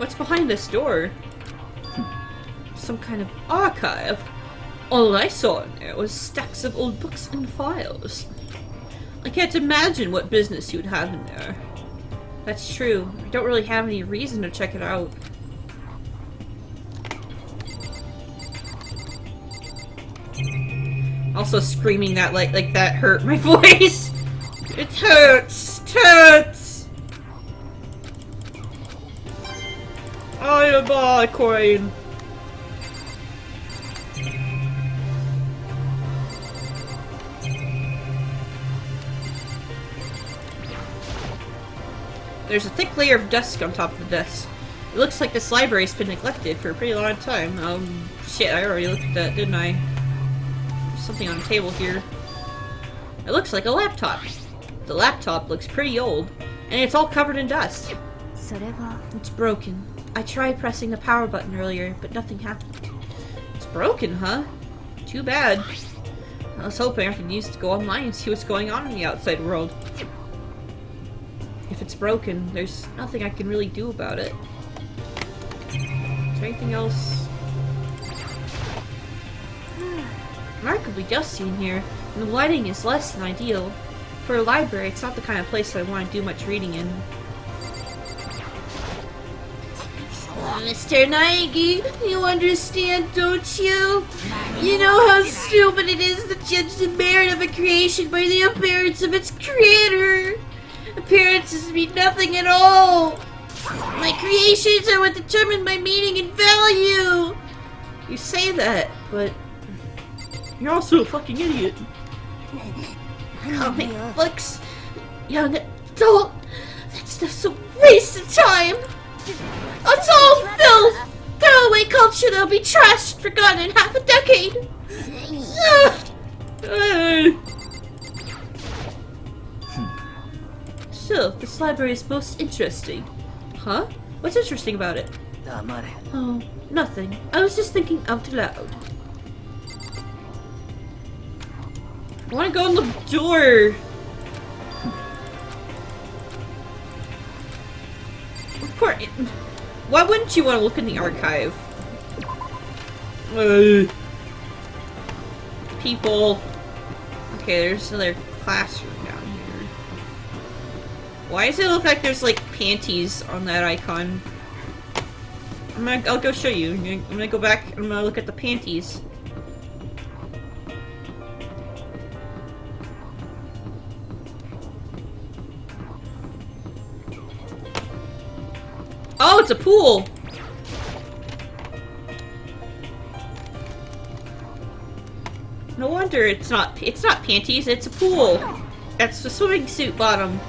What's behind this door? Some kind of archive. All I saw in there was stacks of old books and files. I can't imagine what business you'd have in there. That's true. I don't really have any reason to check it out. Also screaming that like that hurt my voice. It hurts! It hurts! I am a coin. There's a thick layer of dust on top of the desk. It looks like this library's been neglected for a pretty long time. Shit, I already looked at that, didn't I? There's something on the table here. It looks like a laptop. The laptop looks pretty old, and it's all covered in dust. It's broken. I tried pressing the power button earlier, but nothing happened. It's broken, huh? Too bad. I was hoping I could use it to go online and see what's going on in the outside world. If it's broken, there's nothing I can really do about it. Is there anything else? Remarkably dusty in here, and the lighting is less than ideal. For a library, it's not the kind of place I want to do much reading in. Mr. Naegi, you understand, don't you? You know how stupid it is to judge the merit of a creation by the appearance of its creator. Appearances mean nothing at all. My creations are what determine my meaning and value. You say that, but you're also a fucking idiot. Comic books, young adult, that's just a waste of time. It's all filth! Throwaway culture that'll be trashed and forgotten in half a decade! So, this library is most interesting. Huh? What's interesting about it? Oh, nothing. I was just thinking out loud. I want to go in the door! Of course. Why wouldn't you want to look in the archive? People. Okay, there's another classroom down here. Why does it look like there's like panties on that icon? I'll go show you. I'm gonna go back and I'm gonna look at the panties. Oh, it's a pool! No wonder it's not panties, it's a pool. That's the swimming suit bottom.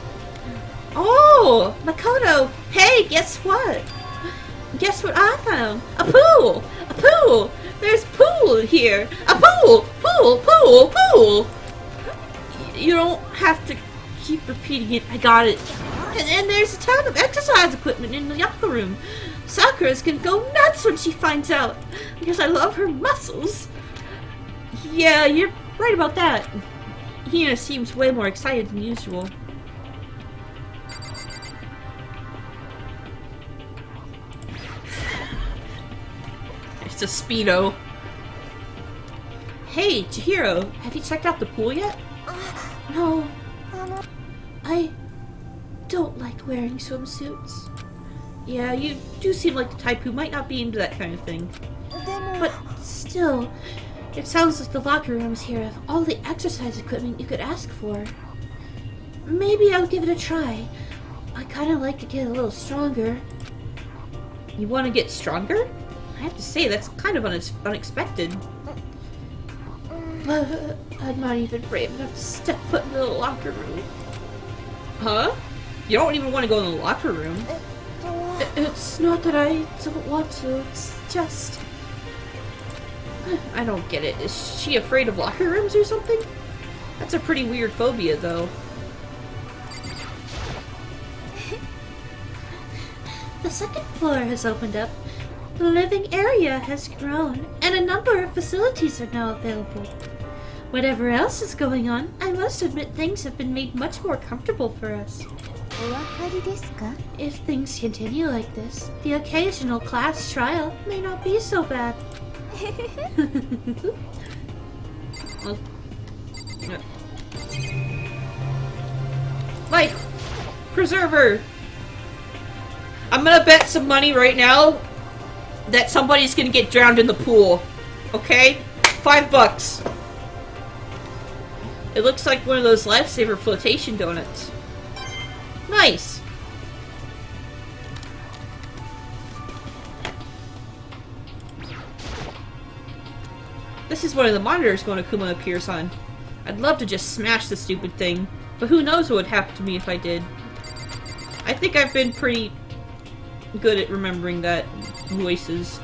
Oh, Makoto! Hey, guess what? Guess what I found? A pool! A pool! There's pool here! A pool! Pool! Pool! Pool! You don't have to keep repeating it. I got it. And there's a ton of exercise equipment in the locker room. Sakura's gonna go nuts when she finds out. Because I love her muscles. Yeah, you're right about that. Hina seems way more excited than usual. It's a Speedo. Hey, Chihiro, have you checked out the pool yet? No. I don't like wearing swimsuits. Yeah, you do seem like the type who might not be into that kind of thing. But still, it sounds like the locker rooms here have all the exercise equipment you could ask for. Maybe I'll give it a try. I kind of like to get a little stronger. You want to get stronger? I have to say, that's kind of unexpected. But I'm not even brave enough to step foot in the locker room. Huh? You don't even want to go in the locker room. It's not that I don't want to, it's just... I don't get it. Is she afraid of locker rooms or something? That's a pretty weird phobia, though. The second floor has opened up. The living area has grown, and a number of facilities are now available. Whatever else is going on, I must admit things have been made much more comfortable for us. If things continue like this, the occasional class trial may not be so bad. Well, life preserver. I'm gonna bet some money right now that somebody's gonna get drowned in the pool. Okay? $5. It looks like one of those lifesaver flotation donuts. Nice. This is one of the monitors Monokuma appears on. I'd love to just smash the stupid thing, but who knows what would happen to me if I did. I think I've been pretty good at remembering that voices.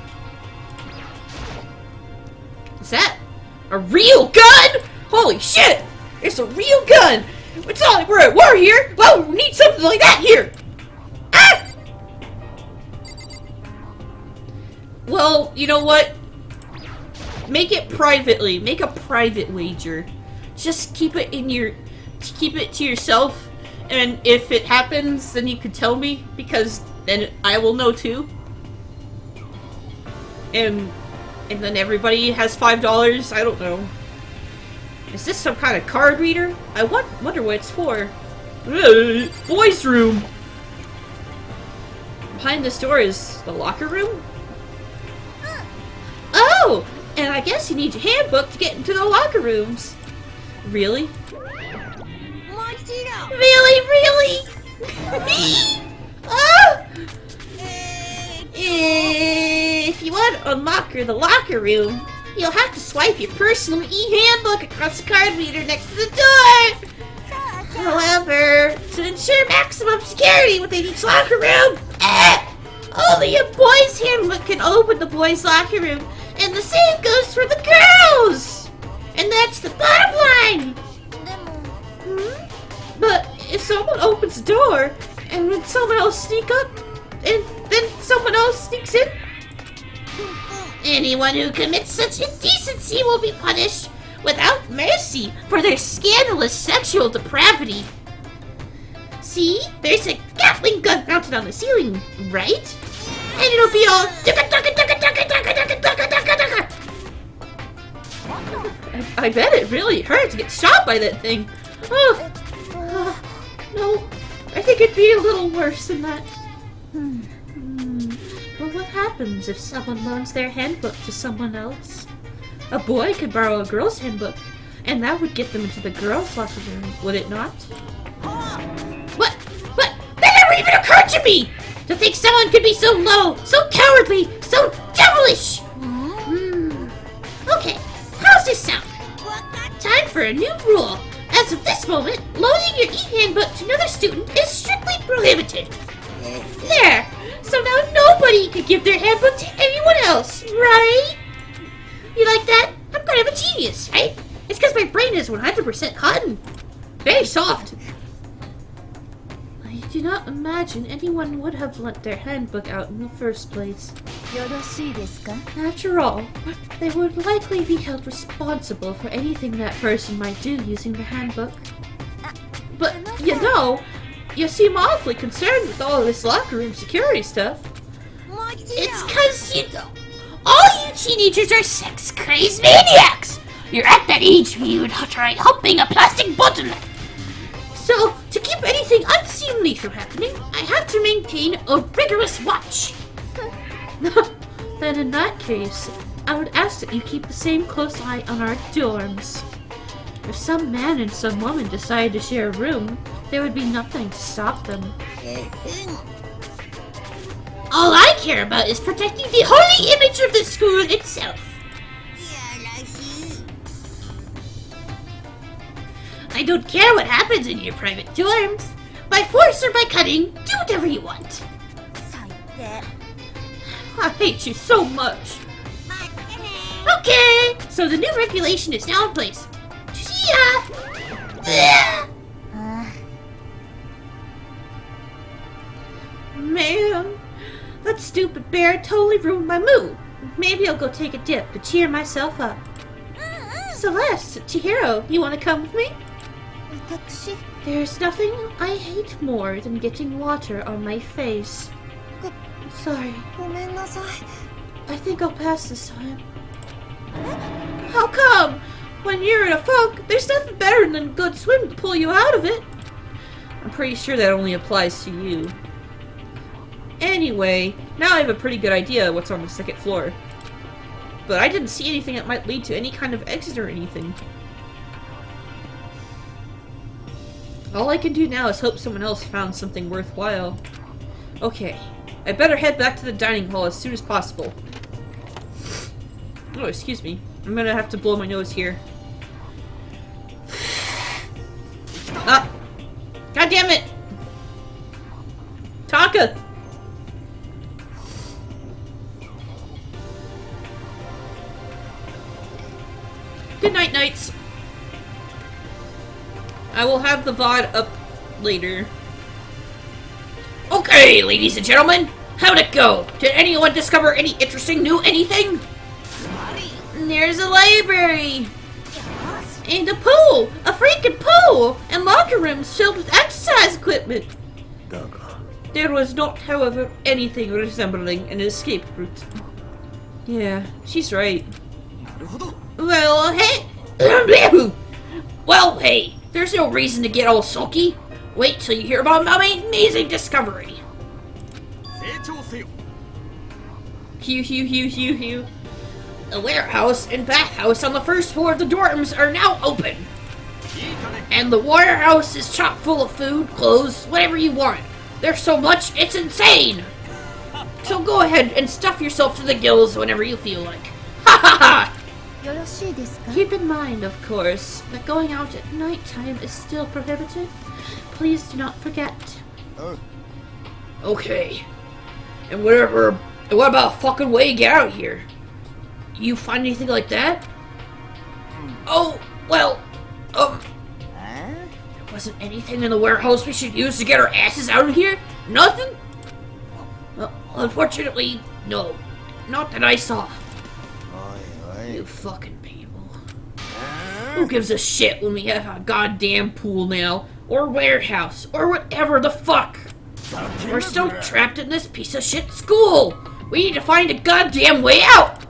Is that a real gun? Holy shit! It's a real gun! It's not like we're at war here! Well, we need something like that here! Ah! Well, you know what? Make it privately. Make a private wager. Just keep it in your... Keep it to yourself. And if it happens, then you can tell me. Because then I will know too. And then everybody has $5. I don't know. Is this some kind of card reader? I wonder what it's for. Boys' room! Behind this door is the locker room? Oh! And I guess you need your handbook to get into the locker rooms. Really? Really? Oh! If you want to unlock the locker room, you'll have to swipe your personal e-handbook across the card reader next to the door! However, to ensure maximum security within each locker room, only a boy's handbook can open the boys' locker room, and the same goes for the girls! And that's the bottom line! But if someone opens the door, and then someone else sneaks up, and then someone else sneaks in, anyone who commits such indecency will be punished without mercy for their scandalous sexual depravity. See? There's a Gatling gun mounted on the ceiling, right? And it'll be all... I bet it really hurt to get shot by that thing. No, I think it'd be a little worse than that. But what happens if someone loans their handbook to someone else? A boy could borrow a girl's handbook, and that would get them into the girls' locker room, would it not? What? That never even occurred to me! To think someone could be so low, so cowardly, so devilish! Okay, how's this sound? Time for a new rule. As of this moment, loaning your e-handbook to another student is strictly prohibited. There! So now nobody can give their handbook to anyone else, right? You like that? I'm kind of a genius, right? It's because my brain is 100% cotton. Very soft. I do not imagine anyone would have lent their handbook out in the first place. After all, they would likely be held responsible for anything that person might do using the handbook. But, you know, you seem awfully concerned with all this locker room security stuff. It's because, all you teenagers are sex-crazed maniacs! You're at that age where you would try humping a plastic button. So, to keep anything unseemly from happening, I have to maintain a rigorous watch. Then in that case, I would ask that you keep the same close eye on our dorms. If some man and some woman decided to share a room, there would be nothing to stop them. All I care about is protecting the holy image of the school itself. I don't care what happens in your private dorms. By force or by cutting, do whatever you want. I hate you so much. Okay, so the new regulation is now in place. See ya! Man, that stupid bear totally ruined my mood. Maybe I'll go take a dip to cheer myself up. Celeste, Chihiro, you want to come with me? There's nothing I hate more than getting water on my face. Sorry. ごめんなさい。 I think I'll pass this time. How come? When you're in a funk, there's nothing better than a good swim to pull you out of it. I'm pretty sure that only applies to you. Anyway, now I have a pretty good idea of what's on the second floor. But I didn't see anything that might lead to any kind of exit or anything. All I can do now is hope someone else found something worthwhile. Okay, I better head back to the dining hall as soon as possible. Oh, excuse me. I'm gonna have to blow my nose here. Ah! God damn it! Taka! Good night, Knights. I will have the VOD up later. Okay, ladies and gentlemen, how'd it go? Did anyone discover any interesting new anything? There's a library! And a pool! A freaking pool! And locker rooms filled with exercise equipment! There was not, however, anything resembling an escape route. Yeah, she's right. Well, hey! Well, hey! There's no reason to get all sulky. Wait till you hear about my amazing discovery. Hew. The warehouse and bathhouse on the first floor of the dorms are now open. And the warehouse is chock full of food, clothes, whatever you want. There's so much, it's insane! So go ahead and stuff yourself to the gills whenever you feel like. Ha ha ha! よろしいですか? Keep in mind, of course, that going out at nighttime is still prohibited. Please do not forget. Okay. And what about a fucking way to get out of here? You find anything like that? Oh, well, there wasn't anything in the warehouse we should use to get our asses out of here? Nothing? Well, unfortunately, no. Not that I saw. You fucking people. Who gives a shit when we have a goddamn pool now? Or warehouse? Or whatever the fuck? We're still trapped in this piece of shit school! We need to find a goddamn way out!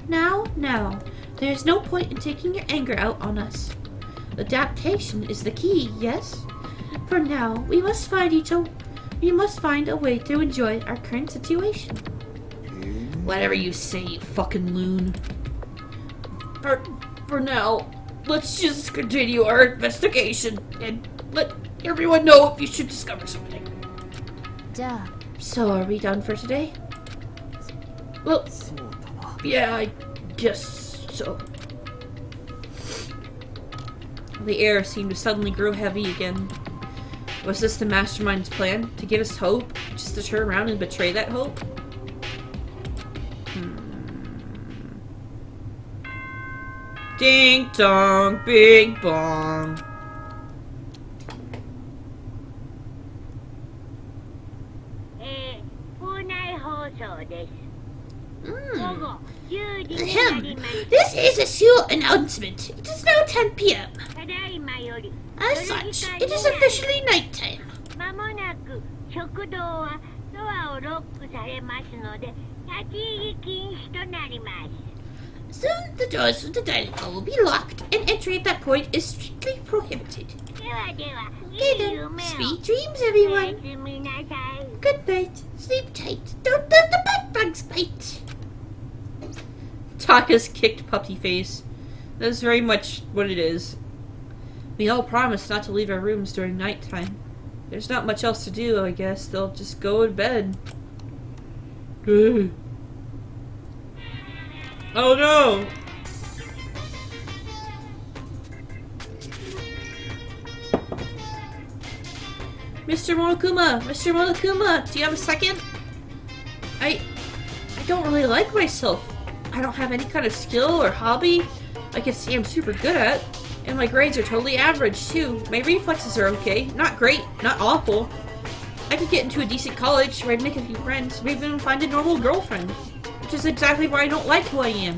Now, there's no point in taking your anger out on us. Adaptation is the key, yes? For now, we must find a way to enjoy our current situation. Whatever you say, you fucking loon. For now, let's just continue our investigation and let everyone know if you should discover something. じゃあ So, are we done for today? Well, yeah, I guess so. The air seemed to suddenly grow heavy again. Was this the mastermind's plan? To give us hope? Just to turn around and betray that hope? Ding dong, big bong. This is a school announcement. It is now 10 p.m. As such, it is officially nighttime. Soon, the doors of the dining hall will be locked, and entry at that point is strictly prohibited. Okay then, sweet dreams, everyone. Good night, sleep tight, don't let the bed bugs bite. Taka's kicked puppy face. That's very much what it is. We all promised not to leave our rooms during nighttime. There's not much else to do, I guess. They'll just go to bed. Oh no! Mr. Monokuma, do you have a second? I don't really like myself. I don't have any kind of skill or hobby I can say I'm super good at. And my grades are totally average, too. My reflexes are okay. Not great, not awful. I could get into a decent college where I'd make a few friends, maybe even find a normal girlfriend. Which is exactly why I don't like who I am.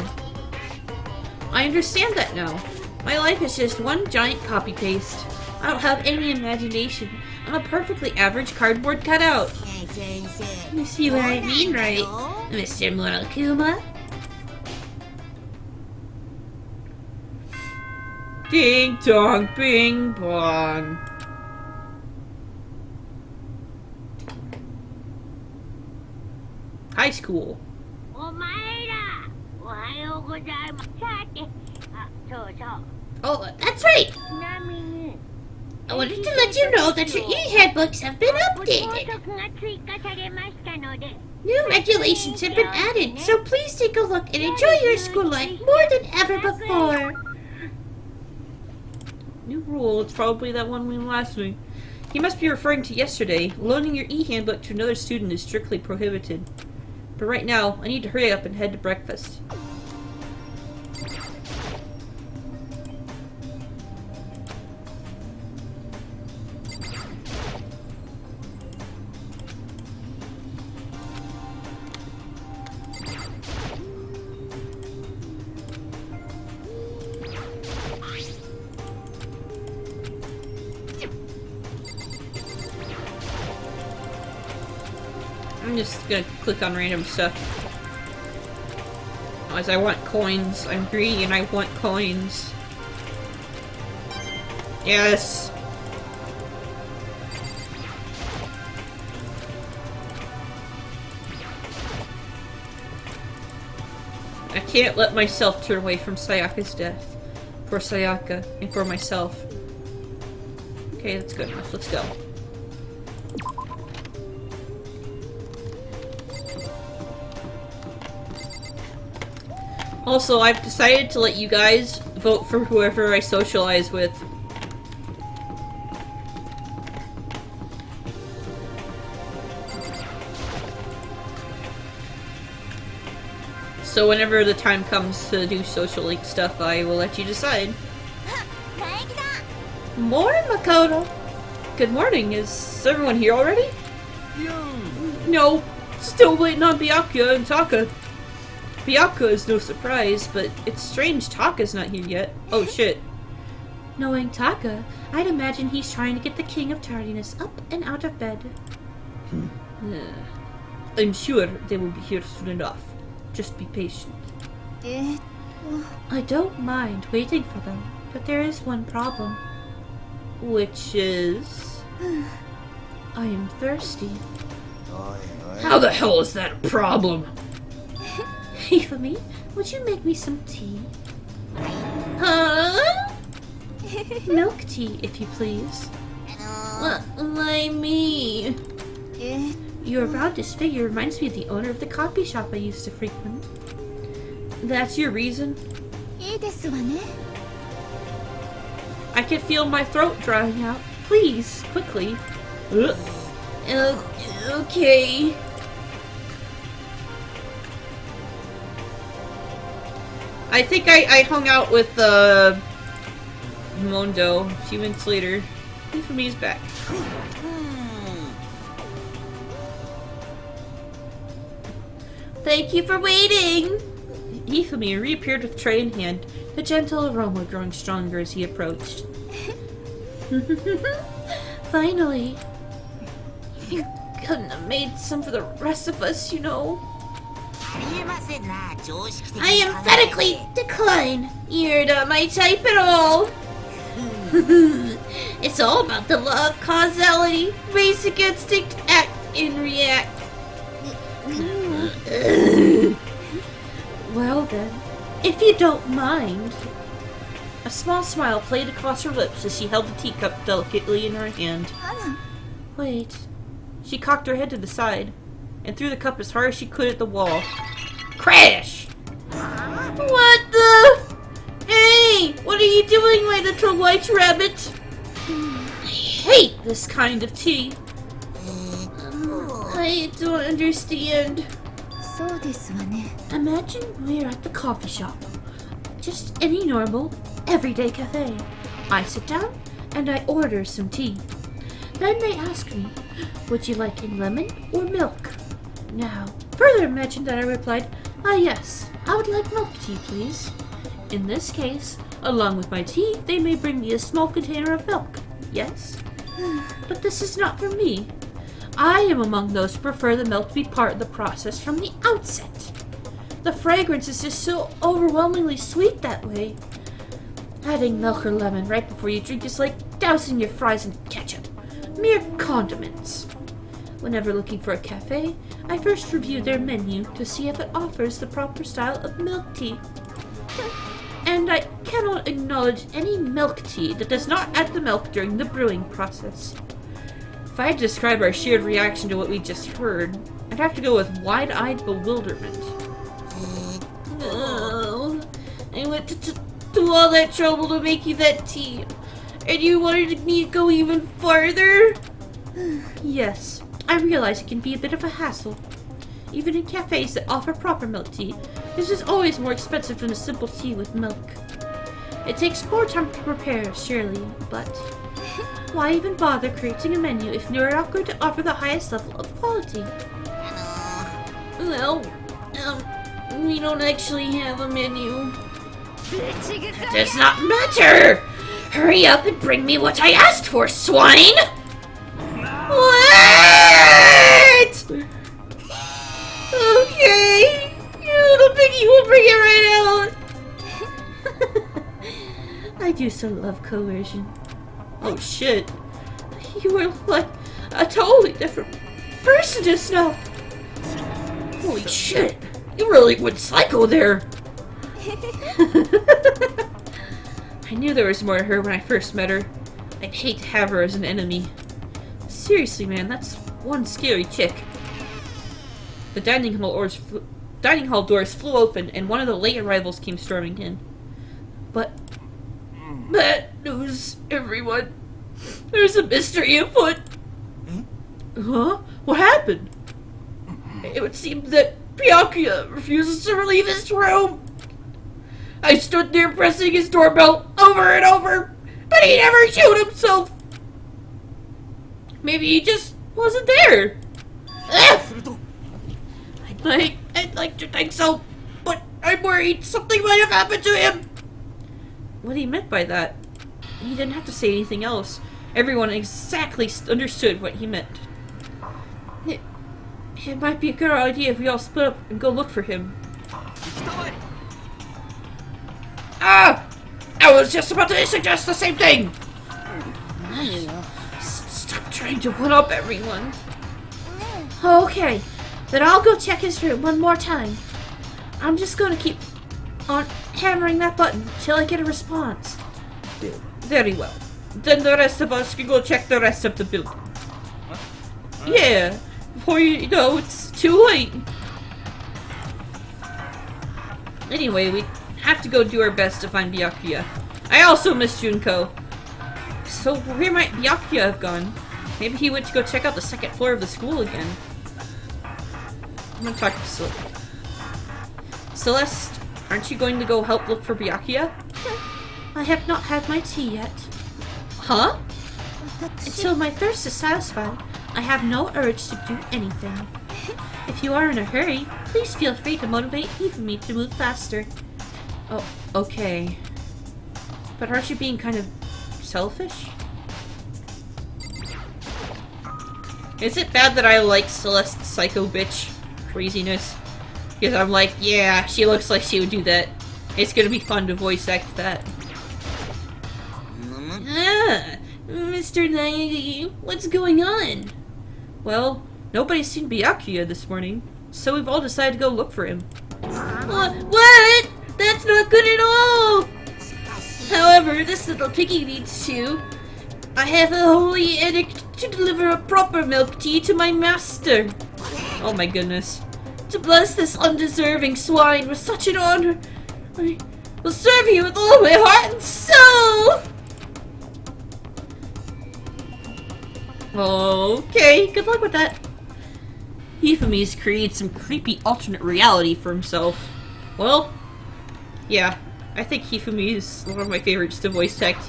I understand that now. My life is just one giant copy-paste. I don't have any imagination. I'm a perfectly average cardboard cutout. You see what I mean, right, Mr. Monokuma? Ding dong, bing bong. High school. Oh, that's right. I wanted to let you know that your e-handbooks have been updated. New regulations have been added, so please take a look and enjoy your school life more than ever before. New rule, it's probably that one we last week. He must be referring to yesterday. Loaning your e-handbook to another student is strictly prohibited. But right now, I need to hurry up and head to breakfast. I'm just gonna click on random stuff. As I want coins. I'm greedy and I want coins. Yes! I can't let myself turn away from Sayaka's death. For Sayaka and for myself. Okay, that's good enough. Let's go. Also, I've decided to let you guys vote for whoever I socialize with. So whenever the time comes to do social link stuff, I will let you decide. Morning, Makoto! Good morning. Is everyone here already? No. Still waiting on Byakuya and Taka. Byakuya is no surprise, but it's strange Taka's not here yet. Oh shit. Knowing Taka, I'd imagine he's trying to get the King of Tardiness up and out of bed. I'm sure they will be here soon enough. Just be patient. I don't mind waiting for them, but there is one problem. Which is... I am thirsty. How the hell is that a problem? Ifumi, would you make me some tea? Huh? Milk tea, if you please. Why me? Your roundish figure reminds me of the owner of the coffee shop I used to frequent. That's your reason? I can feel my throat drying out. Please, quickly. Okay. I think I hung out with Mondo a few minutes later. Ifumi's back. Thank you for waiting! Ifumi reappeared with tray in hand, the gentle aroma growing stronger as he approached. Finally. You couldn't have made some for the rest of us, you know. I emphatically decline. You're not my type at all. It's all about the law of causality. Basic instinct, act and react. Well then, if you don't mind. A small smile played across her lips as she held the teacup delicately in her hand. Wait. She cocked her head to the side and threw the cup as hard as she could at the wall. Crash! What the? Hey! What are you doing, my little white rabbit? I hate this kind of tea. I don't understand. Imagine we're at the coffee shop. Just any normal, everyday cafe. I sit down and I order some tea. Then they ask me, would you like in lemon or milk? Now, further imagine that I replied, yes, I would like milk tea, please. In this case, along with my tea, they may bring me a small container of milk. yes? But this is not for me. I am among those who prefer the milk to be part of the process from the outset. The fragrance is just so overwhelmingly sweet that way. Adding milk or lemon right before you drink is like dousing your fries in ketchup. Mere condiments. Whenever looking for a cafe, I first review their menu to see if it offers the proper style of milk tea. And I cannot acknowledge any milk tea that does not add the milk during the brewing process. If I had to describe our shared reaction to what we just heard, I'd have to go with wide-eyed bewilderment. Oh, I went to all that trouble to make you that tea, and you wanted me to go even farther? Yes, I realize it can be a bit of a hassle. Even in cafes that offer proper milk tea, this is always more expensive than a simple tea with milk. It takes more time to prepare, surely, but why even bother creating a menu if you're not going to offer the highest level of quality? Well, we don't actually have a menu. It does not matter! Hurry up and bring me what I asked for, swine! What? Okay, your little piggy will bring it right out. I do so love coercion. Oh shit. You were like a totally different person just now. Holy shit. You really went psycho there. I knew there was more to her when I first met her. I'd hate to have her as an enemy. Seriously, man, that's one scary chick. The dining hall doors flew open, and one of the late arrivals came storming in. But bad news, everyone. There's a mystery afoot. Huh? What happened? It would seem that Byakuya refuses to leave his room. I stood there pressing his doorbell over and over, but he never showed himself. Maybe he just wasn't there. I'd like to think so, but I'm worried something might have happened to him. What he meant by that? He didn't have to say anything else. Everyone exactly understood what he meant. It might be a good idea if we all split up and go look for him. Ah! I was just about to suggest the same thing! Stop trying to put up everyone. Okay, then I'll go check his room one more time. I'm just gonna keep on hammering that button till I get a response. Very well. Then the rest of us can go check the rest of the building. Yeah, before you know it's too late. Anyway, we have to go do our best to find Byakuya. I also miss Junko. So where might Byakuya have gone? Maybe he went to go check out the second floor of the school again. I'm gonna talk to Celeste. Celeste, aren't you going to go help look for Byakuya? I have not had my tea yet. Huh? Until my thirst is satisfied, I have no urge to do anything. If you are in a hurry, please feel free to motivate me to move faster. Oh, okay. But aren't you being kind of selfish? Is it bad that I like Celeste's psycho bitch craziness? Because I'm like, yeah, she looks like she would do that. It's gonna be fun to voice act that. Ah, Mr. Naegi, what's going on? Well, nobody's seen Byakuya this morning, so we've all decided to go look for him. What? That's not good at all! However, this little piggy needs to. I have a holy edict to deliver a proper milk tea to my master. Oh my goodness. To bless this undeserving swine with such an honor, I will serve you with all my heart and soul! Okay, good luck with that. Hifumi's created some creepy alternate reality for himself. Well, yeah, I think Hifumi is one of my favorites to voice act.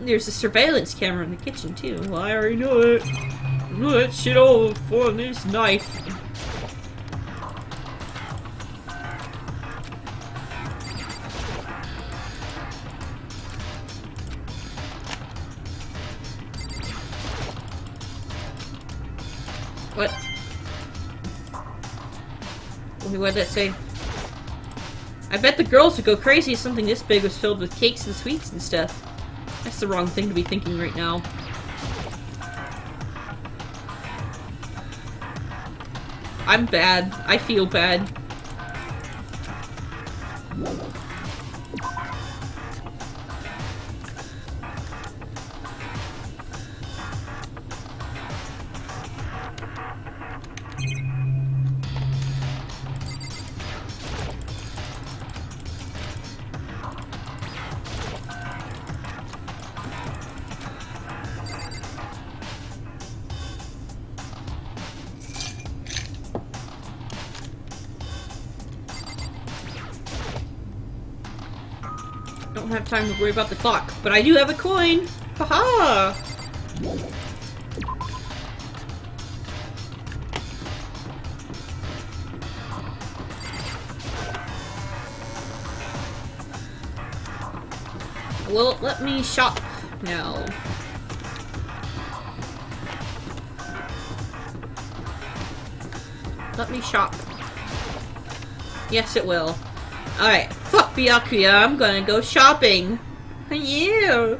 There's a surveillance camera in the kitchen too. Well, I already know it. I know that shit all for this knife. What? What did that say? I bet the girls would go crazy if something this big was filled with cakes and sweets and stuff. That's the wrong thing to be thinking right now. I'm bad. I feel bad. Don't have time to worry about the clock, but I do have a coin! Haha! Well, let me shop now. Let me shop. Yes, it will. Alright, fuck Byakuya, I'm gonna go shopping. Yeah.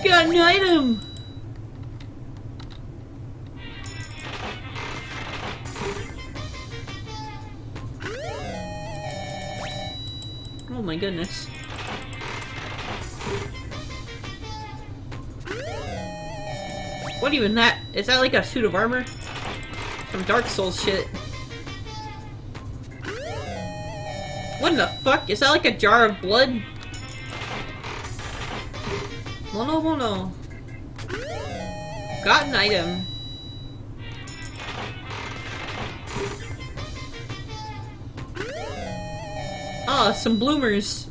Got an item! Oh my goodness. What even that? Is that like a suit of armor? Some Dark Souls shit. What in the fuck? Is that like a jar of blood? Mono mono. Got an item. Ah, some bloomers.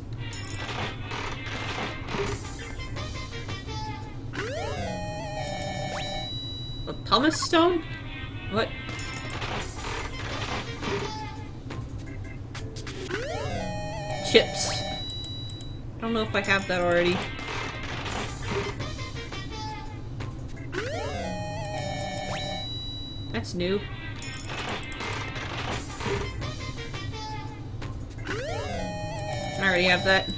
A pumice stone? What? Chips. I don't know if I have that already. That's new. I already have that.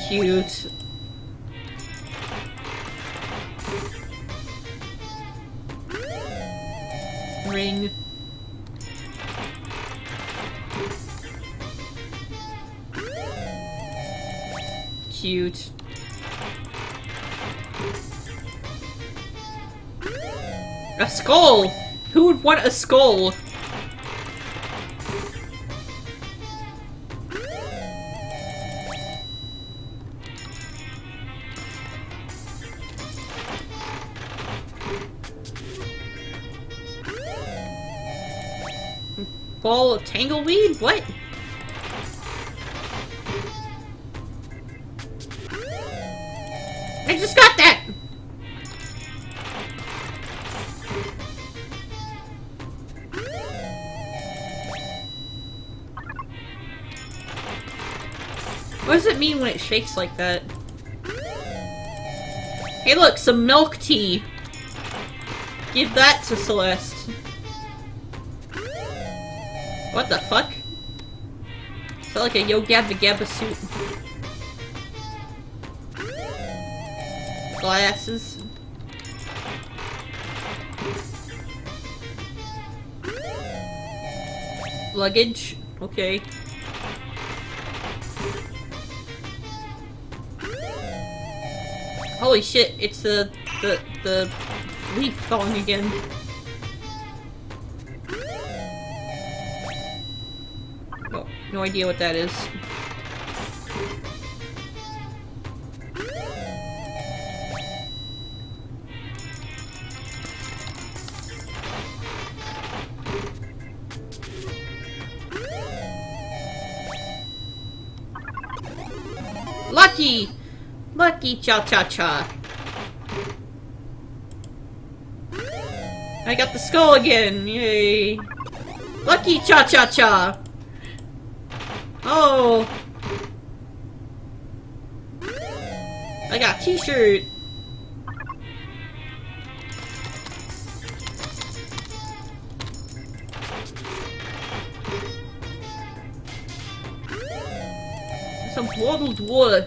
Cute. Ring. Cute. A skull! Who would want a skull? Ball of tangleweed? What? I just got that! What does it mean when it shakes like that? Hey look, some milk tea! Give that to Celeste. What the fuck? Is that like a Yo Gabba Gabba suit? Glasses. Luggage. Okay. Holy shit, it's the leaf thong again. Oh, no idea what that is. Lucky! Lucky cha-cha-cha. I got the skull again! Yay! Lucky cha-cha-cha! Oh! I got a t-shirt! Some bottled water.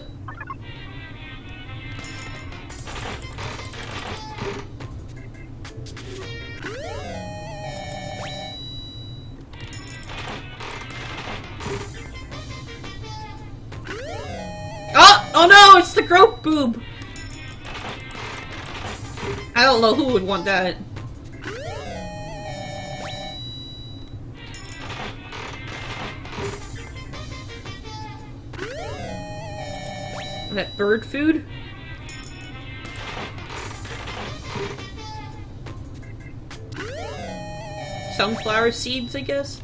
Oh no, it's the grope boob! I don't know who would want that. That bird food? Sunflower seeds, I guess?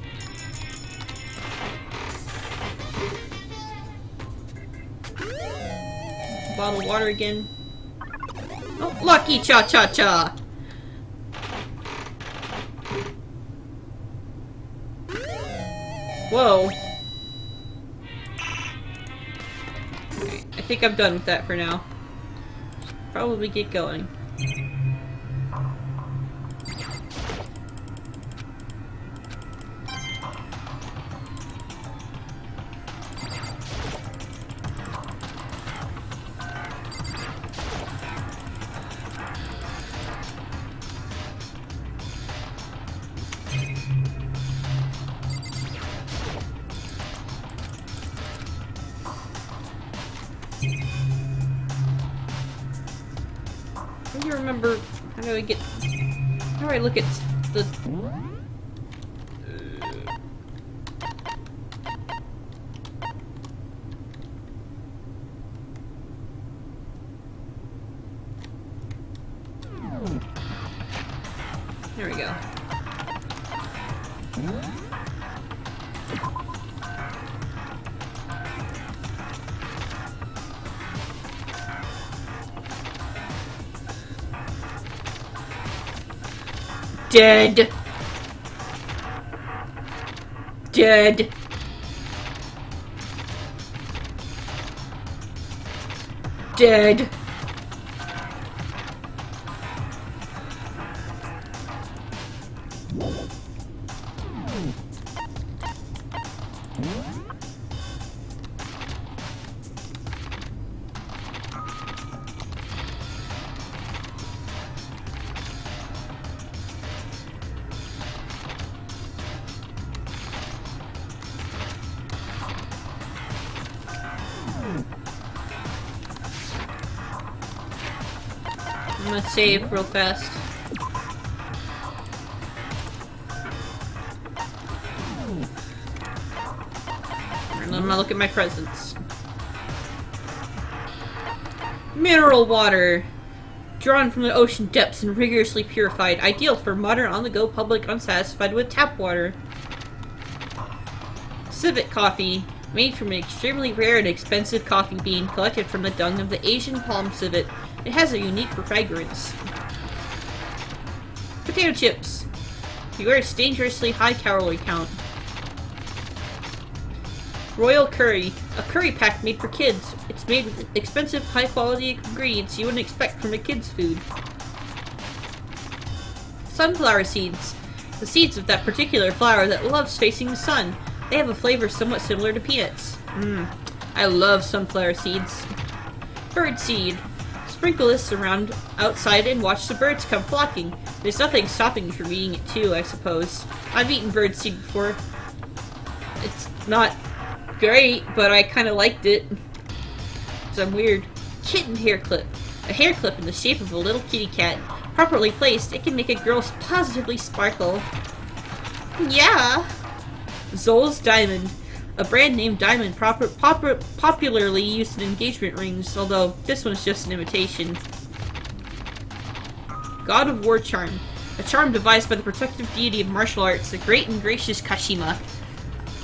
Bottled water again. Oh, lucky cha-cha-cha! Whoa. Okay, I think I'm done with that for now. Probably get going. I don't remember how do I get. How do I look at the. There we go. Dead. Dead. Dead. I'm gonna save real fast. And I'm gonna look at my presents. Mineral water! Drawn from the ocean depths and rigorously purified. Ideal for modern on-the-go public unsatisfied with tap water. Civet coffee. Made from an extremely rare and expensive coffee bean collected from the dung of the Asian palm civet. It has a unique fragrance. Potato chips. Beware its dangerously high calorie count. Royal curry. A curry pack made for kids. It's made with expensive, high-quality ingredients you wouldn't expect from a kid's food. Sunflower seeds. The seeds of that particular flower that loves facing the sun. They have a flavor somewhat similar to peanuts. I love sunflower seeds. Bird seed. Sprinkle this around outside and watch the birds come flocking. There's nothing stopping you from eating it too, I suppose. I've eaten bird seed before. It's not great, but I kind of liked it. Some weird kitten hair clip. A hair clip in the shape of a little kitty cat. Properly placed, it can make a girl positively sparkle. Yeah! Zoll's Diamond. A brand name diamond popularly used in engagement rings, although this one's just an imitation. God of War Charm. A charm devised by the protective deity of martial arts, the great and gracious Kashima.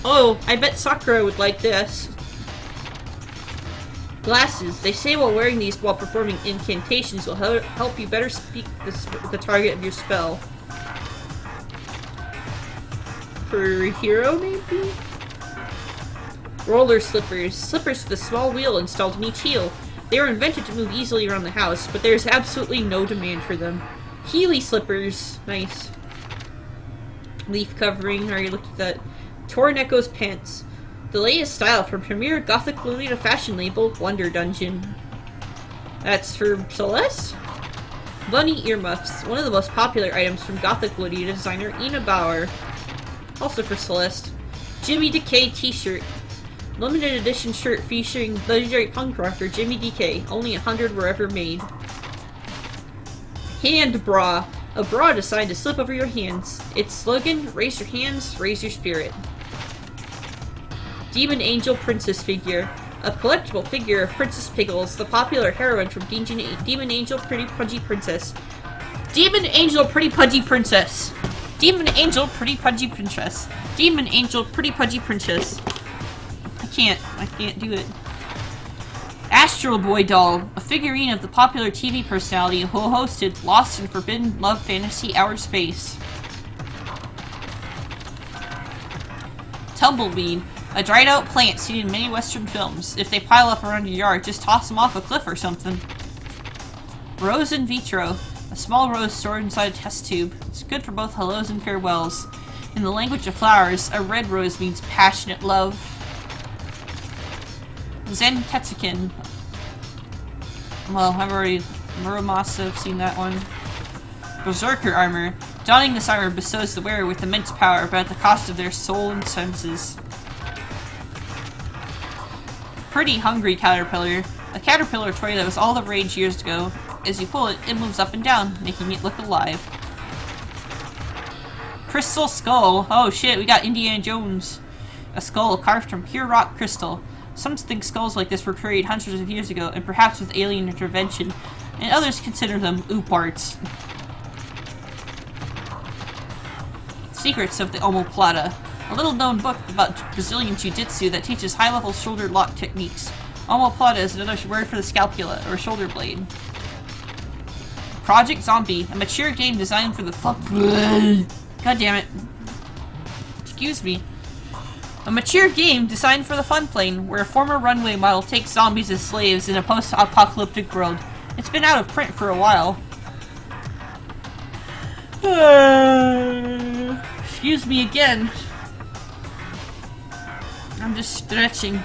Oh, I bet Sakura would like this. Glasses. They say while wearing these while performing incantations will help you better speak the target of your spell. For hero, maybe? Roller slippers. Slippers with a small wheel installed in each heel. They were invented to move easily around the house, but there's absolutely no demand for them. Heely slippers. Nice. Leaf covering. Already looked at that. Torn Echo's pants. The latest style from premier gothic Lolita fashion label, Wonder Dungeon. That's for Celeste? Bunny earmuffs. One of the most popular items from gothic Lolita designer Ina Bauer. Also for Celeste. Jimmy Decay t-shirt. Limited edition shirt featuring legendary punk rocker Jimmy Decay. Only 100 were ever made. Hand bra. A bra designed to slip over your hands. Its slogan, raise your hands, raise your spirit. Demon Angel Princess figure. A collectible figure of Princess Pickles, the popular heroine from Demon Angel Pretty Pudgy Princess. Demon Angel Pretty Pudgy Princess. Demon Angel Pretty Pudgy Princess. Demon Angel Pretty Pudgy Princess. I can't do it. Astral Boy doll. A figurine of the popular TV personality who hosted Lost and Forbidden Love Fantasy Outer Space. Tumbleweed. A dried out plant seen in many western films. If they pile up around your yard, just toss them off a cliff or something. Rose in vitro. A small rose stored inside a test tube. It's good for both hellos and farewells. In the language of flowers, a red rose means passionate love. Zen Tetsukin. Well, I've already Muromasa seen that one. Berserker armor. Donning this armor bestows the wearer with immense power, but at the cost of their soul and senses. Pretty Hungry Caterpillar. A caterpillar toy that was all the rage years ago. As you pull it, it moves up and down, making it look alive. Crystal Skull. Oh shit, we got Indiana Jones. A skull carved from pure rock crystal. Some think skulls like this were created hundreds of years ago, and perhaps with alien intervention, and others consider them oop arts. Secrets of the Omoplata. A little-known book about Brazilian Jiu-Jitsu that teaches high-level shoulder lock techniques. Omoplata is another word for the scapula, or shoulder blade. Project Zombie, a mature game designed for the God damn it. Excuse me. A mature game designed for the fun plane, where a former runway model takes zombies as slaves in a post-apocalyptic world. It's been out of print for a while. Excuse me again. I'm just stretching.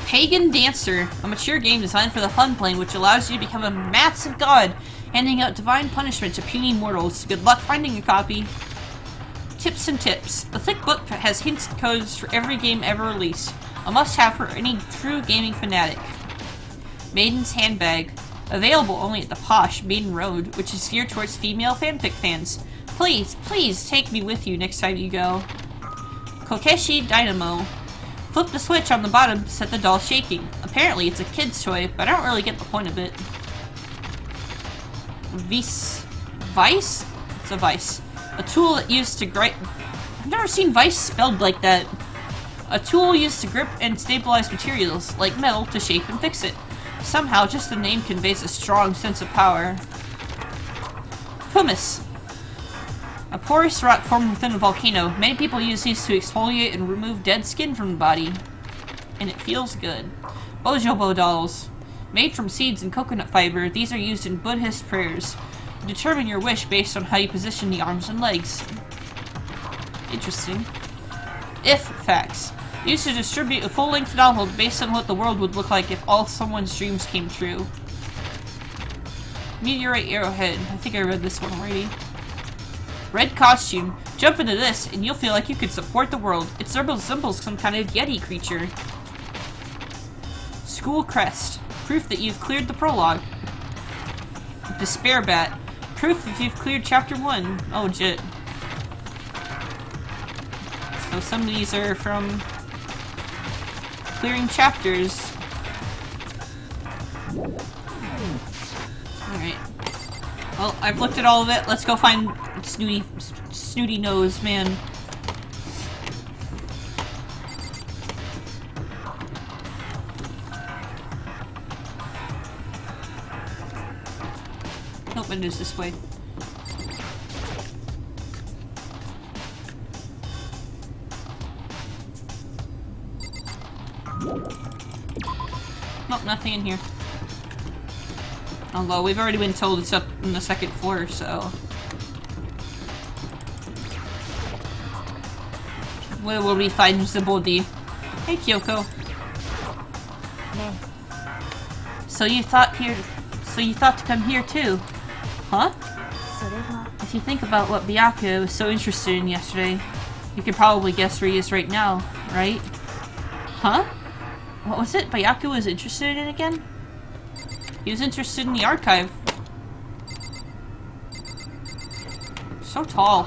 Pagan Dancer, a mature game designed for the fun plane, which allows you to become a massive god, handing out divine punishment to puny mortals. Good luck finding a copy. Tips and Tips. The thick book has hints and codes for every game ever released. A must-have for any true gaming fanatic. Maiden's Handbag. Available only at the posh Maiden Road, which is geared towards female fanfic fans. Please, please take me with you next time you go. Kokeshi Dynamo. Flip the switch on the bottom to set the doll shaking. Apparently it's a kid's toy, but I don't really get the point of it. Vice? It's a vice. A tool that used to grip. I've never seen vice spelled like that. A tool used to grip and stabilize materials, like metal, to shape and fix it. Somehow, just the name conveys a strong sense of power. Pumice. A porous rock formed within a volcano. Many people use these to exfoliate and remove dead skin from the body. And it feels good. Bojobo dolls. Made from seeds and coconut fiber, these are used in Buddhist prayers. Determine your wish based on how you position the arms and legs. Interesting. If facts. Used to distribute a full-length novel based on what the world would look like if all someone's dreams came true. Meteorite Arrowhead. I think I read this one already. Red costume. Jump into this and you'll feel like you could support the world. It resembles some kind of Yeti creature. School crest. Proof that you've cleared the prologue. Despair bat. Proof if you've cleared chapter 1. Oh, shit. So some of these are from clearing chapters. Alright. Well, I've looked at all of it. Let's go find Snooty Nose, man. Nope, it is this way. Nope, nothing in here. Although we've already been told it's up on the 2nd floor, so... where will we find the body? Hey, Kyoko. So you thought to come here too? Huh? If you think about what Byakuya was so interested in yesterday, you could probably guess where he is right now, right? Huh? What was it Byakuya was interested in again? He was interested in the archive. So tall.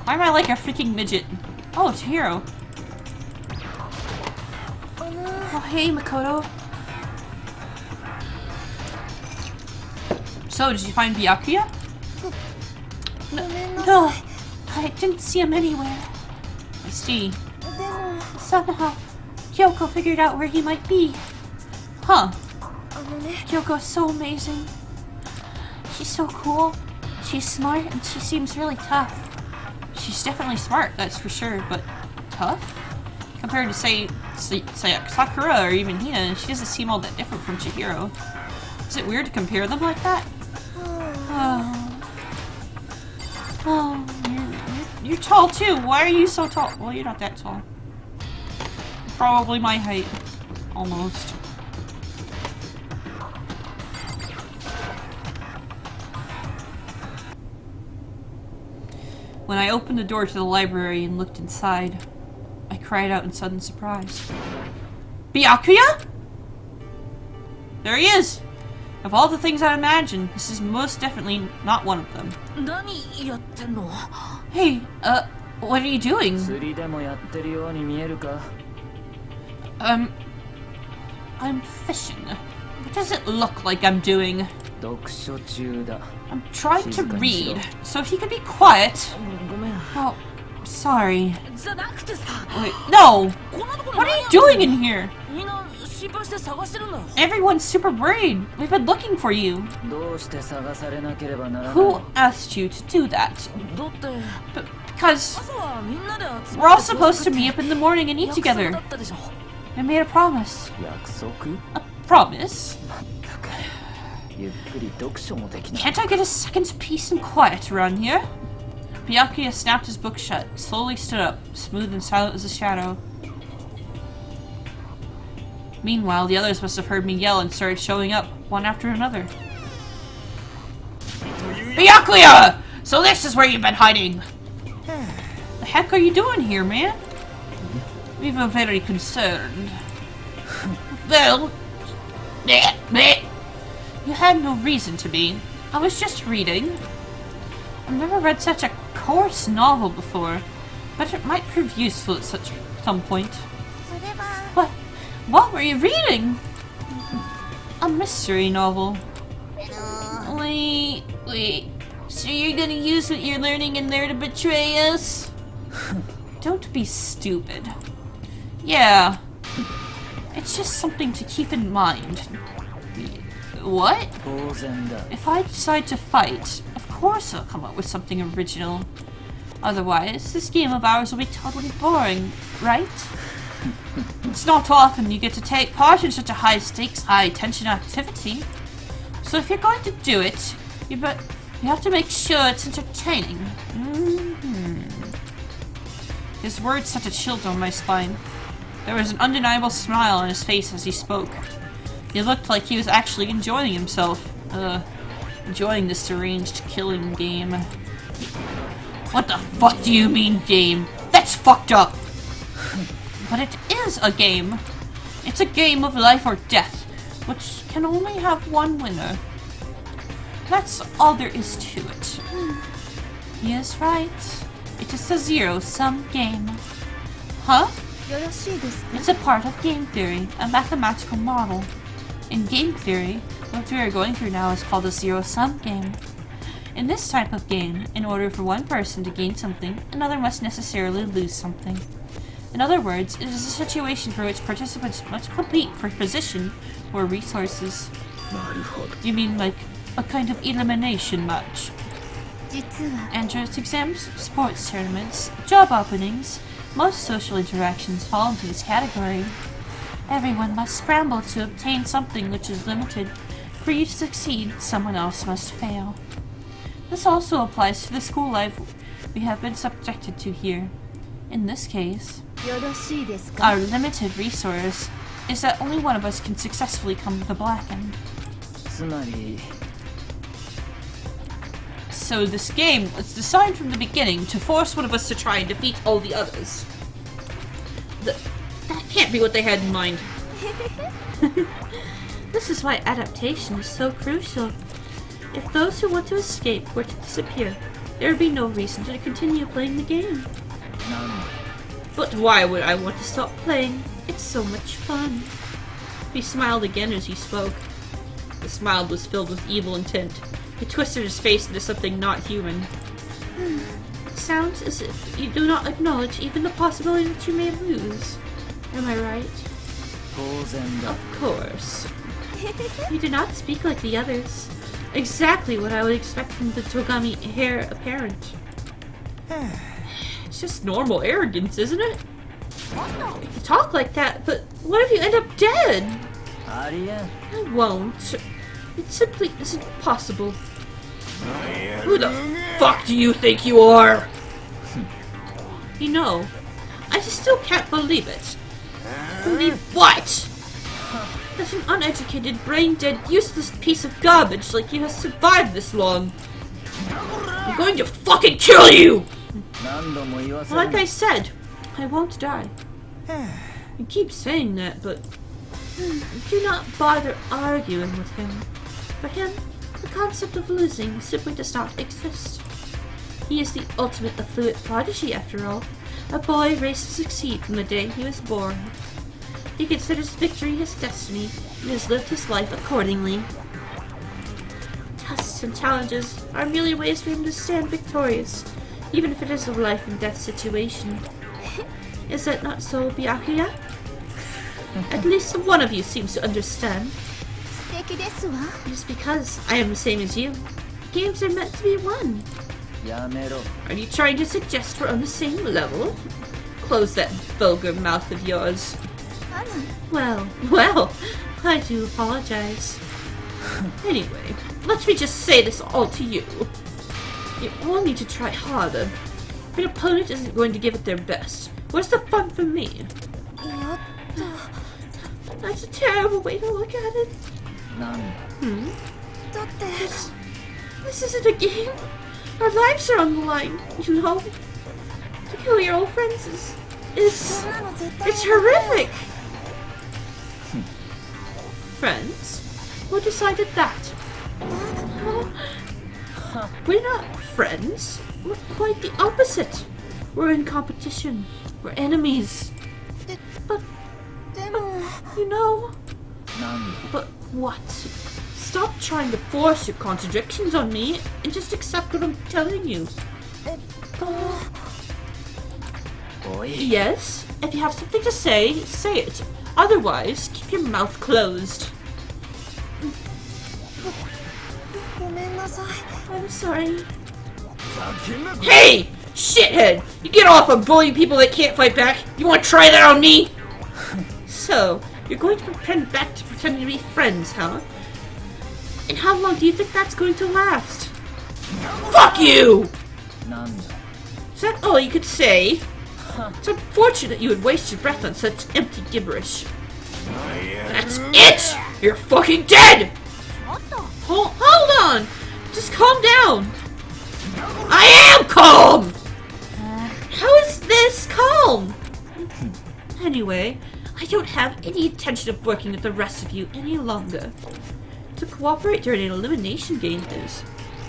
Why am I like a freaking midget? Oh, it's Hiro. Oh, hey, Makoto. So, did you find Byakuya? No, I didn't see him anywhere. I see. Somehow, Kyoko figured out where he might be. Huh. Kyoko is so amazing. She's so cool. She's smart and she seems really tough. She's definitely smart, that's for sure, but tough? Compared to, say Sakura or even Hina, she doesn't seem all that different from Chihiro. Is it weird to compare them like that? Oh, you're tall too. Why are you so tall? Well, you're not that tall. Probably my height. Almost. When I opened the door to the library and looked inside, I cried out in sudden surprise. Byakuya? There he is! Of all the things I imagined, this is most definitely not one of them. Hey, what are you doing? I'm fishing. What does it look like I'm doing? I'm trying to read, so if you could be quiet. Oh, sorry. Wait, no! What are you doing in here? Everyone's super worried. We've been looking for you. Who asked you to do that? Because we're all supposed to meet up in the morning and eat together. I made a promise. A promise? Can't I get a second's peace and quiet around here? Byakuya snapped his book shut, slowly stood up, smooth and silent as a shadow. Meanwhile, the others must have heard me yell and started showing up, one after another. Byakuya! So this is where you've been hiding! The heck are you doing here, man? We were very concerned. Well... You had no reason to be. I was just reading. I've never read such a coarse novel before, but it might prove useful at some point. What were you reading? A mystery novel. Wait. So you're gonna use what you're learning in there to betray us? Don't be stupid. Yeah. It's just something to keep in mind. What? If I decide to fight, of course I'll come up with something original. Otherwise, this game of ours will be totally boring, right? It's not often you get to take part in such a high-stakes, high-tension activity. So if you're going to do it, you have to make sure it's entertaining. His words sent a chill down my spine. There was an undeniable smile on his face as he spoke. He looked like he was actually enjoying himself. Enjoying this deranged killing game. What the fuck do you mean, game? That's fucked up! But it is a game. It's a game of life or death, which can only have one winner. That's all there is to it. He is right. It is a zero-sum game. Huh? It's a part of game theory, a mathematical model. In game theory, what we are going through now is called a zero-sum game. In this type of game, in order for one person to gain something, another must necessarily lose something. In other words, it is a situation for which participants must compete for position or resources. You mean like a kind of elimination match. 実は Entrance exams, sports tournaments, job openings, most social interactions fall into this category. Everyone must scramble to obtain something which is limited. For you to succeed, someone else must fail. This also applies to the school life we have been subjected to here. In this case, よろしいですか our limited resource is that only one of us can successfully come to the black end. つまり So this game was designed from the beginning to force one of us to try and defeat all the others. That can't be what they had in mind. This is why adaptation is so crucial. If those who want to escape were to disappear, there would be no reason to continue playing the game. なん But why would I want to stop playing? It's so much fun. He smiled again as he spoke. The smile was filled with evil intent. He twisted his face into something not human. It sounds as if you do not acknowledge even the possibility that you may lose. Am I right? 当然だ Of course. You do not speak like the others. Exactly what I would expect from the Togami heir apparent. It's just normal arrogance, isn't it? You talk like that, but what if you end up dead? ありえん I won't. It simply isn't possible. Who the fuck do you think you are? You know, I just still can't believe it. Believe what? That an uneducated, brain-dead, useless piece of garbage like you has survived this long. I'm going to fucking kill you! 何度も言わせ Like る I said, I won't die. You keep saying that, but do not bother arguing with him. For him, the concept of losing simply does not exist. He is the ultimate affluent prodigy, after all. A boy raised to succeed from the day he was born. He considers victory his destiny and has lived his life accordingly. Tests and challenges are merely ways for him to stand victorious, even if it is a life and death situation. Is that not so, Byakuya? At least one of you seems to understand. 素敵ですわ It is because I am the same as you. Games are meant to be won. やめろ Are you trying to suggest we're on the same level? Close that vulgar mouth of yours. あら Well, I do apologize. Anyway, let me just say this all to you. You all need to try harder. If an opponent isn't going to give it their best, what's the fun for me? やっ That's a terrible way to look at it. なんだ だって This isn't a game. Our lives are on the line, you know. To kill your old friends is そんなの絶対 it's horrific. Friends? Who decided that? We're not friends. We're quite the opposite. We're in competition. We're enemies. But でも you know. なんだ But what? Stop trying to force your contradictions on me and just accept what I'm telling you. えっと おい Yes, if you have something to say, say it. Otherwise, keep your mouth closed. ごめんなさい I'm sorry. Hey! Shithead! You get off on bullying people that can't fight back! You wanna try that on me? So, you're going to pretend back to pretending to be friends, huh? And how long do you think that's going to last? Fuck you! なんだ Is that all you could say? It's unfortunate you would waste your breath on such empty gibberish. That's it! You're fucking dead! ちょっと Hold on! Just calm down! I am calm! How is this calm? Anyway, I don't have any intention of working with the rest of you any longer. To cooperate during an elimination game is,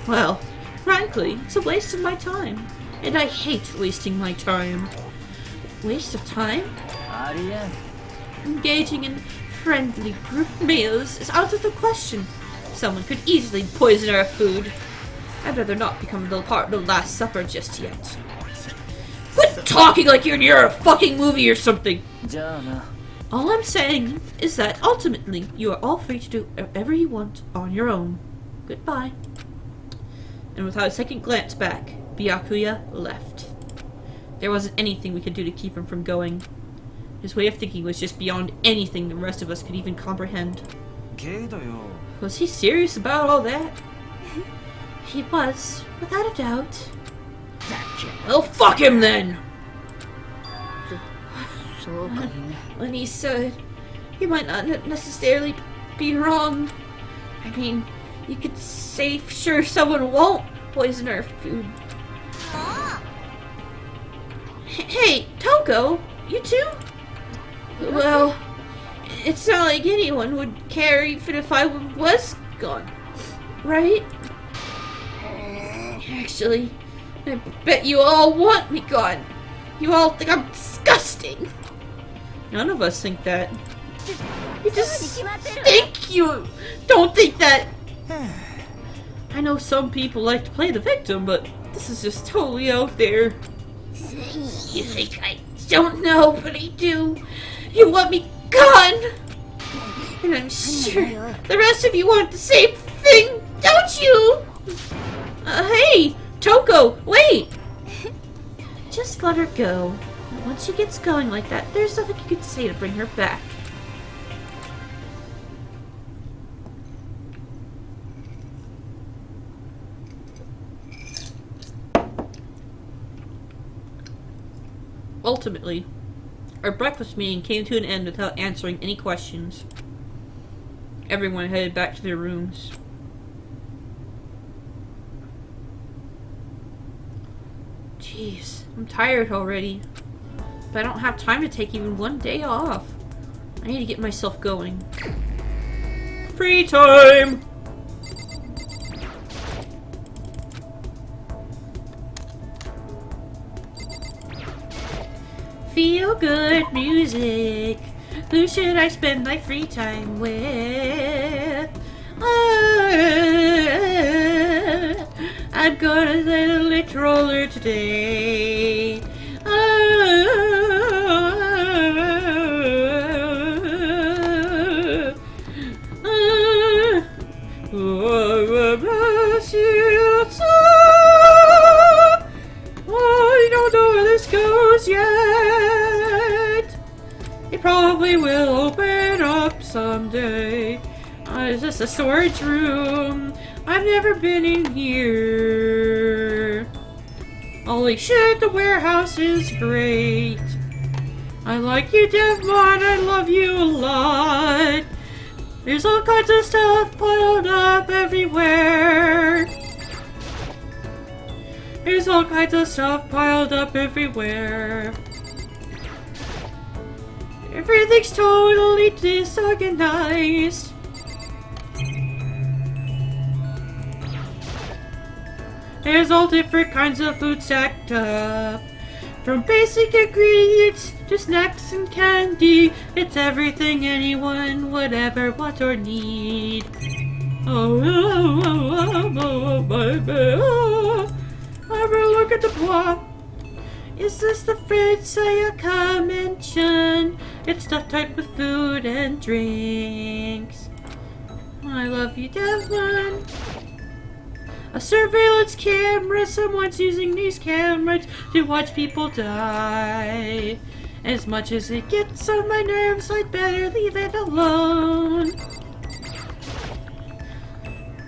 well, frankly, it's a waste of my time. And I hate wasting my time. Waste of time? ありえん Engaging in friendly group meals is out of the question. Someone could easily poison our food. I'd rather not become the part of the Last Supper just yet. Quit talking like you're near a fucking movie or something. じゃあな All I'm saying is that ultimately you are all free to do whatever you want on your own. Goodbye. And without a second glance back, Byakuya left. There wasn't anything we could do to keep him from going. His way of thinking was just beyond anything the rest of us could even comprehend. Was he serious about all that? He was, without a doubt. Well, fuck him then! When he said he might not necessarily be wrong. I mean, you could say for sure someone won't poison our food. Hey, Toko, you too? Well, it's not like anyone would care even if I was gone, right? Actually, I bet you all want me gone. You all think I'm disgusting. None of us think that. You just think you don't think that. I know some people like to play the victim, but this is just totally out there. You think I don't know, but I do. You want me gone. And I'm sure the rest of you want the same thing, don't you? Hey, Toko, wait! Just let her go. Once she gets going like that, there's nothing you can say to bring her back. Ultimately, our breakfast meeting came to an end without answering any questions. Everyone headed back to their rooms. Jeez, I'm tired already. But I don't have time to take even one day off. I need to get myself going. Free time! Feel good music. Who should I spend my free time with? I'm gonna let a little roller today. I don't know where this goes yet. It probably will open up someday. Is this a storage room? I've never been in here. Holy shit, the warehouse is great. I like you, Devmon. I love you a lot. There's all kinds of stuff piled up everywhere. There's all kinds of stuff piled up everywhere. Everything's totally disorganized. There's all different kinds of food stacked up. From basic ingredients to snacks and candy, it's everything anyone would ever want or need. Have a look at the plot. Is this the fridge Sayaka mentioned? It's stuffed tight with food and drinks. I love you, Devon. A surveillance camera. Someone's using these cameras to watch people die. As much as it gets on my nerves, I'd better leave it alone.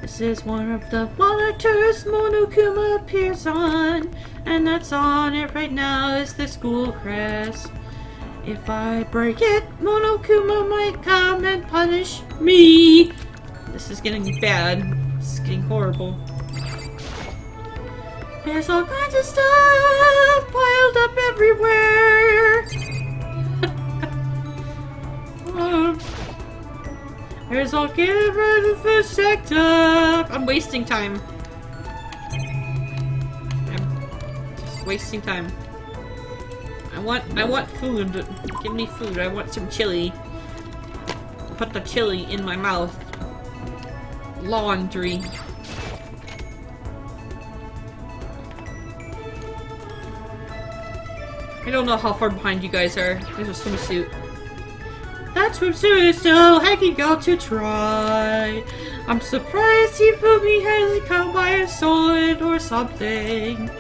This is one of the monitors Monokuma appears on, and that's on it right now is the school crest. If I break it, Monokuma might come and punish me. This is getting bad. This is getting horrible. There's all kinds of stuff piled up everywhere. There's all kinds of food stacked up. I'm wasting time. I'm just wasting time. I want food. Give me food. I want some chili. Put the chili in my mouth. Laundry. I don't know how far behind you guys are. There's a swimsuit. That swimsuit is still hanging out to dry. I'm surprised Hifumi hasn't come by a solid or something.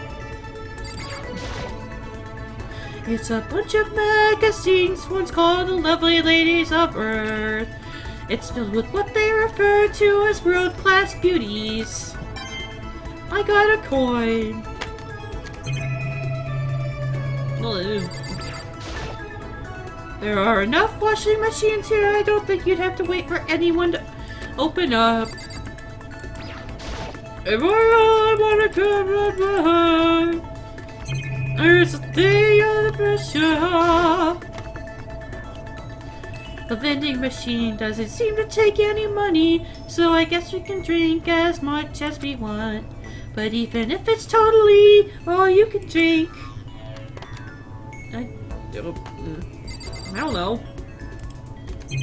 It's a bunch of magazines, one's called The Lovely Ladies of Earth. It's filled with what they refer to as world-class beauties. I got a coin. Ew. There are enough washing machines here, I don't think you'd have to wait for anyone to open up. If I wanna come right behind, there's a thing under pressure. The vending machine doesn't seem to take any money, so I guess we can drink as much as we want. But even if it's totally all you can drink, I don't know.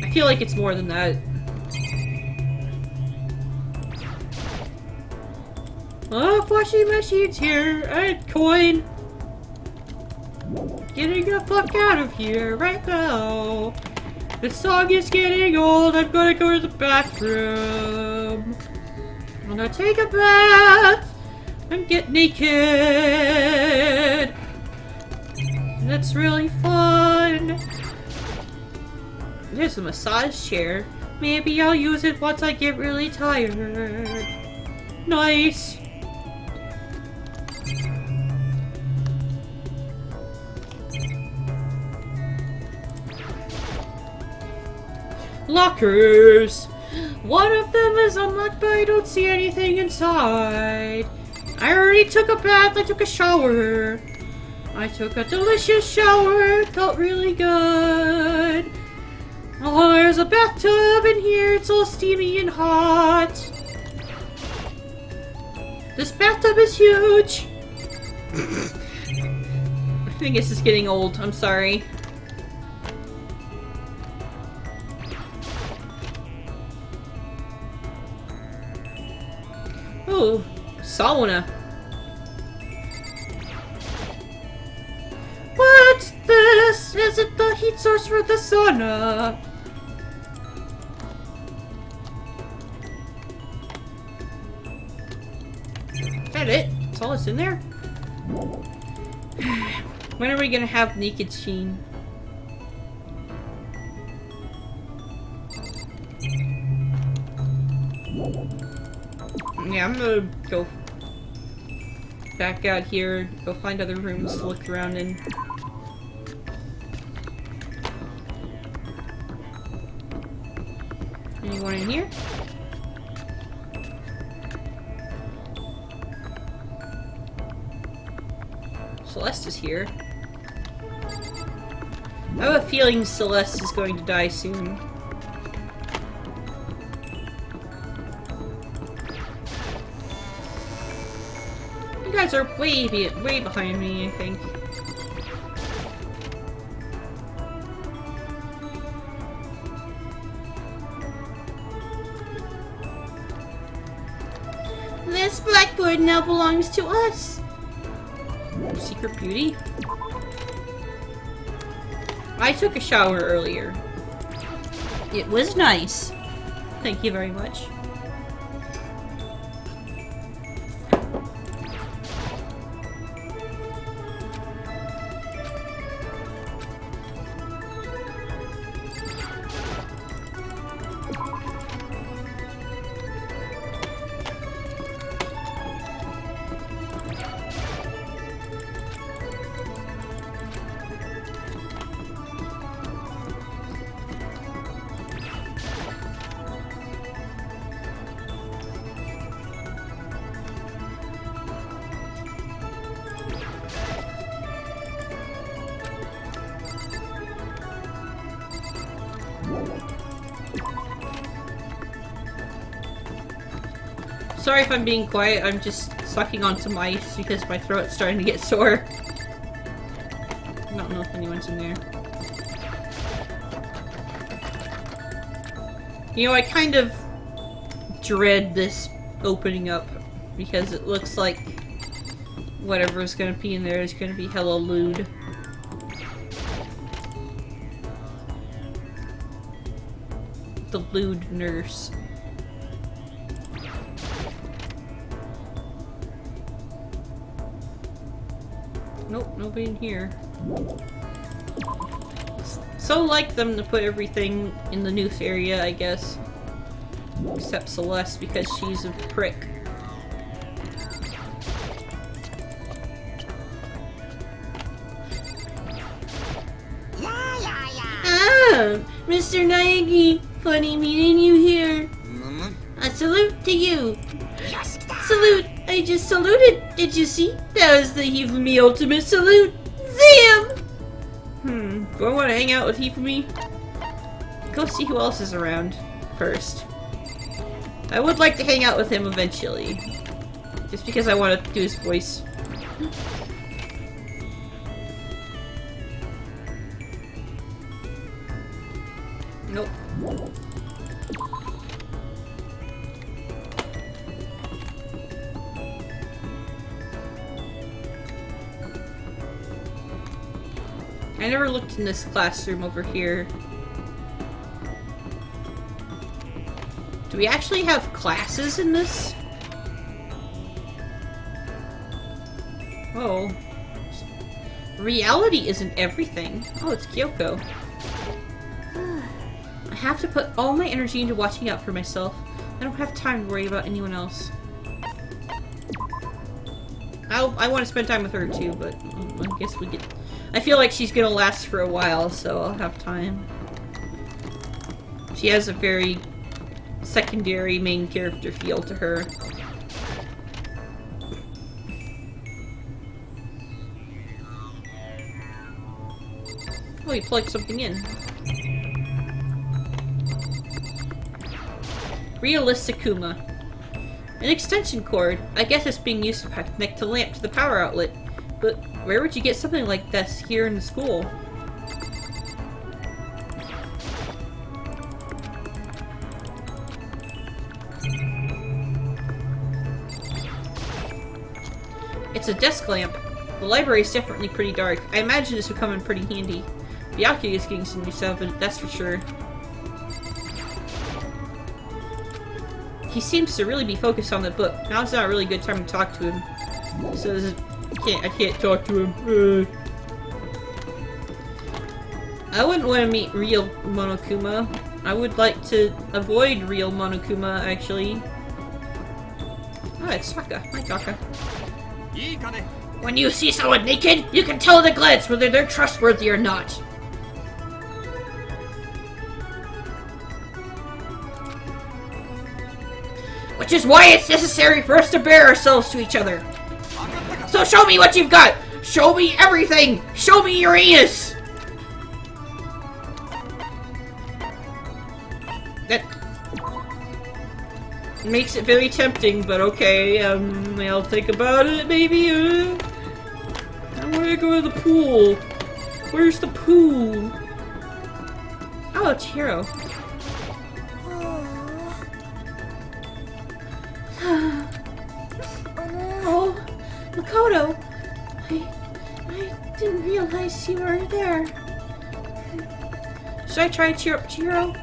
I feel like it's more than that. Oh, washing machine's here. A coin. Getting the fuck out of here right now. This song is getting old. I'm gonna go to the bathroom. I'm gonna take a bath and get naked. That's really fun. There's a massage chair. Maybe I'll use it once I get really tired. Nice. Lockers. One of them is unlocked, but I don't see anything inside. I already took a bath. I took a shower. I took a delicious shower. It felt really good. Oh, there's a bathtub in here. It's all steamy and hot. This bathtub is huge. I think this is getting old. I'm sorry. Oh, sauna. What's this? Is it the heat source for the sauna? Is that it? That's all that's in there? When are we gonna have naked Sheen? Yeah, I'm gonna go back out here, go find other rooms to look around in. Anyone in here? Celeste is here. I have a feeling Celeste is going to die soon. You guys are way behind me, I think. This blackboard now belongs to us. Secret beauty? I took a shower earlier. It was nice. Thank you very much. Sorry if I'm being quiet, I'm just sucking on some ice because my throat's starting to get sore. I don't know if anyone's in there. You know, I kind of dread this opening up because it looks like whatever's gonna be in there is gonna be hella lewd. The lewd nurse. Nope, nobody in here. So like them to put everything in the news area, I guess. Except Celeste, because she's a prick. Ah, Mr. Naegi, funny meeting you here. A salute to you. Salute! I just saluted. Did you see? That was the Hifumi ultimate salute. Zam! Do I want to hang out with Hifumi? Go see who else is around first. I would like to hang out with him eventually. Just because I want to do his voice. Nope. I never looked in this classroom over here. Do we actually have classes in this? Oh. Reality isn't everything. Oh, it's Kyoko. I have to put all my energy into watching out for myself. I don't have time to worry about anyone else. I want to spend time with her too, but I guess we get... I feel like she's gonna last for a while, so I'll have time. She has a very secondary main character feel to her. Oh, he plugged something in. Realistic Kuma. An extension cord. I guess it's being used to connect the lamp to the power outlet. But where would you get something like this here in the school? It's a desk lamp. The library is definitely pretty dark. I imagine this would come in pretty handy. Byakuya is getting some new stuff, but that's for sure. He seems to really be focused on the book. Now's not a really good time to talk to him. So this is, I can't talk to him. I wouldn't want to meet real Monokuma. I would like to avoid real Monokuma, actually. Oh, it's Saka. Hi, Saka. When you see someone naked, you can tell at a glance whether they're trustworthy or not. Which is why it's necessary for us to bear ourselves to each other. So show me what you've got! Show me everything! Show me your anus! That makes it very tempting, but okay, I'll think about it, maybe, I wanna go to the pool. Where's the pool? Oh, it's Hiro. Oh, Makoto! I didn't realize you were there. Should I try to cheer up Chihiro?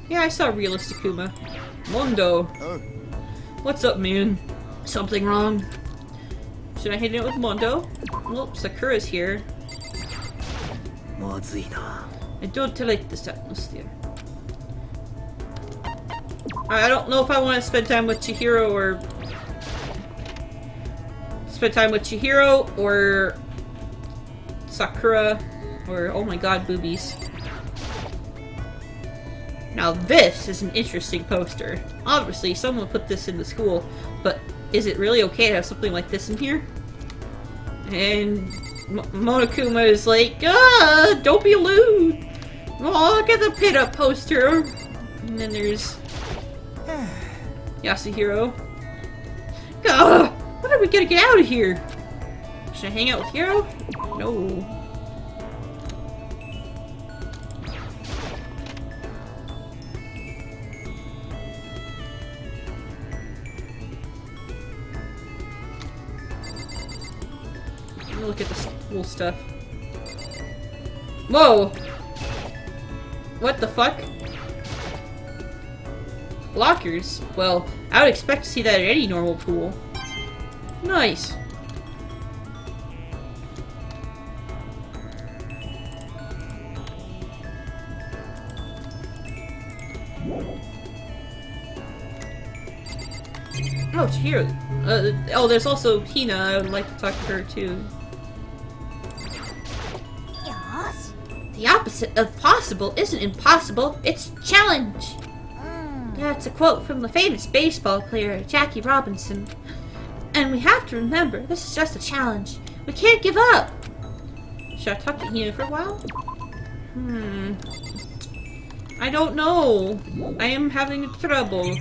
Yeah, I saw realistic Kuma. Mondo! Oh. What's up, man? Something wrong? Should I hang out with Mondo? Well, Sakura's here. I don't like this atmosphere. I don't know if I want to spend time with Chihiro or... Sakura or... Oh my god, boobies. Now this is an interesting poster. Obviously, someone put this in the school, but is it really okay to have something like this in here? And... Monokuma is like, don't be lewd! Oh, look at the pin-up poster! And then there's... Yasuhiro. When are we gonna get out of here? Should I hang out with Hiro? No. Look at this cool stuff. Whoa! What the fuck? Lockers? Well, I would expect to see that at any normal pool. Nice. Oh, it's here. Oh, there's also Hina. I would like to talk to her too. よし The opposite of possible isn't impossible, it's challenge! うん That's a quote from the famous baseball player Jackie Robinson. And we have to remember, this is just a challenge. We can't give up! Should I talk to Hina for a while? I don't know. I am having trouble.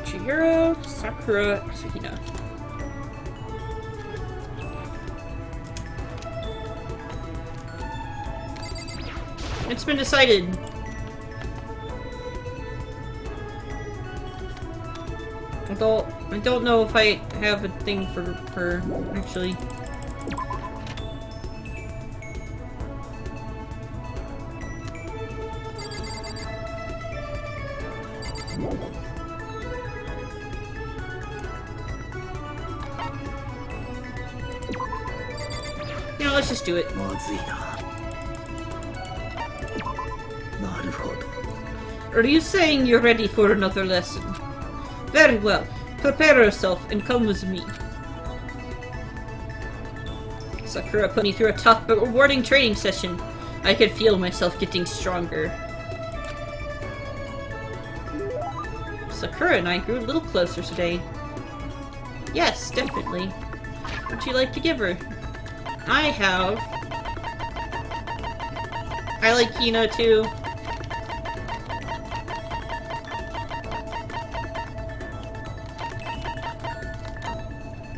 Chihiro, Sakura, Asahina. It's been decided. I don't know if I have a thing for her, actually. You know, let's just do it. まずいな。なるほど。 Are you saying you're ready for another lesson? Very well. Prepare yourself and come with me. Sakura put me through a tough but rewarding training session. I could feel myself getting stronger. Sakura and I grew a little closer today. Yes, definitely. Would you like to give her? I have. I like Hina too.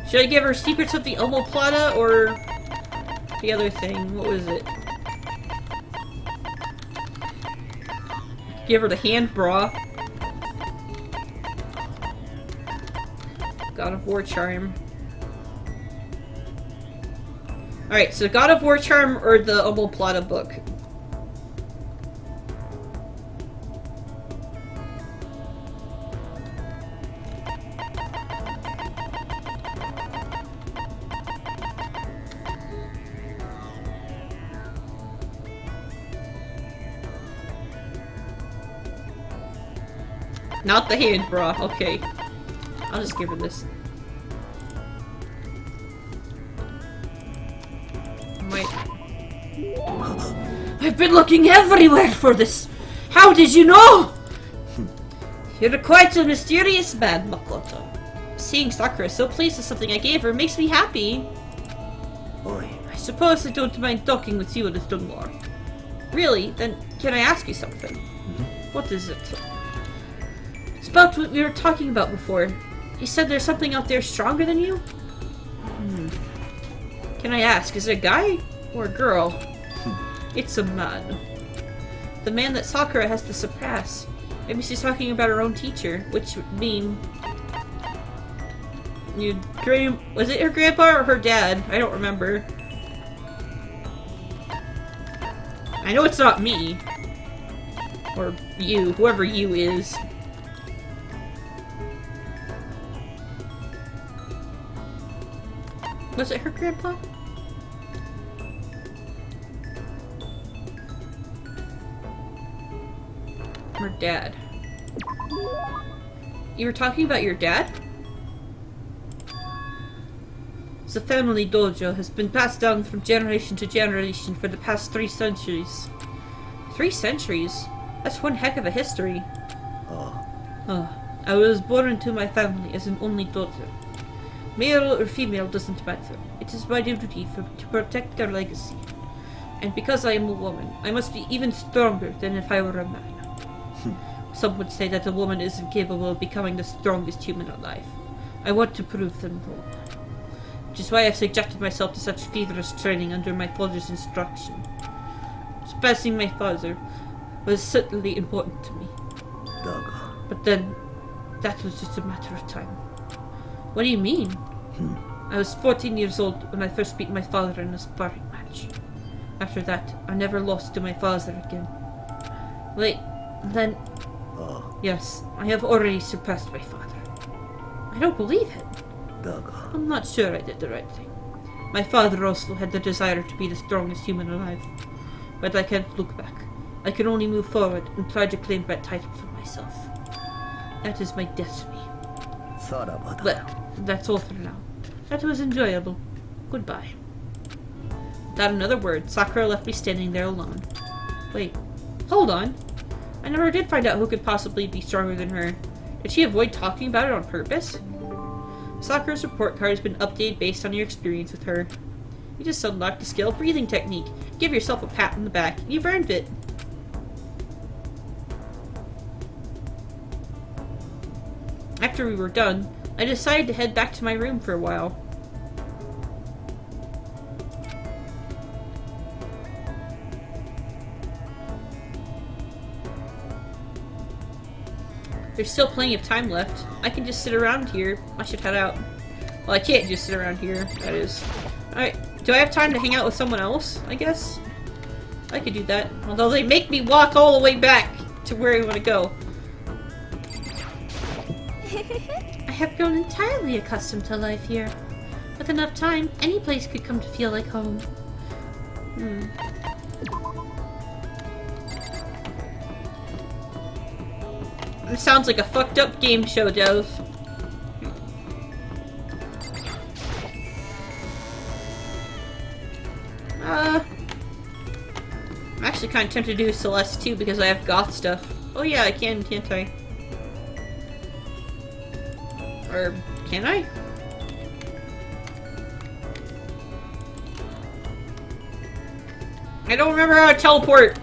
Should I give her Secrets of the Omoplata or the other thing? What was it? Give her the hand bra. God of War charm. Alright, so God of War charm or the Omoplata book? Not the hand bra, okay. I'll just give her this. Wait. I've been looking everywhere for this! How did you know? You're quite a mysterious man, Makoto. Seeing Sakura so pleased with something I gave her makes me happy. おい。 I suppose I don't mind talking with you a little more. Really? Then can I ask you something? What is it? It's about what we were talking about before. You said there's something out there stronger than you? Can I ask, is it a guy or a girl? It's a man. The man that Sakura has to surpass. Maybe she's talking about her own teacher, which would mean... Was it her grandpa or her dad? I don't remember. I know it's not me. Or you, whoever you is. Was it her grandpa? Or dad? You were talking about your dad? The family dojo has been passed down from generation to generation for the past 3 centuries. 3 centuries? That's one heck of a history. I was born into my family as an only daughter. Male or female doesn't matter. It is my duty to protect their legacy. And because I am a woman, I must be even stronger than if I were a man. Some would say that a woman is incapable of becoming the strongest human alive. I want to prove them wrong. Which is why I've subjected myself to such feverish training under my father's instruction. Surpassing my father was certainly important to me. だが But then, that was just a matter of time. What do you mean? I was 14 years old when I first beat my father in a sparring match. After that, I never lost to my father again. Wait, then... あ Yes, I have already surpassed my father. I don't believe it. あだが I'm not sure I did the right thing. My father also had the desire to be the strongest human alive. But I can't look back. I can only move forward and try to claim that title for myself. That is my destiny. さらばだ But that's all for now. That was enjoyable. Goodbye. Without another word, Sakura left me standing there alone. Wait, hold on. I never did find out who could possibly be stronger than her. Did she avoid talking about it on purpose? Sakura's report card has been updated based on your experience with her. You just unlocked the skill breathing technique. Give yourself a pat on the back. You've earned it. After we were done, I decided to head back to my room for a while. There's still plenty of time left. I can just sit around here. I should head out. Well, I can't just sit around here, that is. Alright, do I have time to hang out with someone else, I guess? I could do that. Although they make me walk all the way back to where I want to go. I have grown entirely accustomed to life here. With enough time, any place could come to feel like home. It sounds like a fucked up game show, does. I'm actually kind of tempted to do Celeste too because I have goth stuff. Oh yeah, I can, can't I? Or can I? I don't remember how to teleport.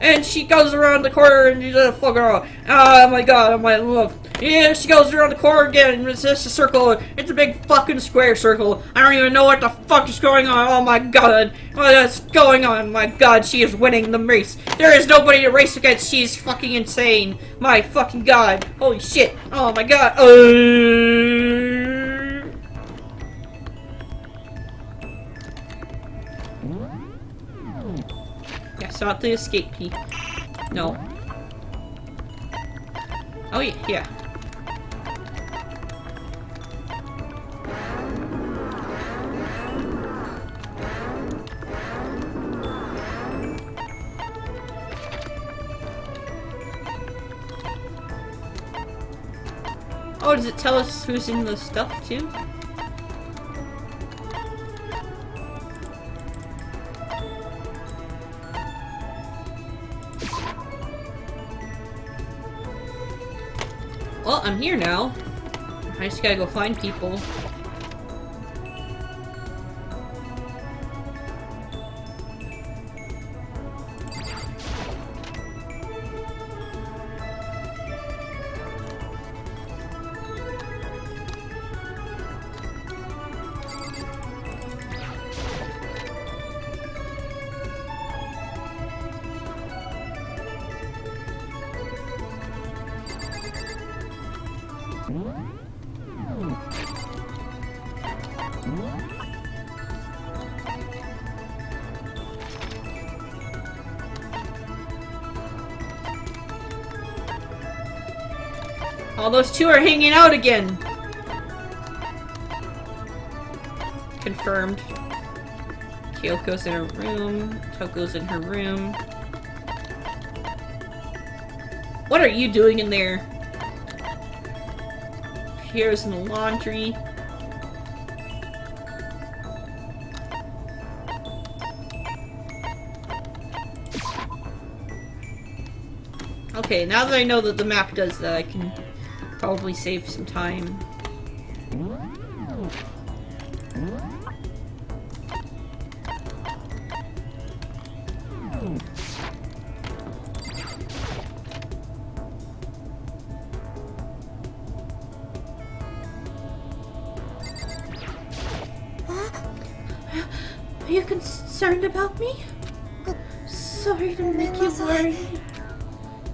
And she goes around the corner and you just fuck her off. Oh my god, oh my love. Yeah, she goes around the corner again. It's just a circle. It's a big fucking square circle. I don't even know what the fuck is going on. Oh my god. What is going on? My god, she is winning the race. There is nobody to race against. She's fucking insane. My fucking god. Holy shit. Oh my god. That's not the escape key. No. Oh yeah, yeah. Oh, does it tell us who's in the stuff too? Well, I'm here now. I just gotta go find people. Oh, those two are hanging out again. Confirmed. Kyoko's in her room. Toko's in her room. What are you doing in there? Pierre's in the laundry. Okay, now that I know that the map does that, I can probably save some time. Are you concerned about me? Sorry to make you worry.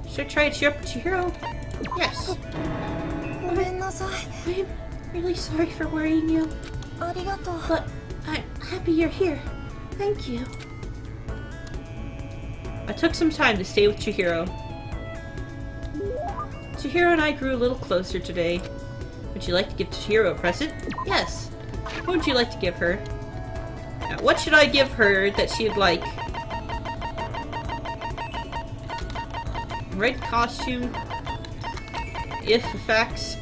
Should I try to cheer up Chihiro? Yes. ごめんなさい。 I'm really sorry for worrying you, ありがとう。 but I'm happy you're here. Thank you. I took some time to stay with Chihiro. Chihiro and I grew a little closer today. Would you like to give Chihiro a present? Yes. What would you like to give her? Now, what should I give her that she'd like? Red costume. If the fax.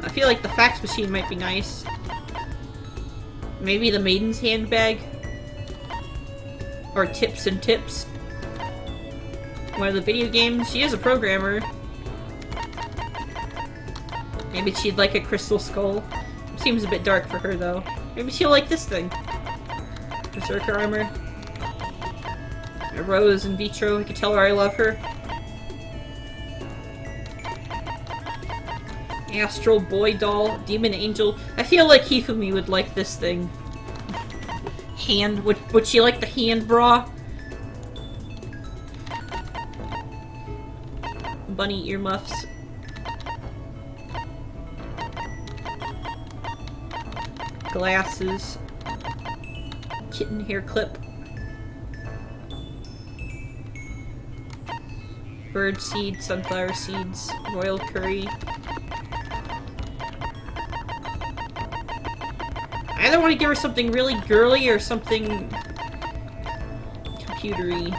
I feel like the fax machine might be nice. Maybe the maiden's handbag. Or Tips and Tips. One of the video games. She is a programmer. Maybe she'd like a crystal skull. Seems a bit dark for her though. Maybe she'll like this thing. Berserker armor. A rose in vitro. I can tell her I love her. Astral boy doll. Demon angel. I feel like Hifumi would like this thing. Hand. Would she like the hand bra? Bunny earmuffs. Glasses. Kitten hair clip. Bird seed, sunflower seeds, royal curry. I either want to give her something really girly or something computery.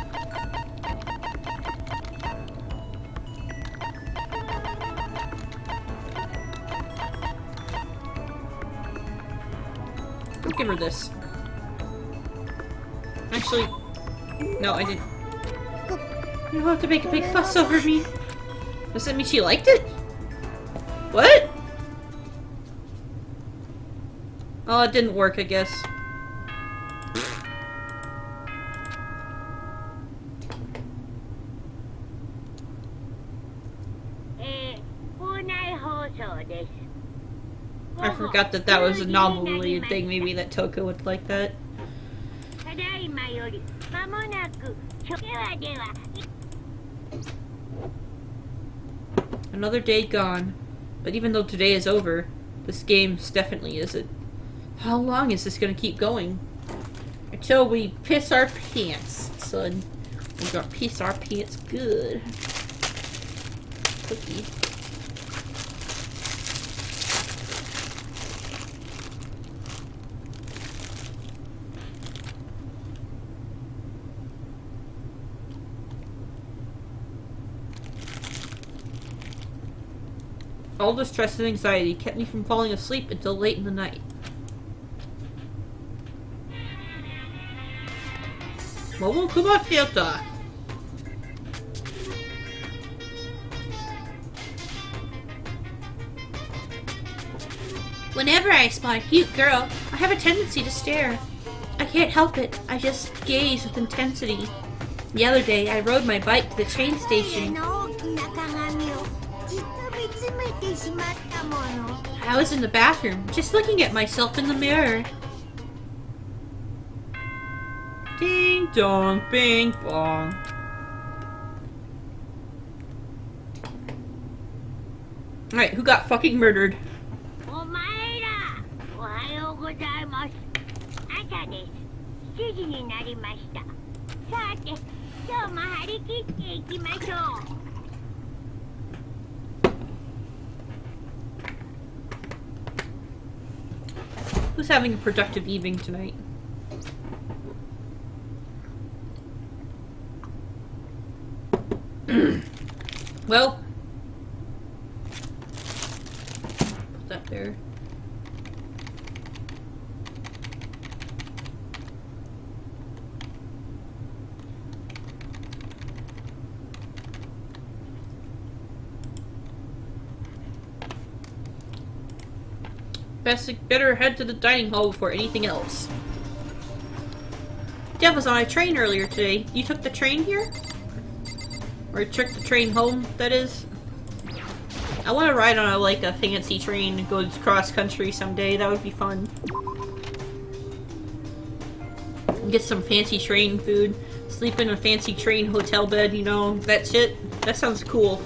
I'll give her this. Actually, no, I didn't. You don't have to make a big fuss over me. Does that mean she liked it? What? Oh, it didn't work, I guess. I forgot that that was a novel-related thing. Maybe that Toko would like that. Another day gone. But even though today is over, this game definitely isn't. How long is this gonna keep going? Until we piss our pants, son. We're gonna piss our pants good. Cookie. All the stress and anxiety kept me from falling asleep until late in the night. Momokuma Theater. Whenever I spot a cute girl, I have a tendency to stare. I can't help it. I just gaze with intensity. The other day, I rode my bike to the train station. I was in the bathroom, just looking at myself in the mirror. Ding dong, bing bong. Alright, who got fucking murdered? Who's having a productive evening tonight? Well, put that there. better head to the dining hall before anything else. Dev was on a train earlier today. You took the train here? Or took the train home, that is? I want to ride on a fancy train and go cross country someday. That would be fun. Get some fancy train food. Sleep in a fancy train hotel bed, you know, that shit. That sounds cool.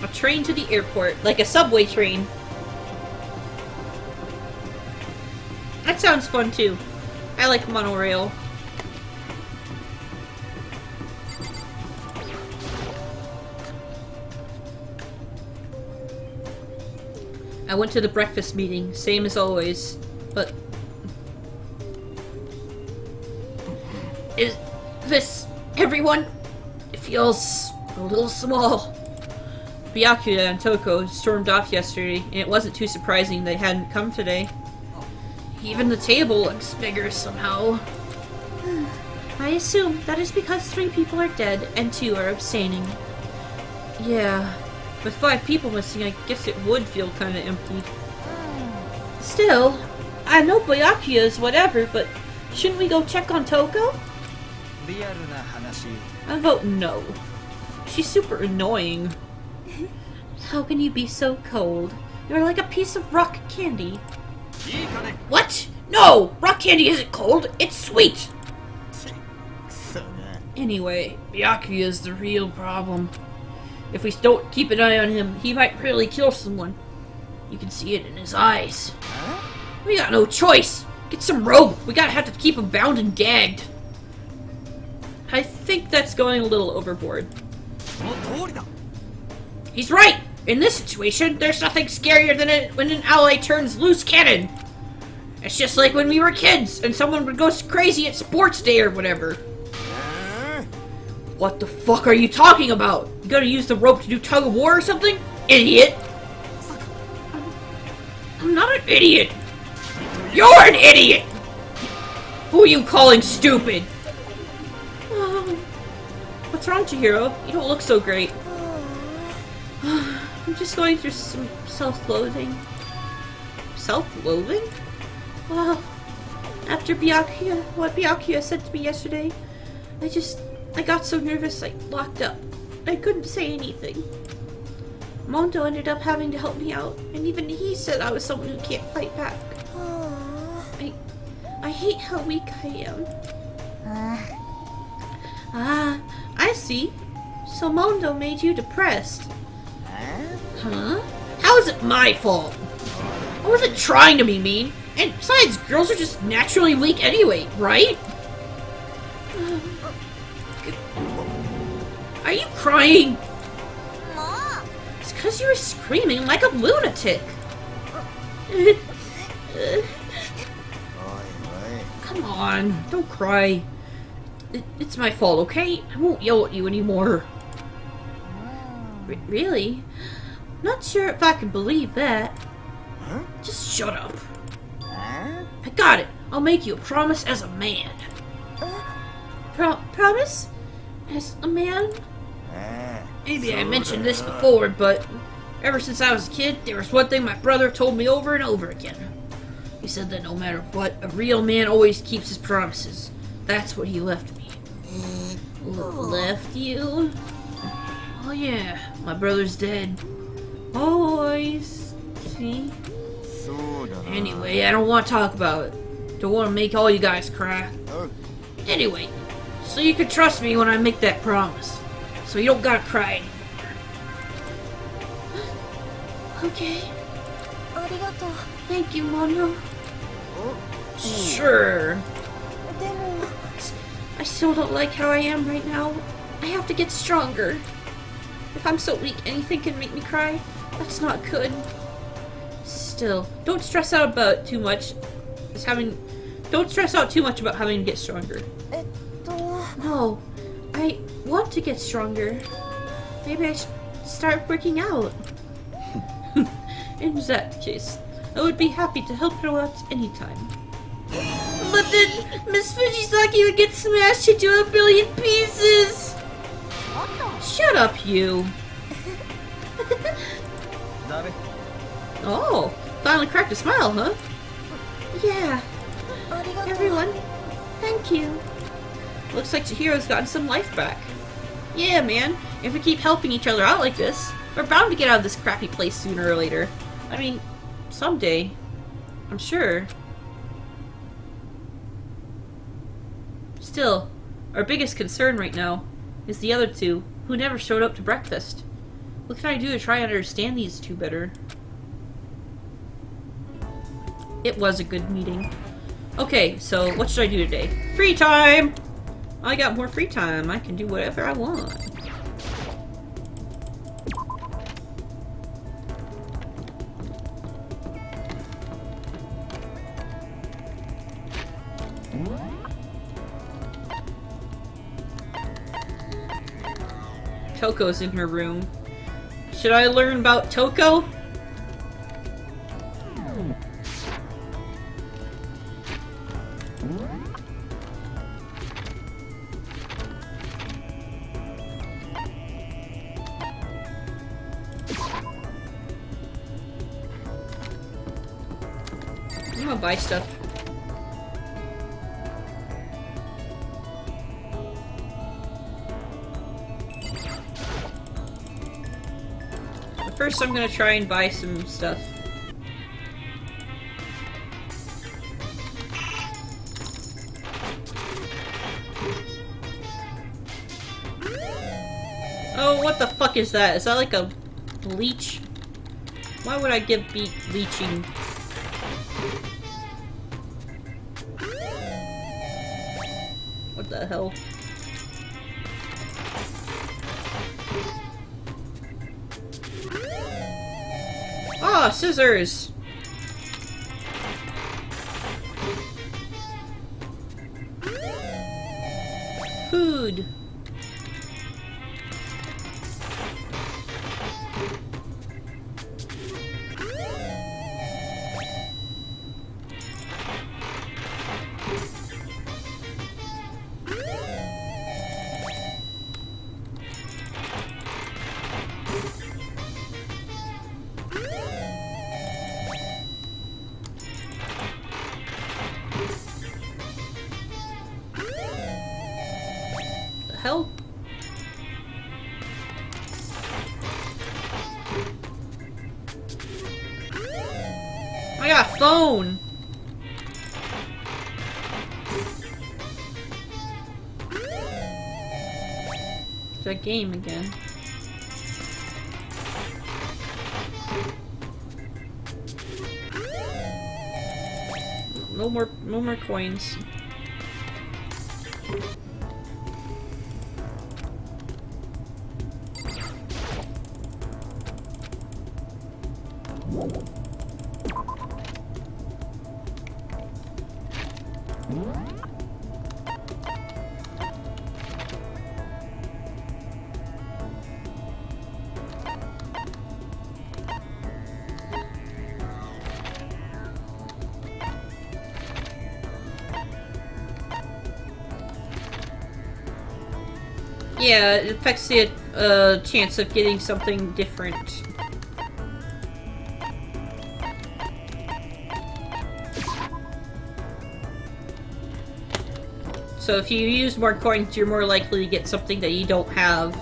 A train to the airport, like a subway train. That sounds fun too. I like monorail. I went to the breakfast meeting, same as always, but... Is this everyone? It feels a little small. Byakuya and Toko stormed off yesterday, and it wasn't too surprising they hadn't come today. Even the table looks bigger somehow. I assume that is because 3 people are dead and 2 are abstaining. Yeah, with 5 people missing, I guess it would feel kinda empty. Still, I know Byakuya is whatever, but shouldn't we go check on Toko? I vote no. She's super annoying. How can you be so cold? You're like a piece of rock candy. What? No! Rock candy isn't cold, it's sweet! Anyway, Byakuya is the real problem. If we don't keep an eye on him, he might really kill someone. You can see it in his eyes. We got no choice! Get some rope! We gotta have to keep him bound and gagged. I think that's going a little overboard. He's right! In this situation, there's nothing scarier than when an ally turns loose cannon. It's just like when we were kids and someone would go crazy at sports day or whatever. What the fuck are you talking about? You gonna use the rope to do tug of war or something? Idiot! I'm not an idiot! You're an idiot! Who are you calling stupid? What's wrong, Chihiro? You don't look so great. I'm just going through some self-loathing. Self-loathing? Well, after what Byakuya said to me yesterday, I got so nervous I locked up. I couldn't say anything. Mondo ended up having to help me out, and even he said I was someone who can't fight back. I hate how weak I am. I see. So Mondo made you depressed. Huh? How is it my fault? I wasn't trying to be mean. And besides, girls are just naturally weak anyway, right? Are you crying? It's because you were screaming like a lunatic. Come on, don't cry. It's my fault, okay? I won't yell at you anymore. Really? Not sure if I can believe that. Just shut up. I got it. I'll make you a promise as a man. Promise? As a man? Maybe I mentioned this before, but ever since I was a kid, there was one thing my brother told me over and over again. He said that no matter what, a real man always keeps his promises. That's what he left me. Left you? Oh yeah, my brother's dead. Always. See? Anyway, I don't want to talk about it. Don't want to make all you guys cry. Anyway, so you can trust me when I make that promise. So you don't gotta cry anymore. Okay. Thank you, Mono. Sure. I still don't like how I am right now. I have to get stronger. If I'm so weak, anything can make me cry. That's not good. Still, don't stress out about too much. Don't stress out too much about having to get stronger. No, I want to get stronger. Maybe I should start working out. In that case, I would be happy to help you out anytime. But then Miss Fujisaki would get smashed into a billion pieces! Shut up, you. Oh, finally cracked a smile, huh? Yeah. ありがとう Everyone, thank you. Looks like Chihiro's gotten some life back. Yeah, man. If we keep helping each other out like this, we're bound to get out of this crappy place sooner or later. I mean, someday. I'm sure. Still, our biggest concern right now is the other two, who never showed up to breakfast. What can I do to try and understand these two better? It was a good meeting. Okay, so what should I do today? Free time! I got more free time. I can do whatever I want. Toko's in her room. Should I learn about Toko? I'm gonna buy stuff. But first I'm gonna try and buy some stuff. Oh, what the fuck is that? Is that like a leech? Why would I give beat leeching? What the hell? Ah, scissors! Food. The hell? I got a phone! It's that game again. No more coins. Yeah, it affects the chance of getting something different. So if you use more coins, you're more likely to get something that you don't have.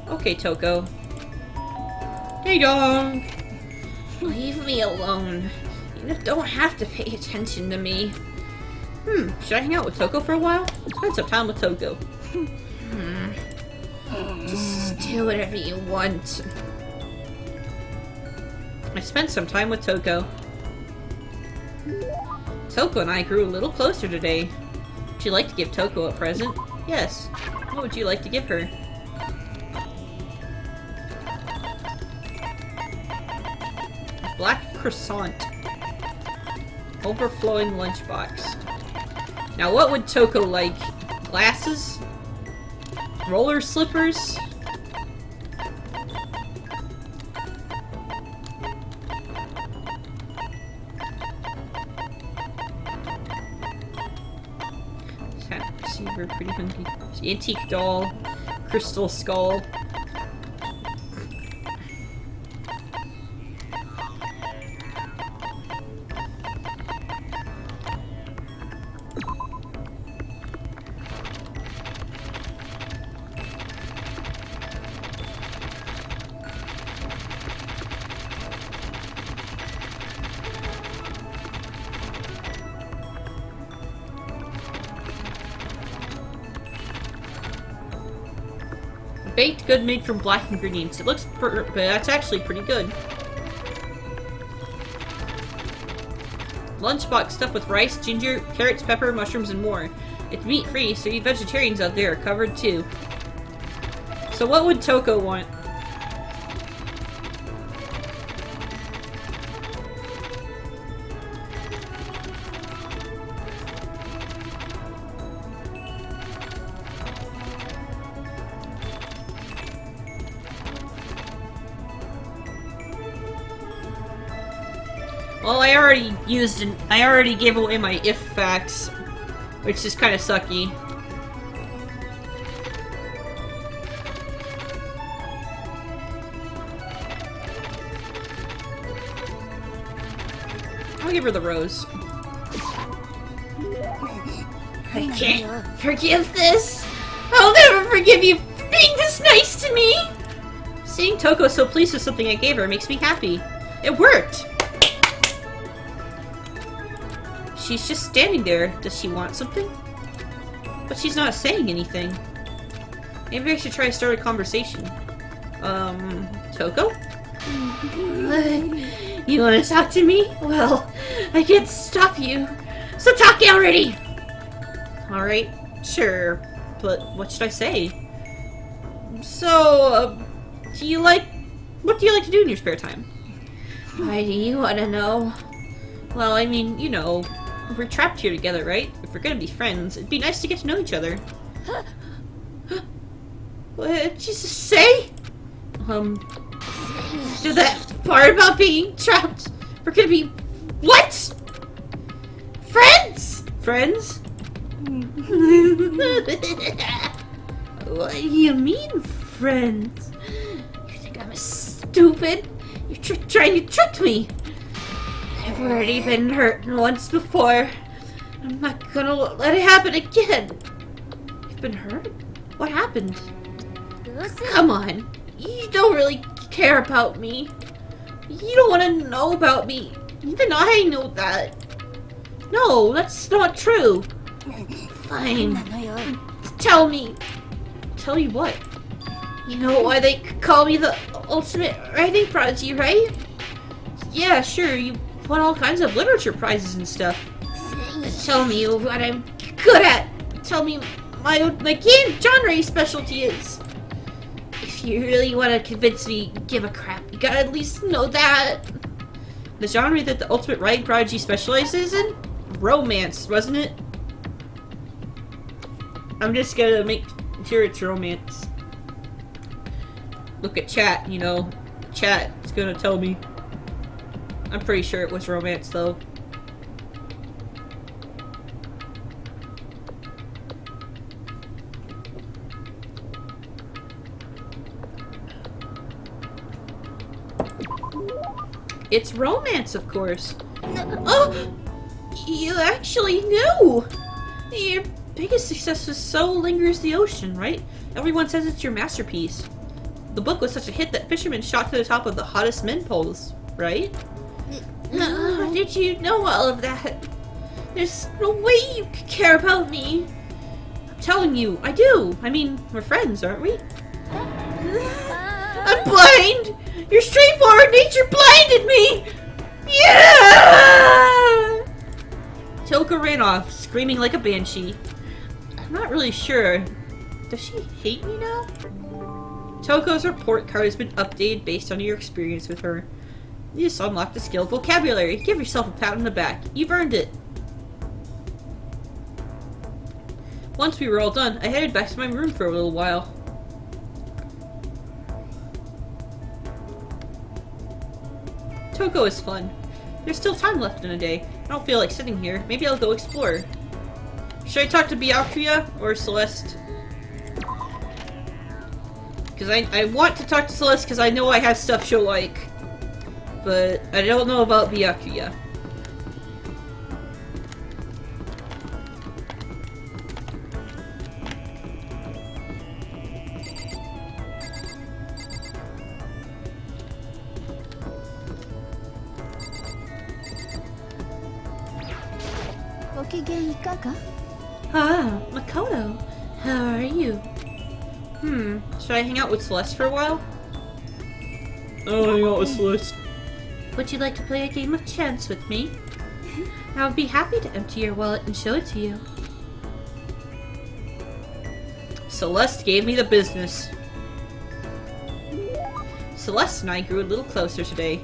Okay, Toko. Hey, dog! Leave me alone. You don't have to pay attention to me. Should I hang out with Toko for a while? Spend some time with Toko. Just do whatever you want. I spent some time with Toko. Toko and I grew a little closer today. Would you like to give Toko a present? Yes. What would you like to give her? Black croissant. Overflowing lunchbox. Now what would Toko like? Glasses? Roller slippers? Tap receiver, pretty hunky. Antique doll. Crystal skull. Baked good made from black ingredients. It looks but that's actually pretty good. Lunchbox stuffed with rice, ginger, carrots, pepper, mushrooms, and more. It's meat-free, so you vegetarians out there are covered too. So what would Toko want? Well, I already gave away my if facts, which is kind of sucky. I'll give her the rose. I can't forgive this! I'll never forgive you for being this nice to me! Seeing Toko so pleased with something I gave her makes me happy. It worked! She's just standing there. Does she want something? But she's not saying anything. Maybe I should try to start a conversation. Toko? You want to talk to me? Well, I can't stop you. So talk already! Alright, sure. But what should I say? So, what do you like to do in your spare time? Why do you want to know? Well, I mean, you know, we're trapped here together, right? If we're gonna be friends, it'd be nice to get to know each other. What did you just say? So that part about being trapped, we're gonna be... What? Friends? Friends? What do you mean, friends? You think I'm stupid? You're trying to trick me. I've already been hurt once before. I'm not gonna let it happen again. You've been hurt? What happened? Come on. You don't really care about me. You don't want to know about me. Even I know that. No, that's not true. Fine. Tell me. Tell you what? You know why they call me the ultimate writing prodigy, right? Yeah, sure. You won all kinds of literature prizes and stuff. Tell me what I'm good at. Tell me my game genre specialty is. If you really want to convince me, give a crap. You gotta at least know that. The genre that the ultimate writing prodigy specializes in? Romance, wasn't it? I'm just gonna make sure it's romance. Look at chat, you know. Chat is gonna tell me. I'm pretty sure it was romance, though. It's romance, of course. Oh! You actually knew! Your biggest success was So Lingers the Ocean, right? Everyone says it's your masterpiece. The book was such a hit that fishermen shot to the top of the hottest men polls, right? How did you know all of that? There's no way you could care about me. I'm telling you, I do. I mean, we're friends, aren't we? I'm blind! Your straightforward nature blinded me! Yeah! Toko ran off, screaming like a banshee. I'm not really sure. Does she hate me now? Toko's report card has been updated based on your experience with her. You just unlocked the skill of vocabulary. Give yourself a pat on the back. You've earned it. Once we were all done, I headed back to my room for a little while. Toko is fun. There's still time left in a day. I don't feel like sitting here. Maybe I'll go explore. Should I talk to Byakuya or Celeste? Because I want to talk to Celeste because I know I have stuff she'll like. But I don't know about Byakuya. Ah, Makoto. How are you? Should I hang out with Celeste for a while? I'll hang out with Celeste. Would you like to play a game of chance with me? I would be happy to empty your wallet and show it to you. Celeste gave me the business. Celeste and I grew a little closer today.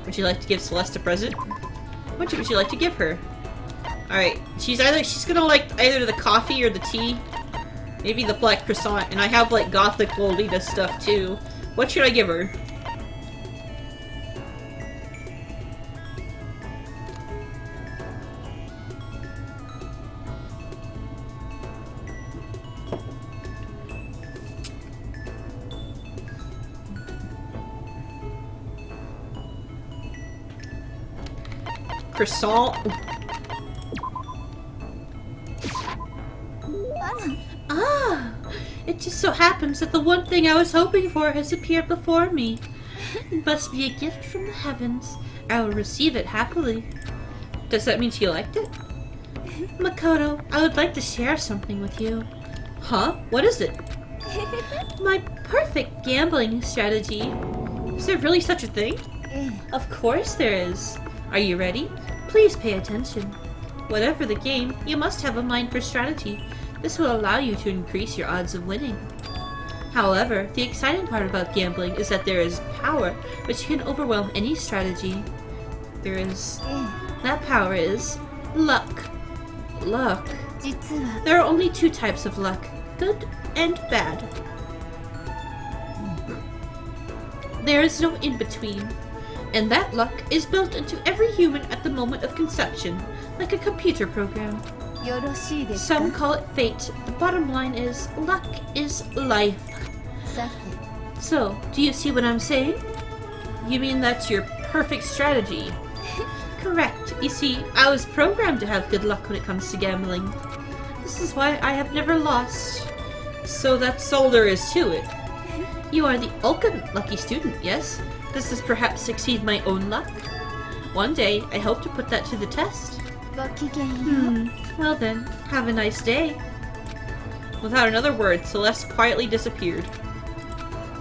Would you like to give Celeste a present? What would you like to give her? Alright, she's gonna like either the coffee or the tea. Maybe the black croissant. And I have like gothic Lolita stuff too. What should I give her? Croissant. Ah! It just so happens that the one thing I was hoping for has appeared before me. It must be a gift from the heavens. I will receive it happily. Does that mean she liked it? Makoto, I would like to share something with you. Huh? What is it? My perfect gambling strategy. Is there really such a thing? Of course there is. Are you ready? Please pay attention. Whatever the game, you must have a mind for strategy. This will allow you to increase your odds of winning. However, the exciting part about gambling is that there is power which can overwhelm any strategy. That power is luck. Luck. There are only two types of luck, good and bad. There is no in-between. And that luck is built into every human at the moment of conception, like a computer program. Some call it fate. The bottom line is, luck is life. So, do you see what I'm saying? You mean that's your perfect strategy? Correct. You see, I was programmed to have good luck when it comes to gambling. This is why I have never lost. So that's all there is to it. You are the ultimate lucky student, yes? Does this perhaps exceed my own luck? One day, I hope to put that to the test. Well then, have a nice day. Without another word, Celeste quietly disappeared.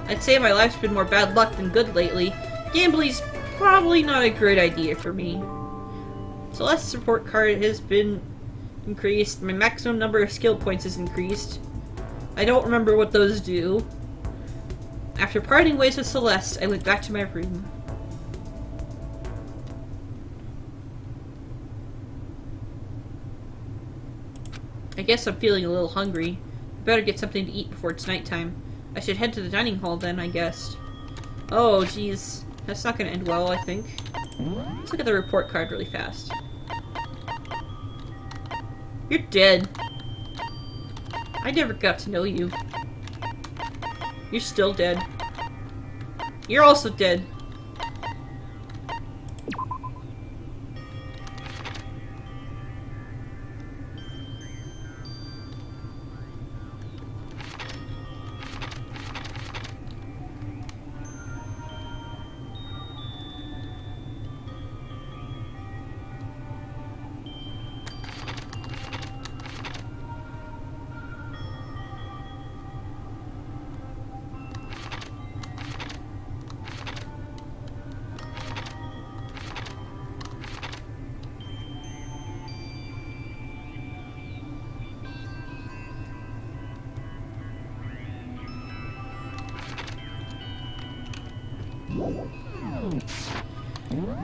I'd say my life's been more bad luck than good lately. Gambling's probably not a great idea for me. Celeste's report card has been increased. My maximum number of skill points is increased. I don't remember what those do. After parting ways with Celeste, I went back to my room. I guess I'm feeling a little hungry. I better get something to eat before it's nighttime. I should head to the dining hall then, I guess. Oh, jeez. That's not gonna end well, I think. Let's look at the report card really fast. You're dead. I never got to know you. You're still dead. You're also dead.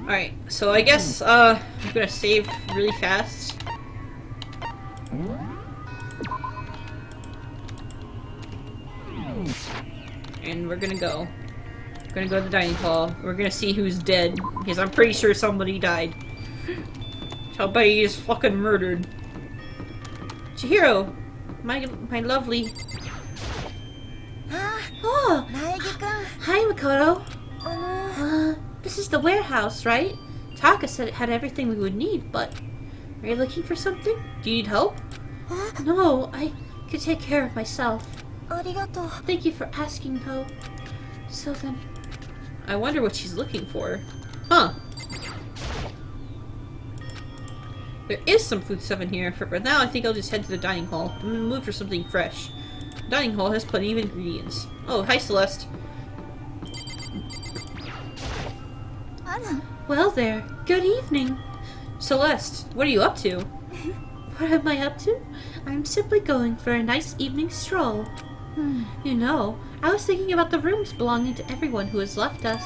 Alright, so I guess, I'm gonna save really fast. And we're gonna go. We're gonna go to the dining hall. We're gonna see who's dead, because I'm pretty sure somebody died. Somebody is fucking murdered. Chihiro! My lovely... あ Oh! 苗木くん Hi, Makoto! あ This is the warehouse, right? Taka said it had everything we would need, but... Are you looking for something? Do you need help? あ No, I can take care of myself. ありがとう Thank you for asking, though. So then... I wonder what she's looking for. Huh. There is some food stuff in here, but now I think I'll just head to the dining hall. I'm in the mood for something fresh. The dining hall has plenty of ingredients. Oh, hi, Celeste. あら Well there. Good evening. Celeste, what are you up to? What am I up to? I'm simply going for a nice evening stroll. うん You know, I was thinking about the rooms belonging to everyone who has left us.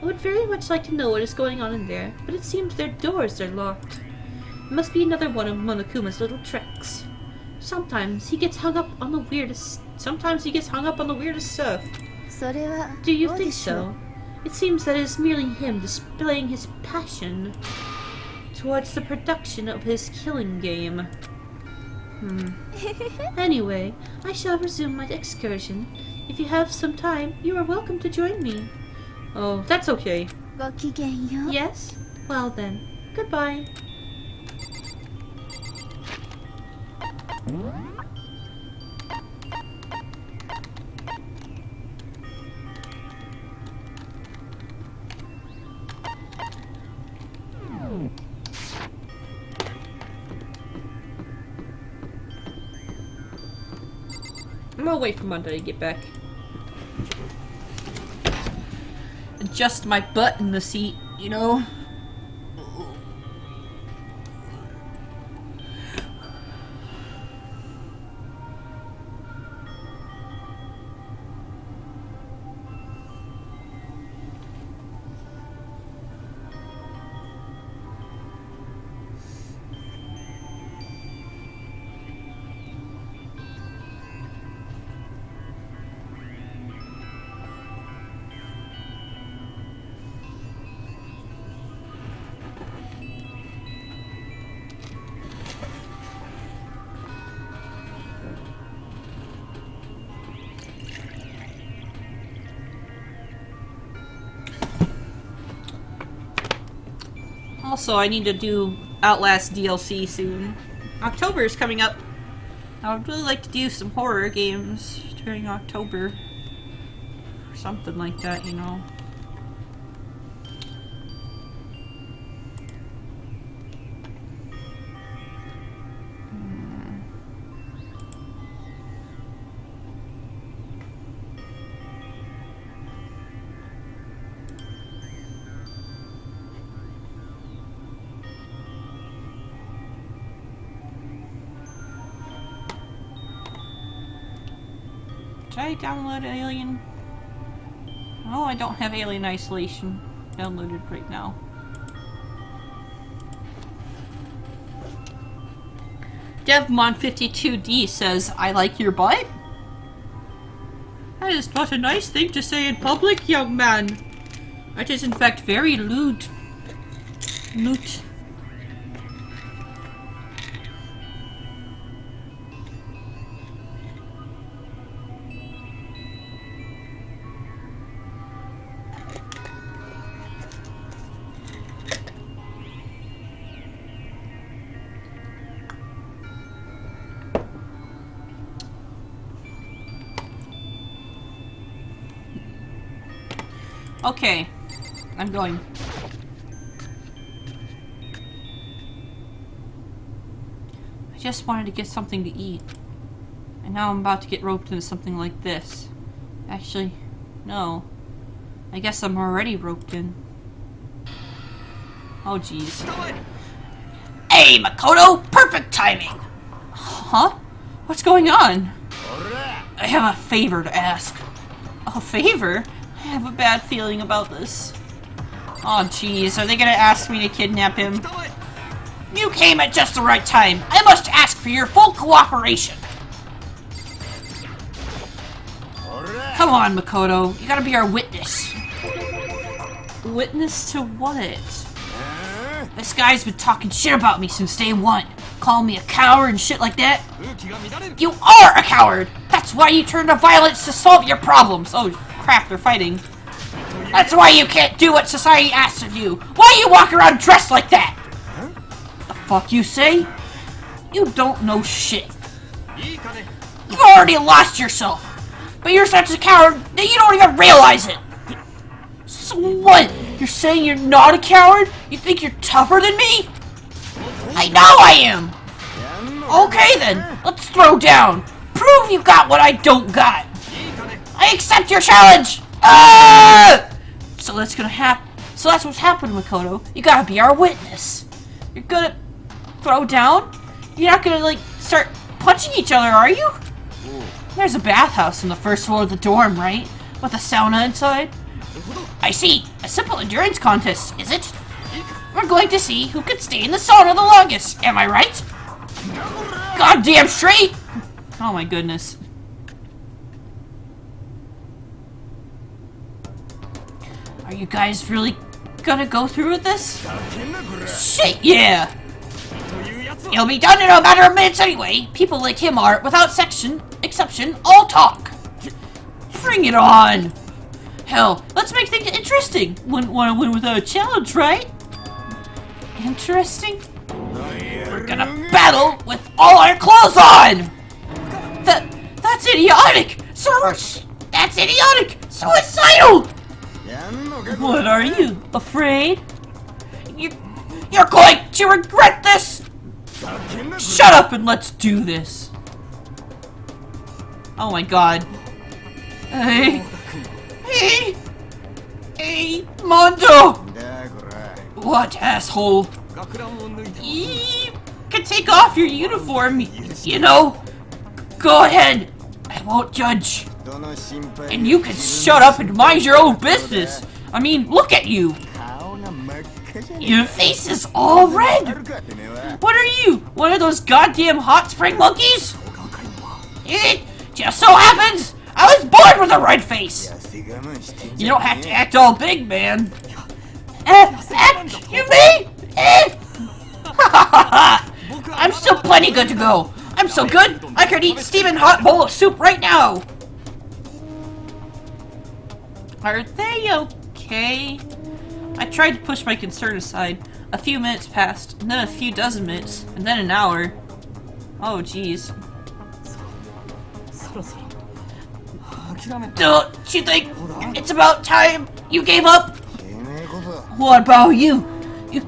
I would very much like to know what is going on in there, but it seems their doors are locked. It must be another one of Monokuma's little tricks. Sometimes he gets hung up on the weirdest stuff. それは Do you どうで think しょう so? It seems that it is merely him displaying his passion towards the production of his killing game. Anyway, I shall resume my excursion. If you have some time, you are welcome to join me. Oh, that's okay. ごきげんよう Yes? Well then, goodbye. I'm gonna wait for Monday to get back. Adjust my butt in the seat, you know? Also, I need to do Outlast DLC soon. October is coming up. I would really like to do some horror games during October. Or something like that, you know. Did I download Alien? Oh, I don't have Alien Isolation downloaded right now. Devmon52D says, I like your butt? That is not a nice thing to say in public, young man. It is in fact very lewd. Loot. Okay, I'm going. I just wanted to get something to eat. And now I'm about to get roped into something like this. Actually, no. I guess I'm already roped in. Oh jeez. Hey, Makoto! Perfect timing! Huh? What's going on? I have a favor to ask. A favor? I have a bad feeling about this. Oh jeez, are they gonna ask me to kidnap him? You came at just the right time. I must ask for your full cooperation. Come on, Makoto. You gotta be our witness. Witness to what? This guy's been talking shit about me since day one. Call me a coward and shit like that? You are a coward! That's why you turn to violence to solve your problems! Oh crap, they're fighting. That's why you can't do what society asks of you! Why you walk around dressed like that? The fuck you say? You don't know shit. You already lost yourself! But you're such a coward that you don't even realize it! So what? You're saying you're not a coward? You think you're tougher than me? I know I am! Okay then, let's throw down. Prove you got what I don't got. I accept your challenge! So that's gonna happen. So that's what's happening, Makoto. You gotta be our witness. You're gonna throw down? You're not gonna, like, start punching each other, are you? There's a bathhouse on the first floor of the dorm, right? With a sauna inside? I see. A simple endurance contest, is it? We're going to see who can stay in the sauna the longest. Am I right? Goddamn straight! Oh my goodness. Are you guys really gonna go through with this? Shit, yeah! You'll be done in a matter of minutes anyway. People like him are, without exception, all talk. Bring it on! Hell, let's make things interesting. Wouldn't want to win without a challenge, right? Interesting? We're gonna battle with all our clothes on! That's idiotic! That's idiotic! Suicidal! What are you, afraid? You're going to regret this! Shut up and let's do this! Oh my god. Hey, Mondo! What, asshole? You can take off your uniform, you know? Go ahead. I won't judge. And you can shut up and mind your own business. I mean, look at you. Your face is all red. What are you? One of those goddamn hot spring monkeys? It just so happens I was born with a red face. You don't have to act all big, man. You mean? I'm still plenty good to go. I'm so good, I could eat steaming hot bowl of soup right now. Are they okay? I tried to push my concern aside. A few minutes passed, and then a few dozen minutes, and then an hour. Oh, jeez. Don't you think it's about time you gave up? What about you? You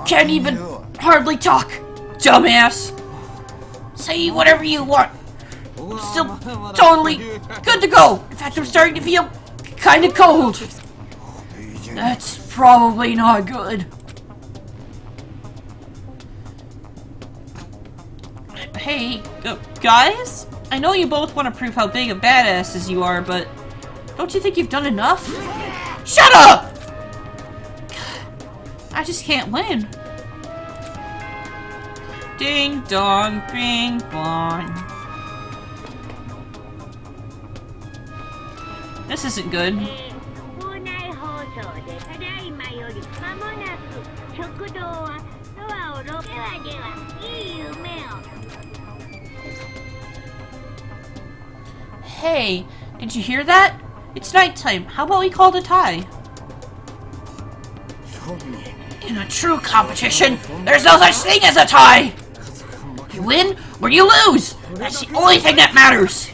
can't even hardly talk, dumbass. Say whatever you want. I'm still totally good to go. In fact, I'm starting to feel kind of cold. That's probably not good. Hey, guys? I know you both want to prove how big of badasses you are, but don't you think you've done enough? Shut up! I just can't win. Ding dong, bing bong. This isn't good. Hey, did you hear that? It's nighttime. How about we call it a tie? In a true competition, there's no such thing as a tie! You win or you lose! That's the only thing that matters!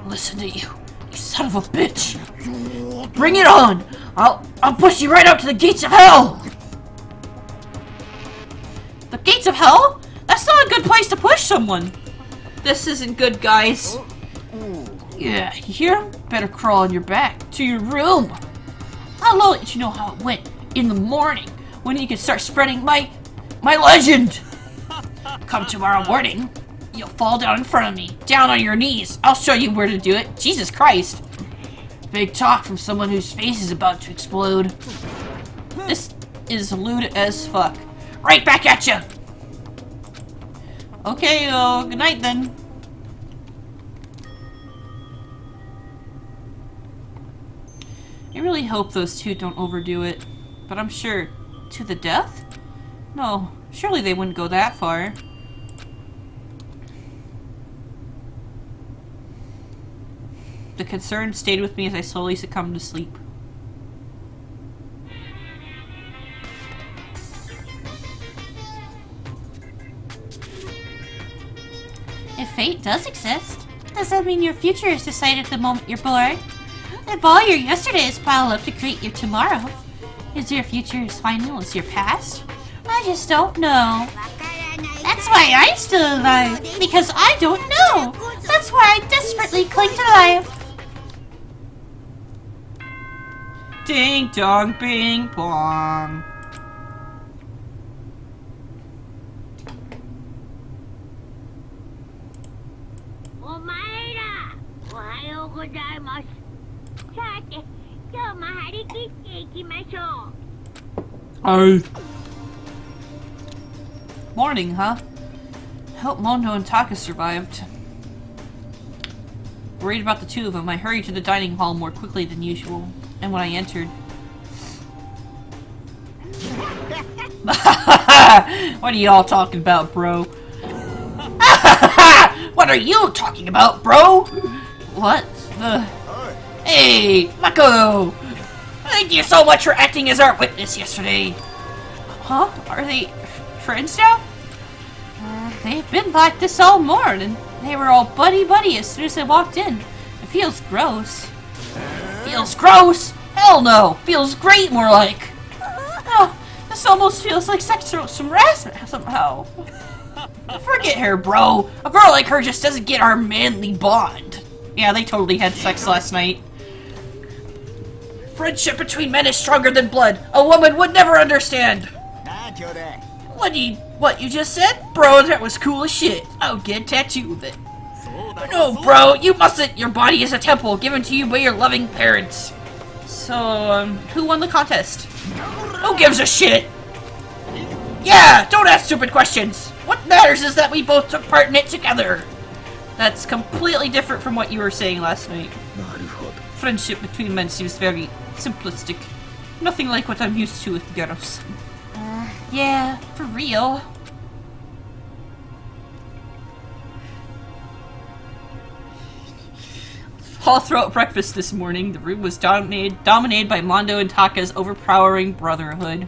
Listen to you son of a bitch! Bring it on! I'll push you right up to the gates of hell! The gates of hell? That's not a good place to push someone! This isn't good, guys. Yeah, you hear him? Better crawl on your back to your room. I'll let you know how it went in the morning when you can start spreading my legend. Come tomorrow morning, you'll fall down in front of me, down on your knees. I'll show you where to do it. Jesus Christ. Big talk from someone whose face is about to explode. This is lewd as fuck. Right back at you. Okay, good night then. I really hope those two don't overdo it, but I'm sure to the death? No, surely they wouldn't go that far. The concern stayed with me as I slowly succumbed to sleep. If fate does exist, does that mean your future is decided the moment you're born? If all your yesterdays pile up to create your tomorrow, is your future as final as your past? I just don't know. That's why I'm still alive, because I don't know. That's why I desperately cling to life. Ding dong bing bong. Morning, huh? Hope Mondo and Taka survived. Worried about the two of them, I hurried to the dining hall more quickly than usual. And when I entered... What are y'all talking about, bro? What are you talking about, bro? What? Hey, Mako! Thank you so much for acting as our witness yesterday. Huh? Are they friends now? They've been like this all morning. They were all buddy-buddy as soon as I walked in. It feels gross. Feels gross? Hell no! Feels great, more like. Oh, this almost feels like sexual harassment somehow. Forget her, bro. A girl like her just doesn't get our manly bond. Yeah, they totally had sex last night. Friendship between men is stronger than blood. A woman would never understand. What you just said? Bro, that was cool as shit. I would get a tattoo of it. No, bro, you mustn't. Your body is a temple given to you by your loving parents. So, who won the contest? Who gives a shit? Yeah, don't ask stupid questions. What matters is that we both took part in it together. That's completely different from what you were saying last night. Friendship between men seems very simplistic. Nothing like what I'm used to with girls. Yeah, for real. All throughout breakfast this morning, the room was dominated by Mondo and Taka's overpowering brotherhood.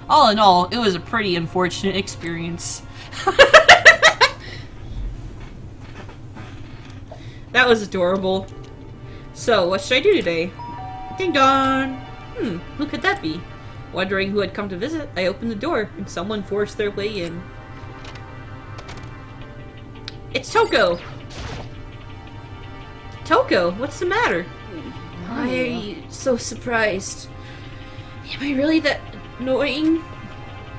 All in all, it was a pretty unfortunate experience. That was adorable. So, what should I do today? Ding dong! Who could that be? Wondering who had come to visit, I opened the door, and someone forced their way in. It's Toko! Toko, what's the matter? Why are you so surprised? Am I really that annoying?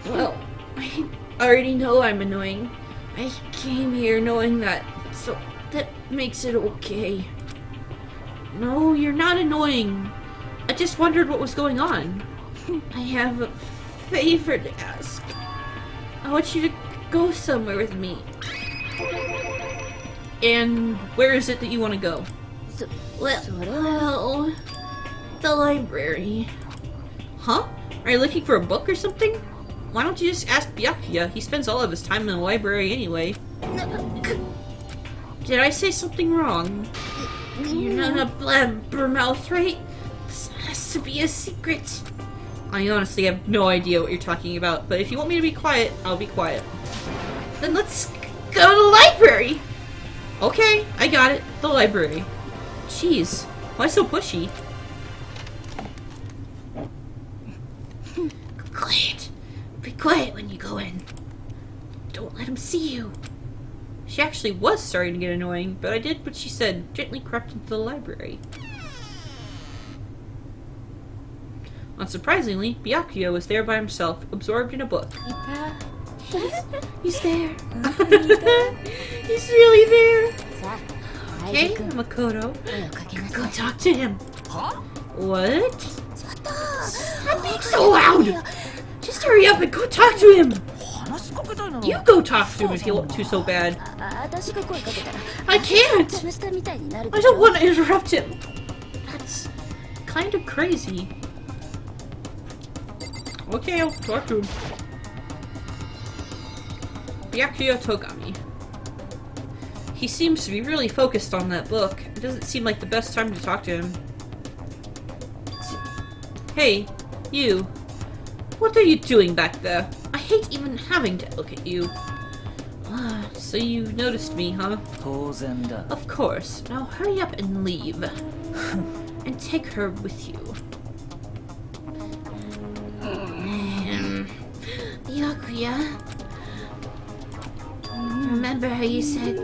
Well, I already know I'm annoying. I came here knowing that, so that makes it okay. No, you're not annoying. I just wondered what was going on. I have a favor to ask. I want you to go somewhere with me. And where is it that you want to go? Well, the library. Huh? Are you looking for a book or something? Why don't you just ask Byakuya? He spends all of his time in the library anyway. Did I say something wrong? You're not a blabbermouth, right? This has to be a secret. I honestly have no idea what you're talking about, but if you want me to be quiet, I'll be quiet. Then let's go to the library! Okay, I got it. The library. Jeez, why so pushy? Quiet. Be quiet when you go in. Don't let him see you. She actually was starting to get annoying, but I did what she said, gently crept into the library. Unsurprisingly, Byakuya was there by himself, absorbed in a book. He's there. He's really there. Okay, Makoto. Go talk to him. What? Stop being so loud! Just hurry up and go talk to him! You go talk to him if you want to so bad. I can't! I don't want to interrupt him. That's kind of crazy. Okay, I'll talk to him. Byakuya Togami. He seems to be really focused on that book. It doesn't seem like the best time to talk to him. Hey, you. What are you doing back there? I hate even having to look at you. Ah, so you noticed me, huh? Of course. Now hurry up and leave. And take her with you. Yakuya. Remember how you said,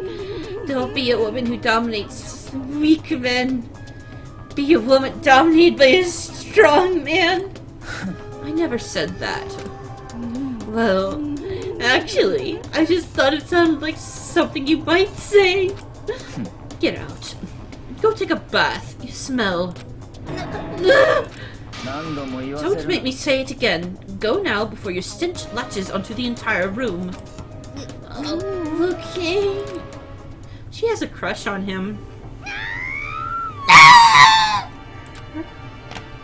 don't be a woman who dominates weak men. Be a woman dominated by a strong man. I never said that. Well, actually, I just thought it sounded like something you might say. Get out. Go take a bath. You smell. Don't make me say it again. Go now before your stench latches onto the entire room. Okay. She has a crush on him.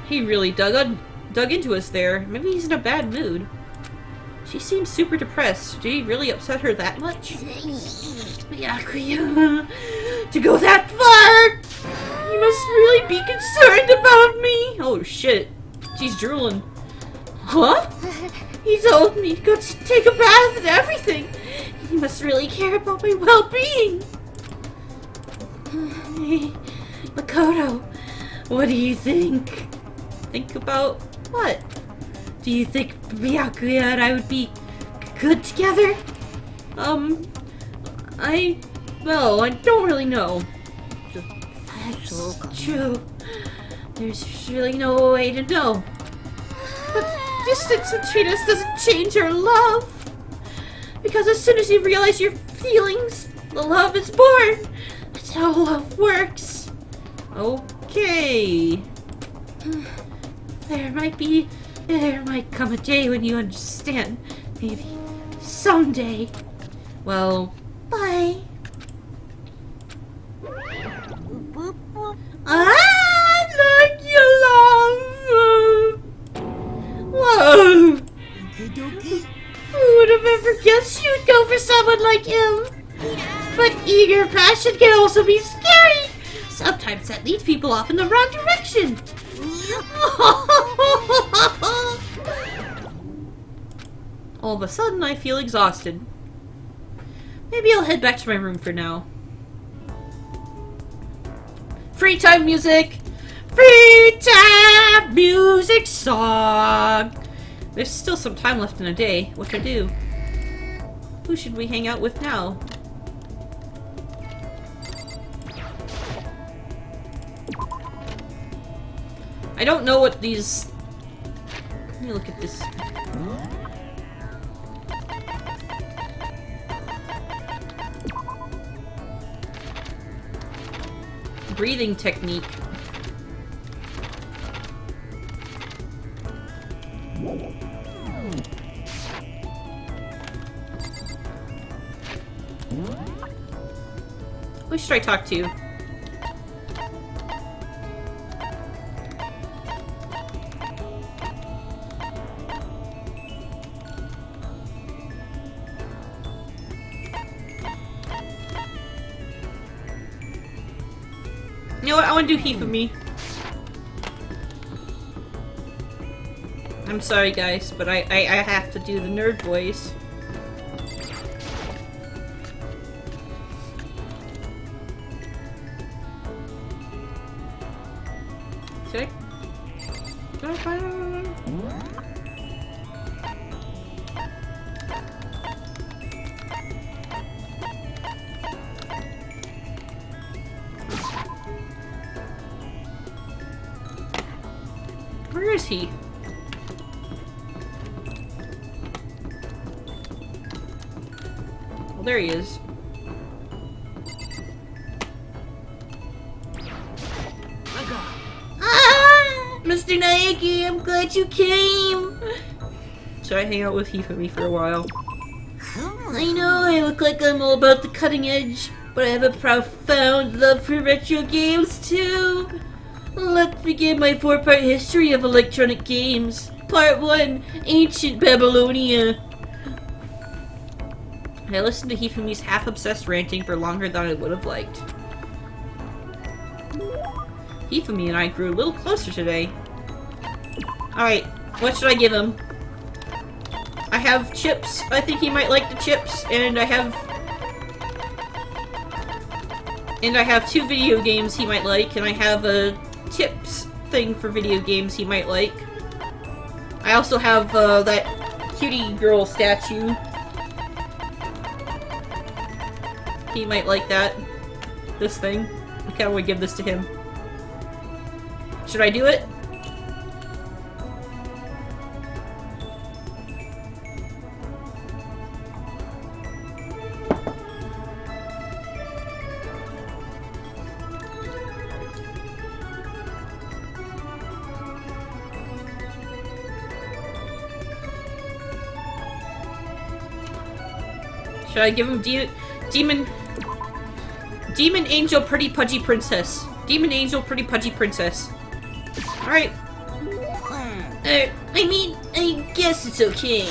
He really dug into us there. Maybe he's in a bad mood. She seems super depressed. Did he really upset her that much? Yakuya, to go that far! You must really be concerned about me! Oh shit. She's drooling. Huh? He told me to go take a bath and everything. He must really care about my well-being. Hey, Makoto, what do you think? Think about what? Do you think Byakuya and I would be good together? I don't really know. That's true. There's really no way to know. But distance between us doesn't change our love. Because as soon as you realize your feelings, the love is born. That's how love works. Okay. There might come a day when you understand. Maybe someday. Well, bye. I like you long. Whoa. Who would have ever guessed you'd go for someone like him? But eager passion can also be scary. Sometimes that leads people off in the wrong direction. All of a sudden, I feel exhausted. Maybe I'll head back to my room for now. Free time music! Free time music song! There's still some time left in the day. What to do? Who should we hang out with now? I don't know what these... Let me look at this. Breathing technique. Who should I talk to? You know what? I want to do Hifumi. I'm sorry, guys, but I have to do the nerd voice. Should I find out? Where is he? Well, there he is. Ah! Mr. Naegi, I'm glad you came! Should I hang out with Hifumi for a while? I know I look like I'm all about the cutting edge, but I have a profound love for retro games too. Let's begin my 4-part history of electronic games. Part 1, Ancient Babylonia. I listened to Hifumi's half-obsessed ranting for longer than I would have liked. Hifumi and I grew a little closer today. Alright, what should I give him? I have chips. I think he might like the chips, and I have 2 video games he might like, and I have a tips thing for video games he might like. I also have that cutie girl statue. He might like that. This thing. I kinda wanna give this to him. Should I do it? Should I give him Demon Angel Pretty Pudgy Princess. Demon Angel Pretty Pudgy Princess. Alright. I mean, I guess it's okay.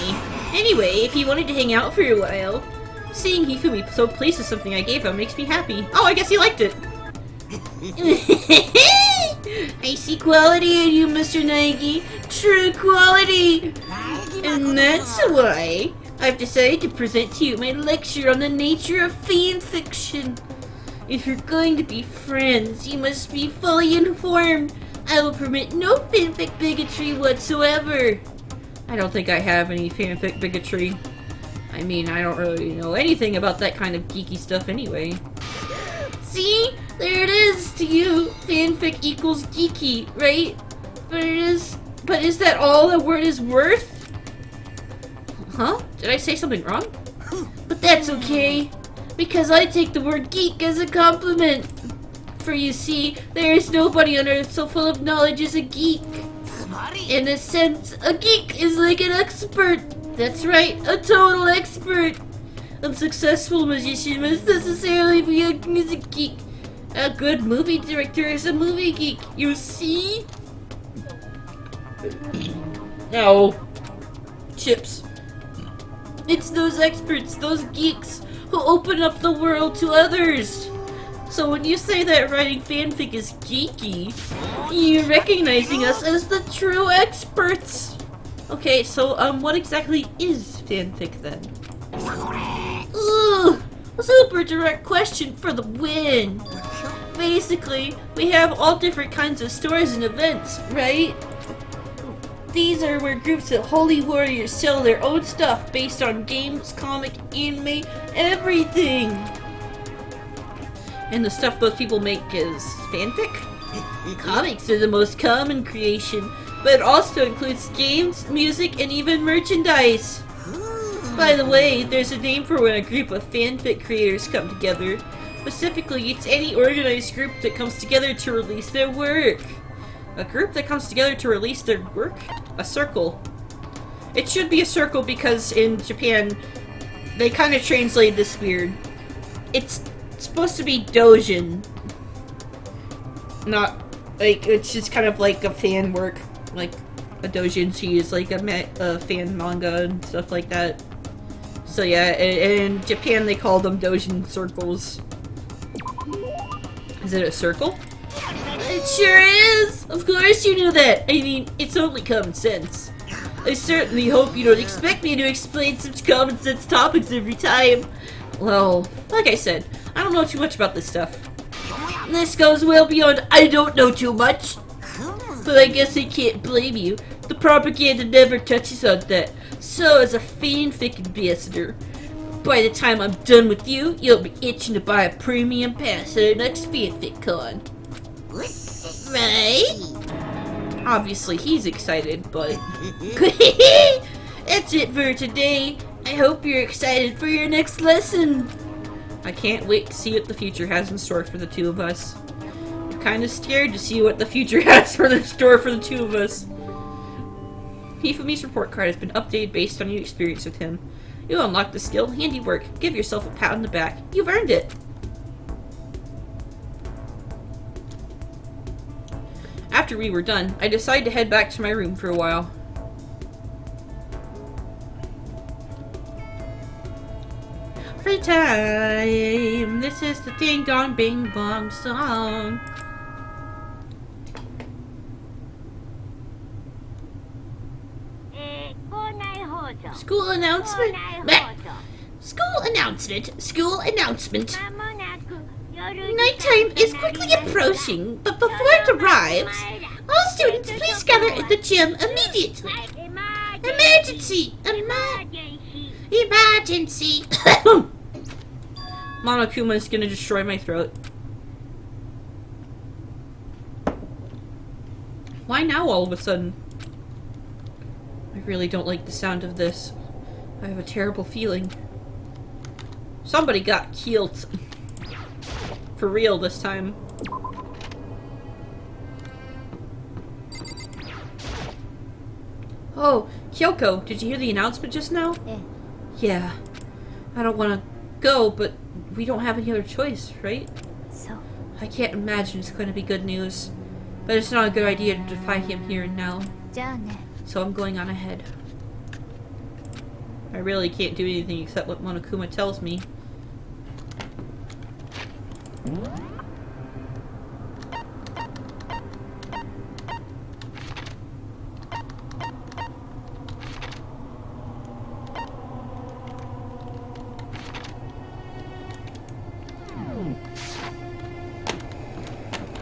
Anyway, if he wanted to hang out for a while, seeing Hifumi so pleased with something I gave him makes me happy. Oh, I guess he liked it. I see quality in you, Mr. Naegi. True quality. And that's why I've decided to present to you my lecture on the nature of fan fiction. If you're going to be friends, you must be fully informed. I will permit no fanfic bigotry whatsoever. I don't think I have any fanfic bigotry. I mean, I don't really know anything about that kind of geeky stuff anyway. See? There it is to you. Fanfic equals geeky, right? But is that all the word is worth? Huh? Did I say something wrong? But that's okay, because I take the word geek as a compliment. For you see, there is nobody on earth so full of knowledge as a geek. In a sense, a geek is like an expert. That's right, a total expert. A successful magician must necessarily be a music geek. A good movie director is a movie geek, you see? No. Chips. It's those experts, those geeks, who open up the world to others. So when you say that writing fanfic is geeky, you're recognizing us as the true experts. Okay, so what exactly is fanfic then? Ooh, a super direct question for the win. Basically, we have all different kinds of stories and events, right? These are where groups of holy warriors sell their own stuff based on games, comic, anime, everything. And the stuff those people make is fanfic? Comics are the most common creation, but it also includes games, music, and even merchandise. By the way, there's a name for when a group of fanfic creators come together. Specifically, it's any organized group that comes together to release their work. A group that comes together to release their work? A circle. It should be a circle because in Japan, they kind of translate this weird. It's supposed to be doujin. Not, like, it's just kind of like a fan work. Like, a doujinshi is like a fan manga and stuff like that. So yeah, in Japan they call them doujin circles. Is it a circle? It sure is! Of course you knew that! I mean, it's only common sense. I certainly hope you don't expect me to explain such common sense topics every time. Well, like I said, I don't know too much about this stuff. This goes well beyond I don't know too much. But I guess I can't blame you. The propaganda never touches on that. So as a fanfic ambassador, by the time I'm done with you, you'll be itching to buy a premium pass at our next fanfic con. Right? Obviously he's excited, but... That's it for today. I hope you're excited for your next lesson. I can't wait to see what the future has in store for the two of us. I'm kind of scared to see what the future has in store for the two of us. Hifumi's report card has been updated based on your experience with him. You unlocked the skill, handiwork. Give yourself a pat on the back. You've earned it. After we were done, I decided to head back to my room for a while. time. This is the Ding Dong Bing Bong song. School announcement. Bleh. School announcement. School announcement. Nighttime is quickly approaching, but before it arrives, all students please gather at the gym immediately. Emergency! Emergency! Monokuma is gonna destroy my throat. Why now all of a sudden? I really don't like the sound of this. I have a terrible feeling. Somebody got killed. For real this time. Oh, Kyoko, did you hear the announcement just now? Eh. Yeah. I don't want to go, but we don't have any other choice, right? So, I can't imagine it's going to be good news. But it's not a good idea to defy him here and now. じゃあね。 So I'm going on ahead. I really can't do anything except what Monokuma tells me.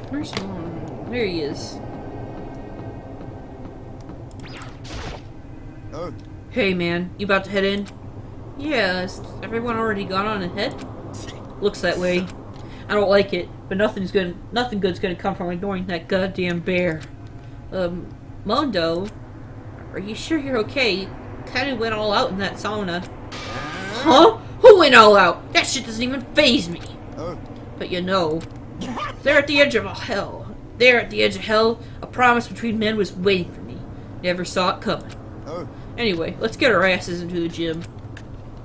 Where's Mon? There he is. Hey man, you about to head in? Yeah, has everyone already gone on ahead? Looks that way. I don't like it, but nothing good's gonna come from ignoring that goddamn bear. Mondo, are you sure you're okay? You kinda went all out in that sauna. Huh? Who went all out? That shit doesn't even faze me. But you know, they're at the edge of hell. There at the edge of hell, a promise between men was waiting for me. Never saw it coming. Anyway, let's get our asses into the gym.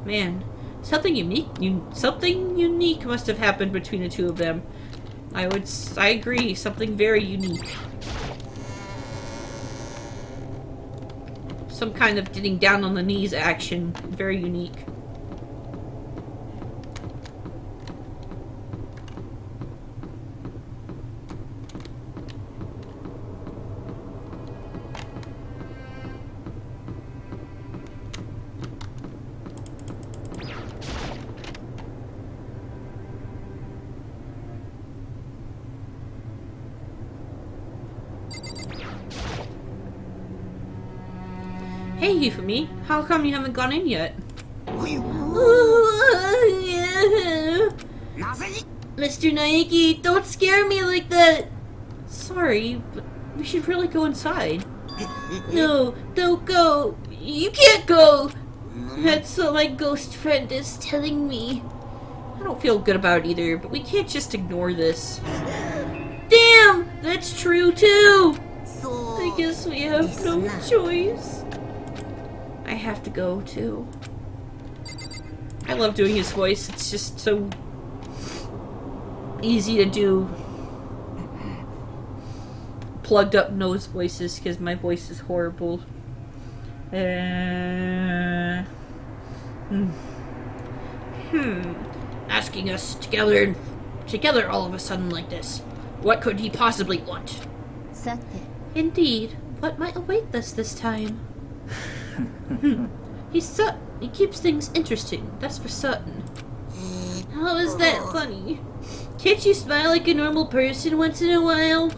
Man, something unique must have happened between the two of them. I agree, something very unique. Some kind of getting down on the knees action, very unique. Hey, Yufumi, how come you haven't gone in yet? Mr. Naiki, don't scare me like that! Sorry, but we should really go inside. No, don't go! You can't go! That's what my ghost friend is telling me. I don't feel good about it either, but we can't just ignore this. Damn! That's true too! I guess we have no choice. I have to go too. I love doing his voice, it's just so easy to do. Plugged up nose voices because my voice is horrible. Asking us together all of a sudden like this. What could he possibly want? さて、 Indeed, what might await us this time? He keeps things interesting, that's for certain. How is that funny? Can't you smile like a normal person once in a while?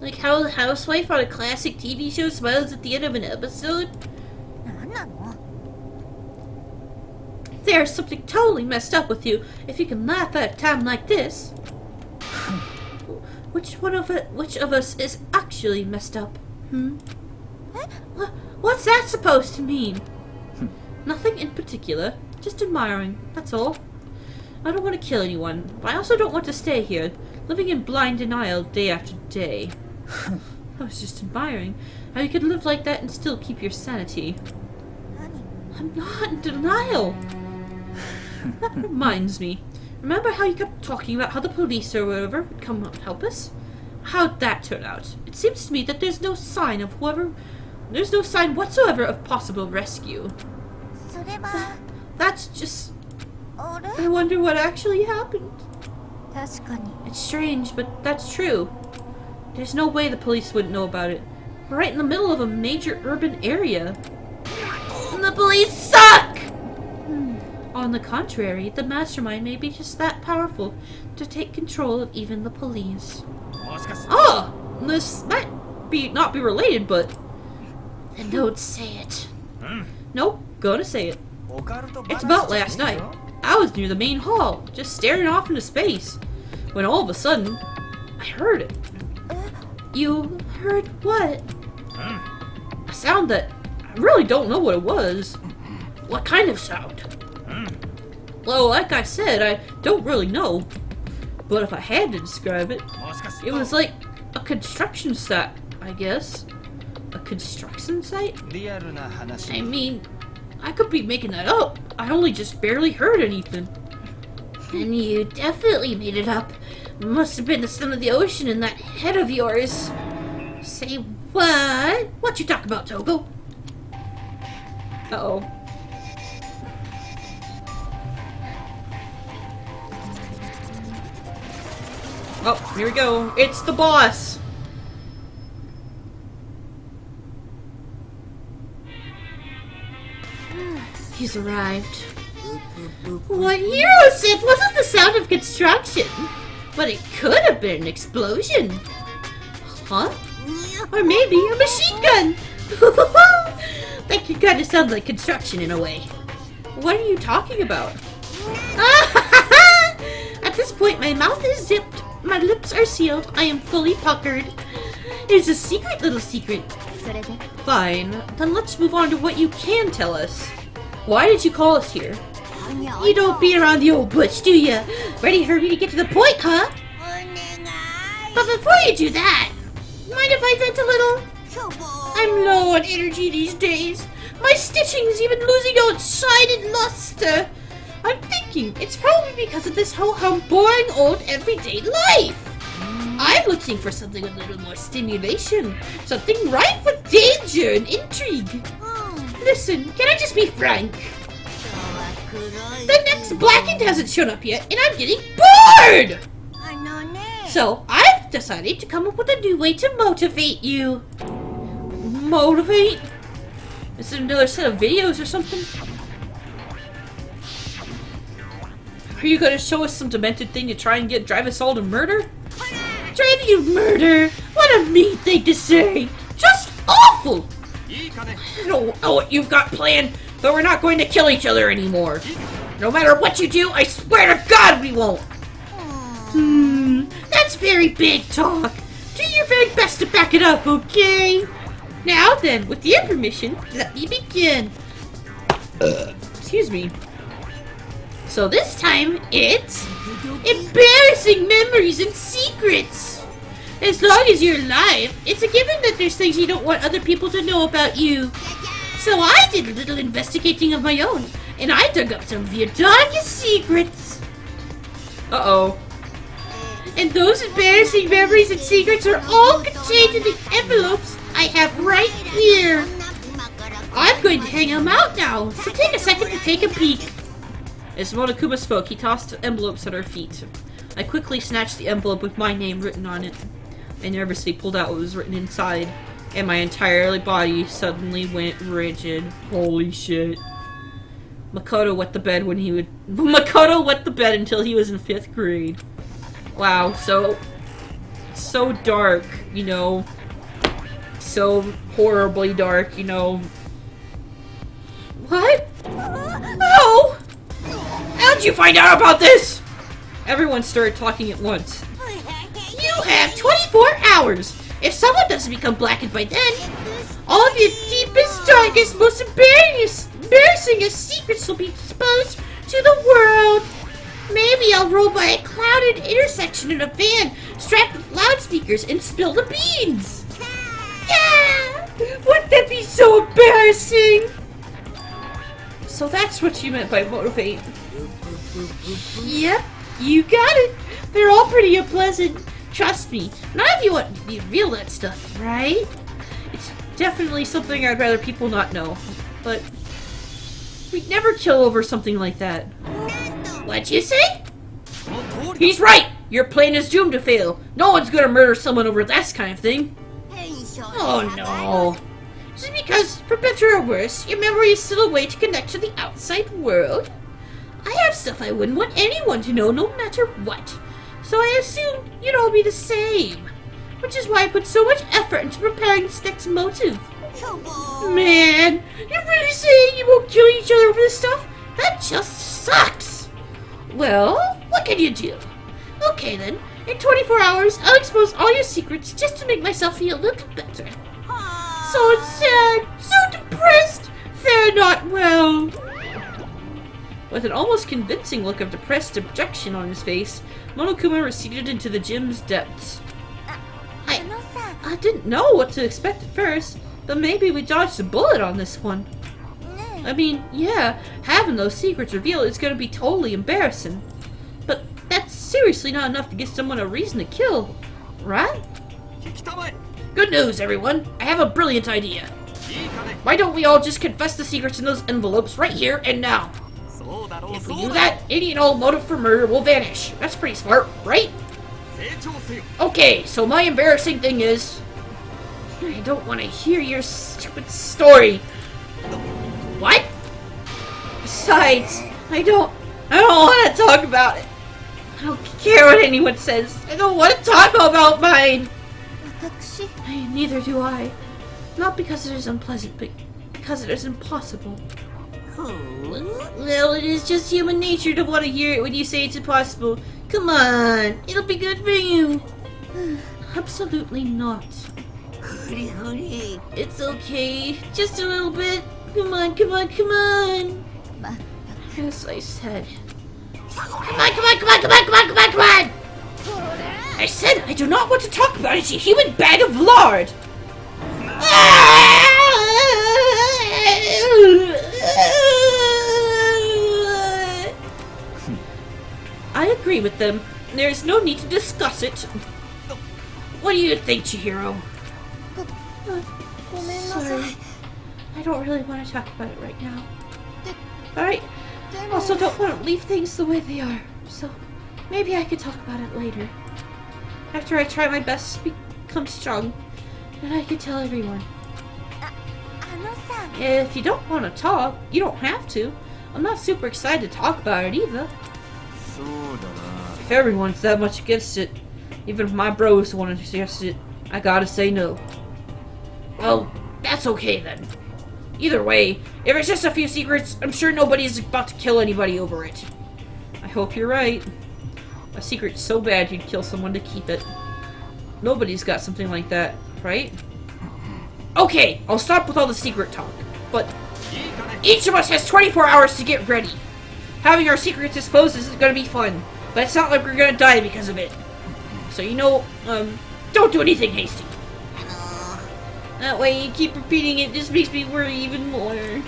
Like how the housewife on a classic TV show smiles at the end of an episode? なんなの? There's something totally messed up with you if you can laugh at a time like this. Which of us is actually messed up? What's that supposed to mean? Nothing in particular. Just admiring, that's all. I don't want to kill anyone, but I also don't want to stay here, living in blind denial day after day. I was just admiring how you could live like that and still keep your sanity. 何? I'm not in denial! That reminds me. Remember how you kept talking about how the police or whatever would come and help us? How'd that turn out? It seems to me that there's no sign whatsoever of possible rescue. それは、 That's just... あれ I wonder what actually happened. 確かに It's strange, but that's true. There's no way the police wouldn't know about it. We're right in the middle of a major urban area. And the police suck! On the contrary, the mastermind may be just that powerful to take control of even the police. Oh! This might not be related, but... Then don't say it. Nope, gonna say it. It's about last night. I was near the main hall, just staring off into space, when all of a sudden, I heard it. You heard what? A sound that I really don't know what it was. What kind of sound? Well, like I said, I don't really know. But if I had to describe it, it was like a construction site, I guess. A construction site? I mean, I could be making that up. I only just barely heard anything. And you definitely made it up. Must have been the sound of the ocean in that head of yours. Say what? What you talk about, Togo? Uh-oh. Oh, here we go. It's the boss. He's arrived. What Hero said wasn't the sound of construction, but it could have been an explosion. Huh? Or maybe a machine gun. That could kind of sound like construction in a way. What are you talking about? At this point, my mouth is zipped, my lips are sealed, I am fully puckered. It's a secret little secret. それで Fine, then let's move on to what you can tell us. Why did you call us here? あにゃ You don't beat around the old bush, do ya? Ready for me to get to the point, huh? お願い But before you do that, mind if I vent a little? しょぼ I'm low on energy these days. My stitching's even losing out shine and luster. I'm thinking it's probably because of this ho-hum boring old everyday life. I'm looking for something with a little more stimulation. Something rife with danger and intrigue. うん Listen, can I just be frank? 今日は黒い The next Blackened hasn't shown up yet, and I'm getting bored! あのね So, I've decided to come up with a new way to motivate you. Motivate? Is it another set of videos or something? Are you gonna show us some demented thing to try and drive us all to murder? Drive you murder? What a mean thing to say! Just awful! I don't know what you've got planned, but we're not going to kill each other anymore. No matter what you do, I swear to God we won't! That's very big talk. Do your very best to back it up, okay? Now then, with your permission, let me begin. Excuse me. So this time, it's embarrassing memories and secrets. As long as you're alive, it's a given that there's things you don't want other people to know about you. So I did a little investigating of my own, and I dug up some of your darkest secrets. Uh-oh. And those embarrassing memories and secrets are all contained in the envelopes I have right here. そんな今から I'm going to hang them out now, so take a second to take a peek. As Monokuma spoke, he tossed envelopes at our feet. I quickly snatched the envelope with my name written on it. I nervously pulled out what was written inside, and my entire body suddenly went rigid. Holy shit. Makoto wet the bed Makoto wet the bed until he was in 5th grade. Wow, so dark, you know. So horribly dark, you know. What? Oh! How'd you find out about this? Everyone started talking at once. You have 24 hours. If someone doesn't become blackened by then, all of your deepest, darkest, most embarrassing secrets will be exposed to the world. Maybe I'll roll by a crowded intersection in a van strapped with loudspeakers and spill the beans. Yeah! Wouldn't that be so embarrassing? So that's what you meant by motivate. Yep, you got it. They're all pretty unpleasant. Trust me, none of you want to reveal that stuff, right? It's definitely something I'd rather people not know. But we'd never kill over something like that. なんと What'd you say? He's right! Your plan is doomed to fail. No one's gonna murder someone over that kind of thing. Oh no. Just because, for better or worse, your memory is still a way to connect to the outside world. I have stuff I wouldn't want anyone to know, no matter what. So I assume you'd all be the same. Which is why I put so much effort into preparing this next motive. Man, you're really saying you won't kill each other over this stuff? That just sucks. Well, what can you do? Okay then, in 24 hours, I'll expose all your secrets just to make myself feel a little better. So sad, so depressed, they're not well. With an almost convincing look of depressed dejection on his face, Monokuma receded into the gym's depths. I didn't know what to expect at first, but maybe we dodged a bullet on this one. I mean, yeah, having those secrets revealed is going to be totally embarrassing. But that's seriously not enough to give someone a reason to kill, right? Good news, everyone. I have a brilliant idea. Why don't we all just confess the secrets in those envelopes right here and now? If we do that, any and all motive for murder will vanish. That's pretty smart, right? Okay, so my embarrassing thing is... I don't want to hear your stupid story. What? Besides, I don't want to talk about it. I don't care what anyone says. I don't want to talk about mine. Neither do I. Not because it is unpleasant, but because it is impossible. Well, it is just human nature to want to hear it when you say it's impossible. Come on, it'll be good for you. Absolutely not. It's okay, just a little bit. Come on, come on, come on. As I said. Come on, come on, come on, come on, come on, come on, come on! I said I do not want to talk about it, you human bag of lard! I agree with them. There is no need to discuss it. What do you think, Chihiro? Sorry. I don't really want to talk about it right now. But I also don't want to leave things the way they are. So maybe I could talk about it later. After I try my best to become strong. And I could tell everyone. If you don't want to talk, you don't have to. I'm not super excited to talk about it either. If everyone's that much against it, even if my bros want to suggest it, I gotta say no. Well, that's okay then. Either way, if it's just a few secrets, I'm sure nobody's about to kill anybody over it. I hope you're right. A secret's so bad you'd kill someone to keep it. Nobody's got something like that, right? Okay, I'll stop with all the secret talk, but each of us has 24 hours to get ready. Having our secrets exposed is gonna be fun, but it's not like we're gonna die because of it. So don't do anything hasty. That way you keep repeating it, just makes me worry even more.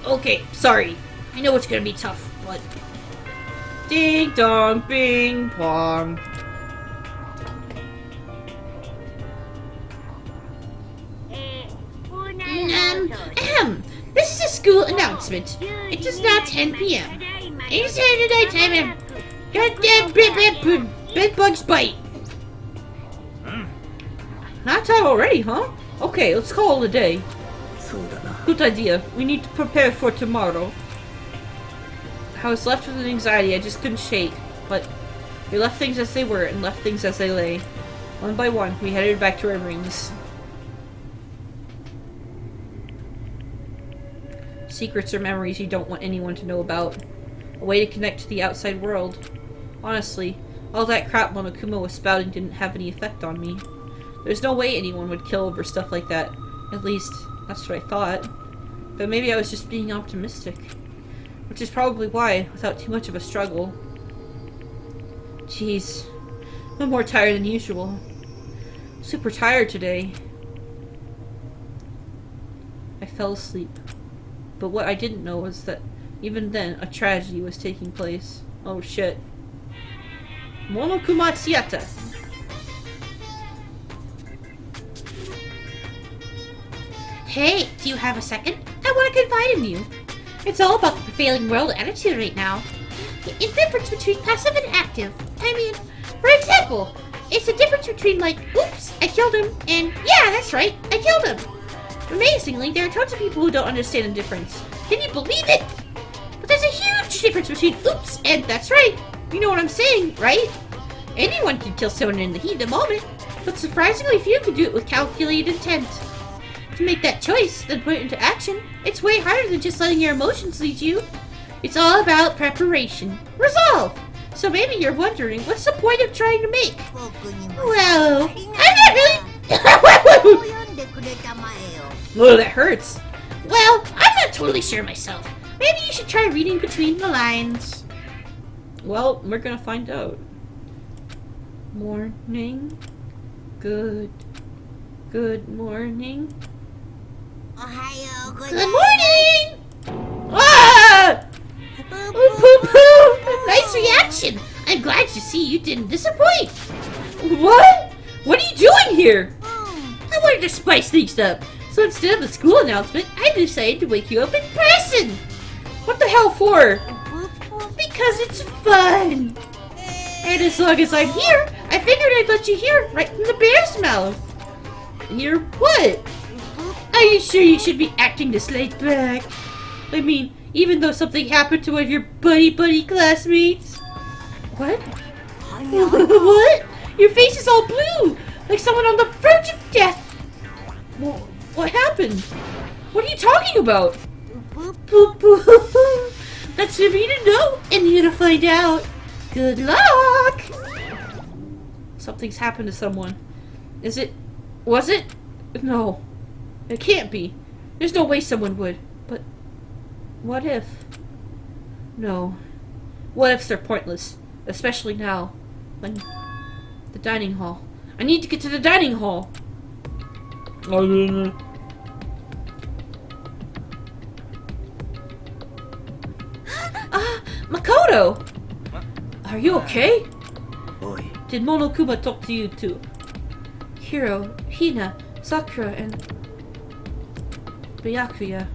Okay, sorry. I know it's gonna be tough, but... Ding dong, bing pong. This is a school announcement. It is now 10 p.m. It's nighttime. Goddamn bed bugs bite. Night time already, huh? Okay, let's call it a day. Good idea. We need to prepare for tomorrow. I was left with an anxiety I just couldn't shake, but we left things as they were and left things as they lay. One by one, we headed back to our rings. Secrets or memories you don't want anyone to know about. A way to connect to the outside world. Honestly, all that crap Monokuma was spouting didn't have any effect on me. There's no way anyone would kill over stuff like that. At least, that's what I thought. But maybe I was just being optimistic. Which is probably why, without too much of a struggle... Jeez. I'm more tired than usual. Super tired today. I fell asleep. But what I didn't know was that even then, a tragedy was taking place. Oh shit. Monokuma Theater. Hey, do you have a second? I want to confide in you. It's all about the prevailing world attitude right now. The difference between passive and active. I mean, for example, it's the difference between like, oops, I killed him, and yeah, that's right, I killed him. Amazingly, there are tons of people who don't understand the difference. Can you believe it? But there's a huge difference between oops and that's right. You know what I'm saying, right? Anyone can kill someone in the heat of the moment, but surprisingly few can do it with calculated intent. To make that choice, then put it into action, it's way harder than just letting your emotions lead you. It's all about preparation. Resolve! So maybe you're wondering, what's the point of trying to make? Well, I'm not really... Oh, that hurts. Well, I'm not totally sure myself. Maybe you should try reading between the lines. Well, we're gonna find out. Morning. Good morning. Good morning! Ah! Poo-poo! Nice reaction! I'm glad to see you didn't disappoint! What? What are you doing here? I wanted to spice things up, so instead of a school announcement, I decided to wake you up in person! What the hell for? Because it's fun! And as long as I'm here, I figured I'd let you hear it right in the bear's mouth. Hear what? Are you sure you should be acting this laid back? I mean, even though something happened to one of your buddy classmates? What? What? Your face is all blue, like someone on the verge of death. What happened? What are you talking about? That's for me to know and you to find out. Good luck! Something's happened to someone. Is it? Was it? No. It can't be. There's no way someone would. But what if? No. What ifs are pointless. Especially now. When the dining hall. I need to get to the dining hall. Makoto! Are you okay? Oi. Did Monokuma talk to you too? Hiro, Hina, Sakura, and Byakuya.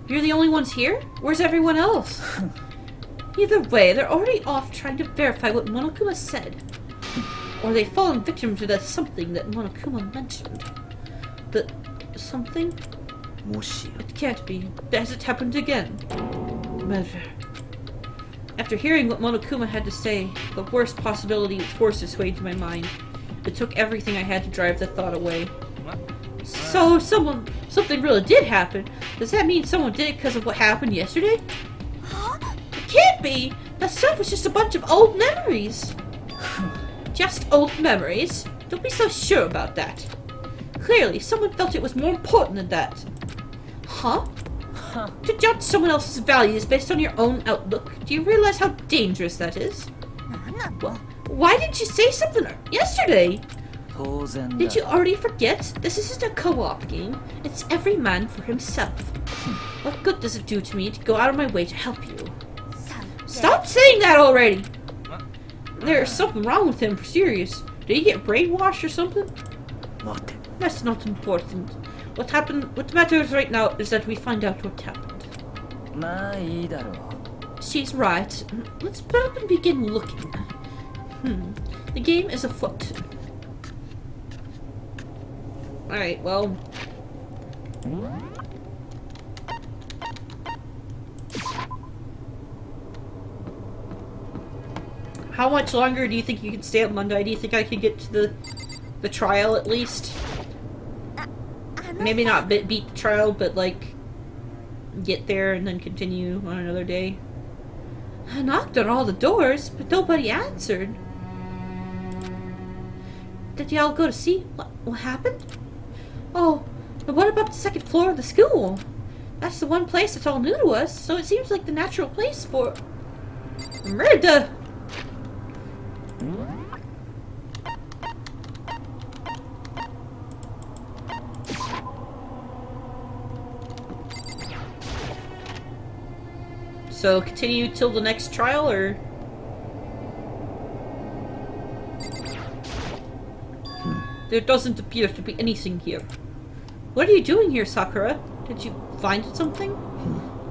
You're the only ones here? Where's everyone else? Either way, they're already off trying to verify what Monokuma said. Or they've fallen victim to the something that Monokuma mentioned. The something? It can't be. Has it happened again? Murder. After hearing what Monokuma had to say, the worst possibility forced its way into my mind. It took everything I had to drive the thought away. So, something really did happen. Does that mean someone did it because of what happened yesterday? It can't be! That stuff was just a bunch of old memories. Just old memories? Don't be so sure about that. Clearly, someone felt it was more important than that. Huh? To judge someone else's values based on your own outlook, do you realize how dangerous that is? Well, why didn't you say something yesterday? Did you already forget? This isn't a co-op game. It's every man for himself. What good does it do to me to go out of my way to help you? Stop saying that already! There's something wrong with him, for serious. Did he get brainwashed or something? That's not important. What matters right now is that we find out what happened. She's right. Let's put up and begin looking. The game is afoot. Alright, well. How much longer do you think you can stay on Monday? Do you think I can get to the trial at least? Maybe not beat the trial, but like get there and then continue on another day. I knocked on all the doors, but nobody answered. Did y'all go to see what happened? Oh, but what about the second floor of the school? That's the one place that's all new to us, so it seems like the natural place for murder. So continue till the next trial, or? There doesn't appear to be anything here. What are you doing here, Sakura? Did you find something?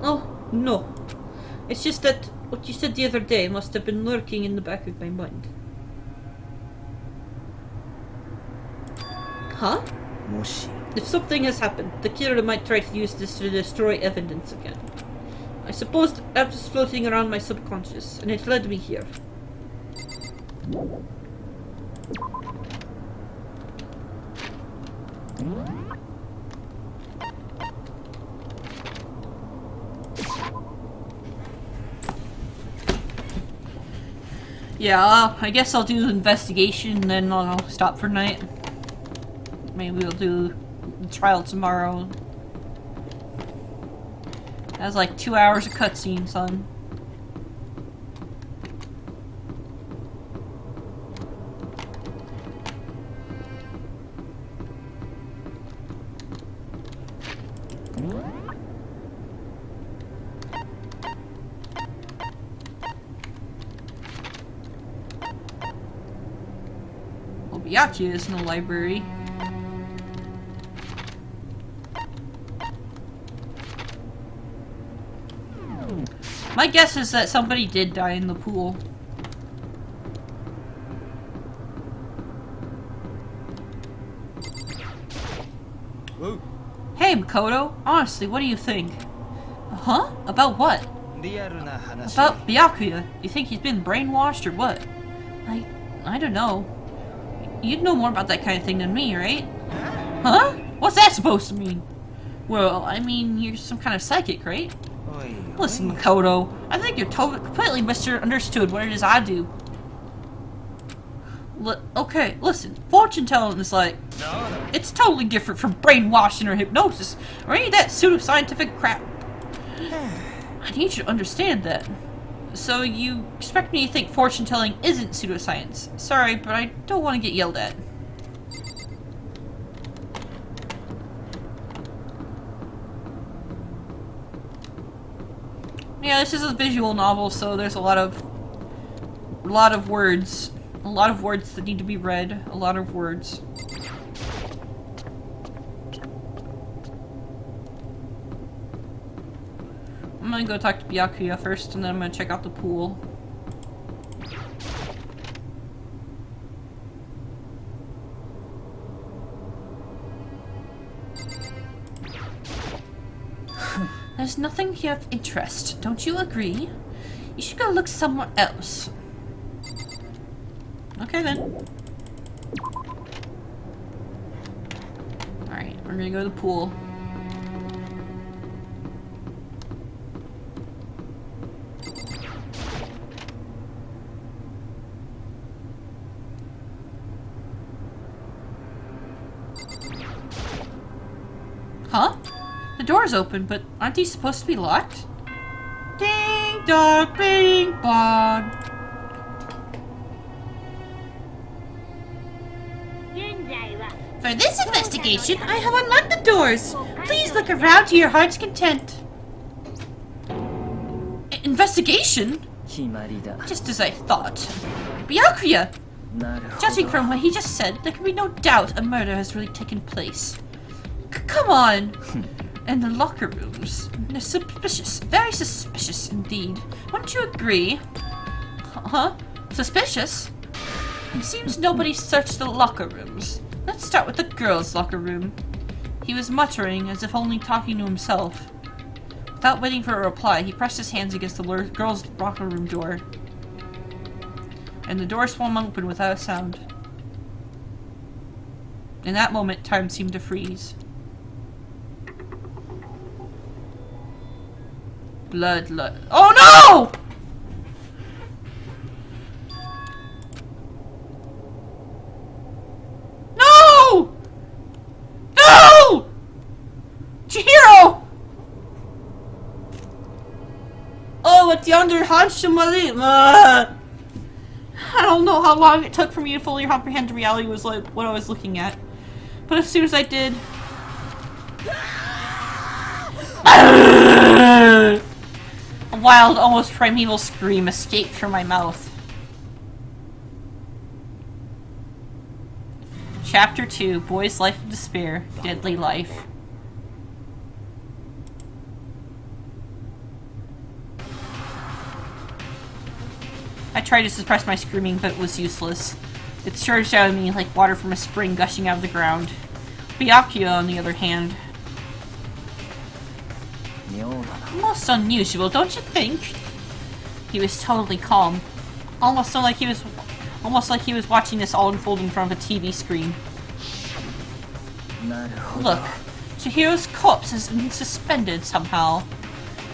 Oh, no. It's just that what you said the other day must have been lurking in the back of my mind. Huh? もし If something has happened, the killer might try to use this to destroy evidence again. I suppose that was floating around my subconscious, and it led me here. Yeah, I guess I'll do the investigation, and then I'll stop for night. Maybe we'll do the trial tomorrow. That's like 2 hours of cutscene, son. Obiachi is in the library. My guess is that somebody did die in the pool. Whoa. Hey, Makoto. Honestly, what do you think? Huh? About what? リアルな話 About Byakuya. You think he's been brainwashed or what? I don't know. You'd know more about that kind of thing than me, right? Huh? What's that supposed to mean? Well, I mean, you're some kind of psychic, right? Listen, Makoto, I think you're completely misunderstood what it is I do. Okay, listen, fortune telling is like, it's totally different from brainwashing or hypnosis, or any of that pseudoscientific crap. I need you to understand that. So you expect me to think fortune telling isn't pseudoscience. Sorry, but I don't want to get yelled at. Yeah, this is a visual novel, so there's a lot of words. A lot of words that need to be read. A lot of words. I'm gonna go talk to Byakuya first, and then I'm gonna check out the pool. There's nothing here of interest, don't you agree? You should go look somewhere else. Okay then. Alright, we're gonna go to the pool. Huh? The door's open, but aren't these supposed to be locked? Ding dong, bing bong. For this investigation, I have unlocked the doors. Please look around to your heart's content. Investigation? 決まりだ Just as I thought. Byakuya! なるほど Judging from what he just said, there can be no doubt a murder has really taken place. Come on! And the locker rooms. They're suspicious. Very suspicious indeed. Wouldn't you agree? Huh? Suspicious? It seems nobody searched the locker rooms. Let's start with the girls' locker room. He was muttering, as if only talking to himself. Without waiting for a reply, he pressed his hands against the girls' locker room door. And the door swung open without a sound. In that moment, time seemed to freeze. Blood. Oh no! No! No! Chihiro! Oh, it's yonder Hanshimari. I don't know how long it took for me to fully comprehend reality was like what I was looking at. But as soon as I did... A wild, almost primeval scream escaped from my mouth. Chapter 2, Boy's Life of Despair, Deadly Life. tried to suppress my screaming, but it was useless. It surged out of me like water from a spring gushing out of the ground. Byakuya, on the other hand. Most unusual, don't you think? He was totally calm. Almost like he was watching this all unfold in front of a TV screen. Look, Chihiro's corpse has been suspended somehow.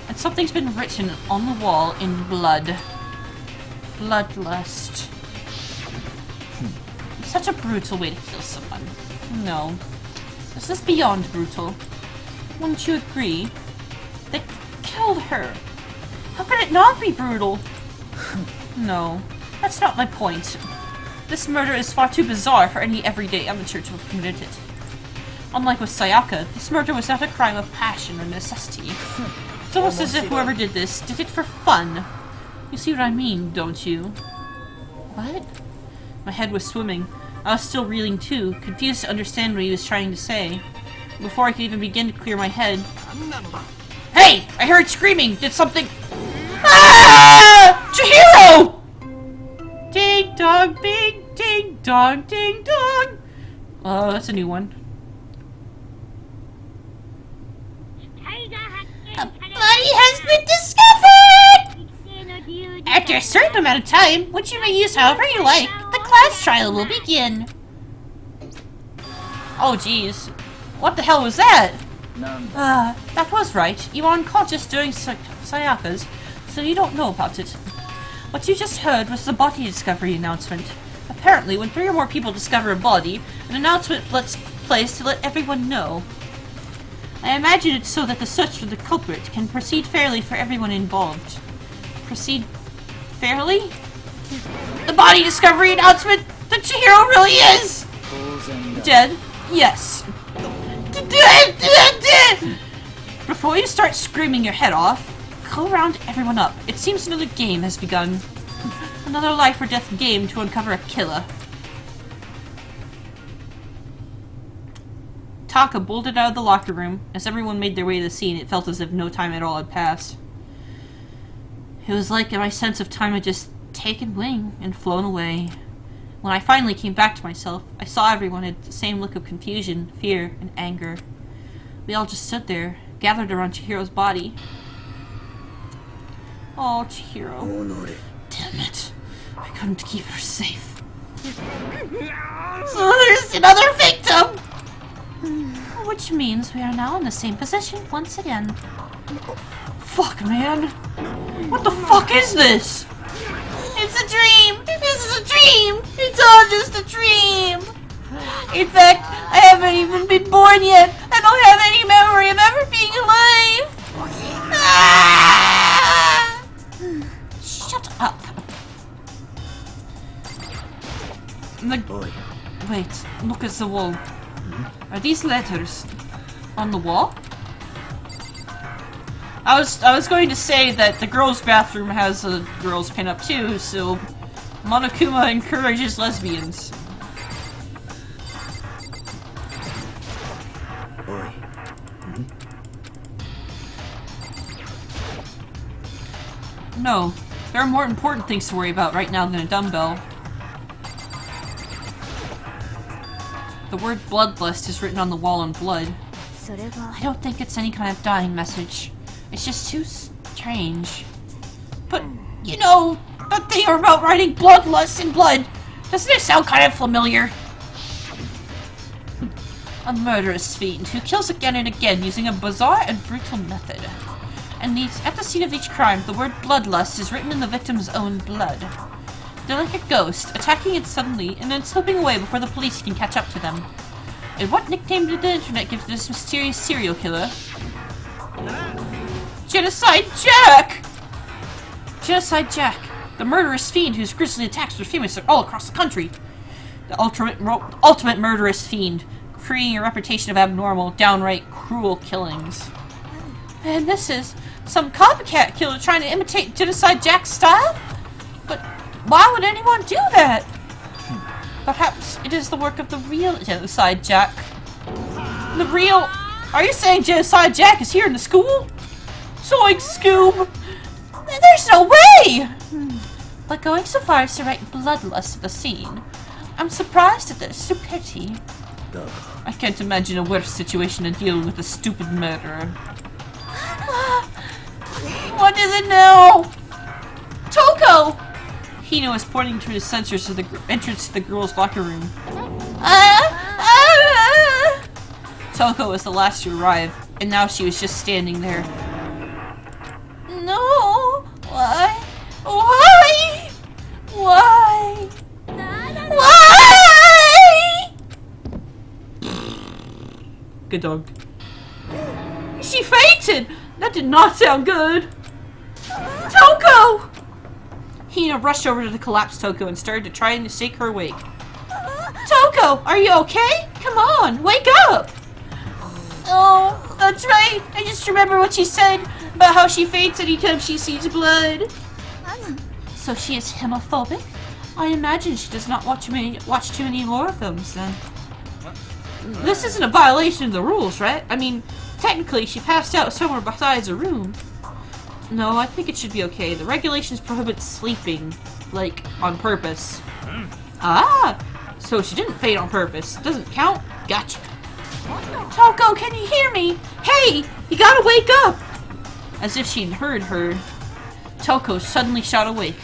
And something's been written on the wall in blood. Bloodlust. Such a brutal way to kill someone. No. This is beyond brutal. Wouldn't you agree? They killed her. How could it not be brutal? No, that's not my point. This murder is far too bizarre for any everyday amateur to have committed it. Unlike with Sayaka, this murder was not a crime of passion or necessity. It's almost as if whoever did this did it for fun. You see what I mean, don't you? What? My head was swimming. I was still reeling too, confused to understand what he was trying to say. Before I could even begin to clear my head. Hey! I heard screaming! Did something— Ah! Chihiro! Ding dong, bing, ding dong, ding dong! Oh, that's a new one. A body has been discovered! After a certain amount of time, which you may use however you like, the class trial will begin. Oh jeez. What the hell was that? That was right. You were unconscious during Sayaka's, so you don't know about it. What you just heard was the body discovery announcement. Apparently, when 3 or more people discover a body, an announcement lets place to let everyone know. I imagine it's so that the search for the culprit can proceed fairly for everyone involved. Proceed fairly? The body discovery announcement that Chihiro really is dead? Yes. Before you start screaming your head off, go round everyone up. It seems another game has begun. Another life or death game to uncover a killer. Taka bolted out of the locker room. As everyone made their way to the scene, it felt as if no time at all had passed. It was like my sense of time had just taken wing and flown away. When I finally came back to myself, I saw everyone had the same look of confusion, fear, and anger. We all just stood there, gathered around Chihiro's body. Oh, Chihiro. Damn it. I couldn't keep her safe. So there's another victim! Which means we are now in the same position once again. Fuck, man. What the fuck is this? It's a dream! This is a dream! It's all just a dream! In fact, I haven't even been born yet! I don't have any memory of ever being alive! Ah! Shut up. Wait, look at the wall. Are these letters on the wall? I was going to say that the girls' bathroom has a girls' pin-up too, so Monokuma encourages lesbians. No, there are more important things to worry about right now than a dumbbell. The word bloodlust is written on the wall in blood. I don't think it's any kind of dying message. It's just too strange. But, you know, that thing about writing bloodlust in blood, doesn't it sound kind of familiar? A murderous fiend who kills again and again using a bizarre and brutal method. And at the scene of each crime, the word bloodlust is written in the victim's own blood. They're like a ghost, attacking it suddenly and then slipping away before the police can catch up to them. And what nickname did the internet give to this mysterious serial killer? Genocide Jack! Genocide Jack, the murderous fiend whose grisly attacks were famous all across the country. The ultimate murderous fiend, creating a reputation of abnormal, downright cruel killings. And this is some copycat killer trying to imitate Genocide Jack's style? But why would anyone do that? Perhaps it is the work of the real Genocide Jack. The real... Are you saying Genocide Jack is here in the school? Zoink, Scoob! There's no way! but going so far as to write bloodlust at the scene. I'm surprised at their stupidity. I can't imagine a worse situation than dealing with a stupid murderer. What is it now? Toko! Hino is pointing to his sensors to the entrance to the girls' locker room. Toko was the last to arrive, and now she was just standing there. No! Why? Why? Why? Why? Good dog. She fainted! That did not sound good! Toko! Hina rushed over to the collapsed Toko and started to try and shake her awake. Toko, are you okay? Come on, wake up! Oh, that's right. I just remember what she said about how she faints anytime she sees blood. So she is hemophobic? I imagine she does not watch too many horror films then. This isn't a violation of the rules, right? I mean, technically she passed out somewhere besides a room. No, I think it should be okay. The regulations prohibit sleeping, like, on purpose. Ah! So she didn't faint on purpose. Doesn't count? Gotcha. Toko, can you hear me? Hey! You gotta wake up! As if she'd heard her, Toko suddenly shot awake.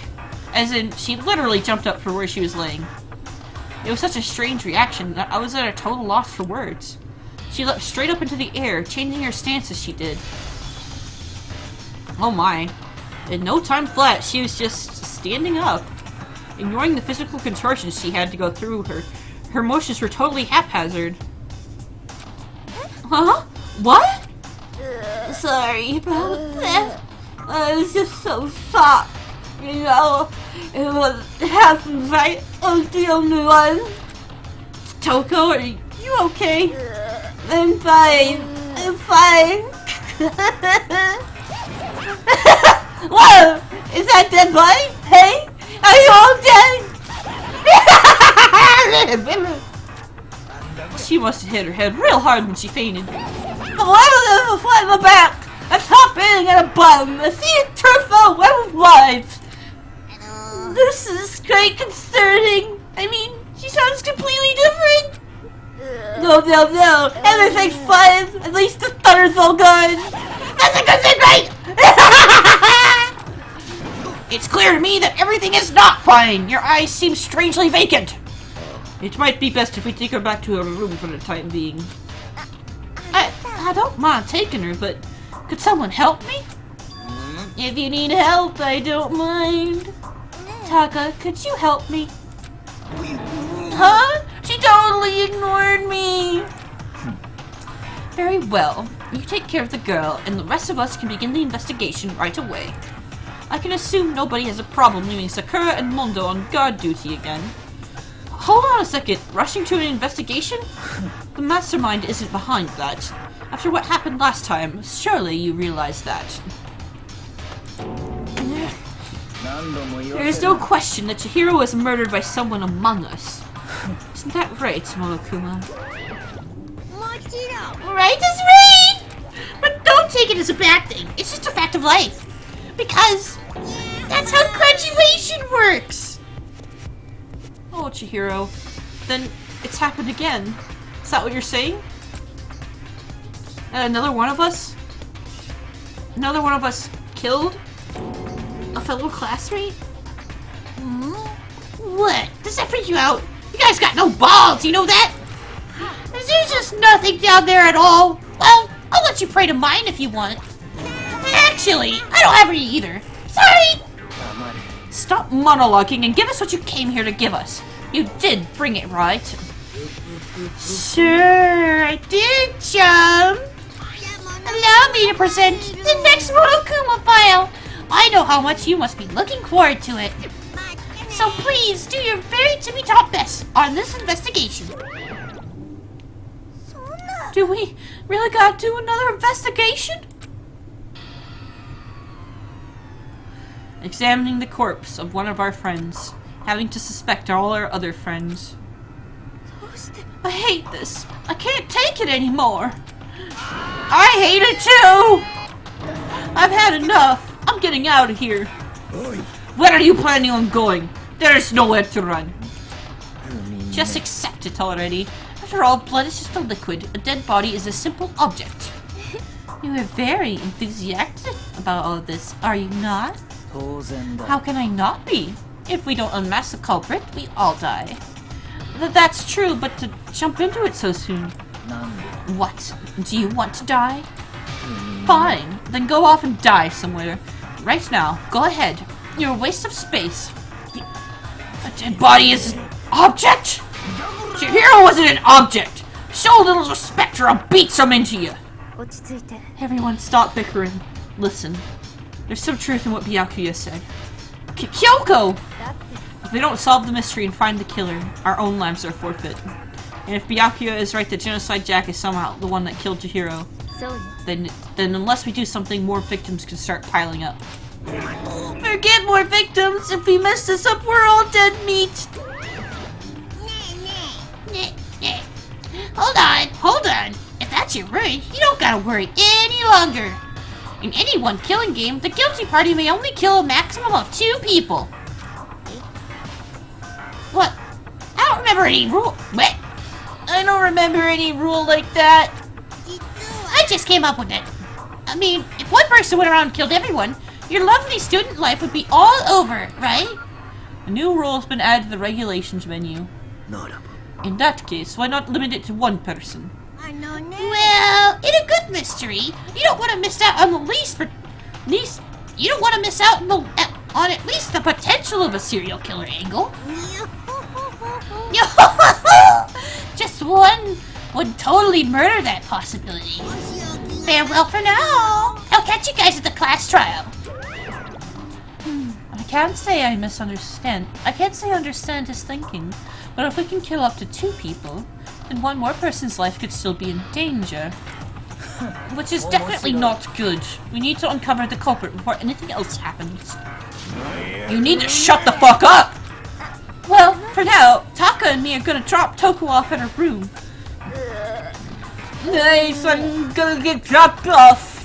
As in, she literally jumped up from where she was laying. It was such a strange reaction that I was at a total loss for words. She leapt straight up into the air, changing her stance as she did. Oh my. In no time flat, she was just standing up. Ignoring the physical contortions she had to go through, her motions were totally haphazard. Huh? What? Sorry about that. I was just so shocked. You know, it happened right. I was the only one. Toko, are you okay? I'm fine. I'm fine. Whoa! Is that dead body? Hey? Are you all dead? She must have hit her head real hard when she fainted. Why was it flat in the back? A top ending and a bottom. A sea of turf on a web of lives. This is quite concerning. I mean, she sounds completely different. No. Everything's fine. At least the stutter's all gone. That's a good thing, right? It's clear to me that everything is not fine. Your eyes seem strangely vacant. It might be best if we take her back to her room for the time being. I don't mind taking her, but could someone help me? If you need help, I don't mind. Taka, could you help me? Huh? She totally ignored me. Very well. You take care of the girl, and the rest of us can begin the investigation right away. I can assume nobody has a problem leaving Sakura and Mondo on guard duty again. Hold on a second. Rushing to an investigation? The mastermind isn't behind that. After what happened last time, surely you realize that. There is no question that Chihiro was murdered by someone among us. Isn't that right, Monokuma? Right is right! But don't take it as a bad thing. It's just a fact of life. Because that's how graduation works! Oh, Chihiro. Then it's happened again. Is that what you're saying? Another one of us? Another one of us killed? A fellow classmate? What? Does that freak you out? You guys got no balls, you know that? There's just nothing down there at all. Well, I'll let you pray to mine if you want. Actually, I don't have any either. Sorry! Stop monologuing and give us what you came here to give us. You did bring it, right? Sure, I did, chum. Allow me to present the next Monokuma file. I know how much you must be looking forward to it. So please do your very tippy-top best on this investigation. Do we really gotta do another investigation? Examining the corpse of one of our friends, having to suspect all our other friends. I hate this. I can't take it anymore. I hate it too! I've had enough. I'm getting out of here. Where are you planning on going? There is nowhere to run. Just accept it already. After all, blood is just a liquid. A dead body is a simple object. You are very enthusiastic about all this, are you not? How can I not be? If we don't unmask the culprit, we all die. That's true, but to jump into it so soon. What? Do you want to die? Fine, then go off and die somewhere. Right now, go ahead. You're a waste of space. A dead body is an object? Chihiro wasn't an object! Show a little respect or I'll beat some into you! Everyone stop bickering. Listen, there's some truth in what Byakuya said. Kyoko! If we don't solve the mystery and find the killer, our own lives are forfeit. And if Byakuya is right that Genocide Jack is somehow the one that killed Chihiro, then unless we do something, more victims can start piling up. Forget more victims! If we mess this up, we're all dead meat! Hold on! If that's your worry, you don't gotta worry any longer! In any one killing game, the guilty party may only kill a maximum of 2 people. What? I don't remember any rule. What? I don't remember any rule like that. I just came up with it. I mean, if one person went around and killed everyone, your lovely student life would be all over, right? A new rule has been added to the regulations menu. In that case, why not limit it to 1 person? Well, in a good mystery, you don't want to miss out on you don't want to miss out on at least the potential of a serial killer angle. Just one would totally murder that possibility. Farewell for now. I'll catch you guys at the class trial. I can't say I understand his thinking, but if we can kill up to 2 people, then 1 more person's life could still be in danger. Which is definitely not good. We need to uncover the culprit before anything else happens. You need to shut the fuck up! Well, for now, Taka and me are gonna drop Toku off at her room. Nice, I'm gonna get dropped off!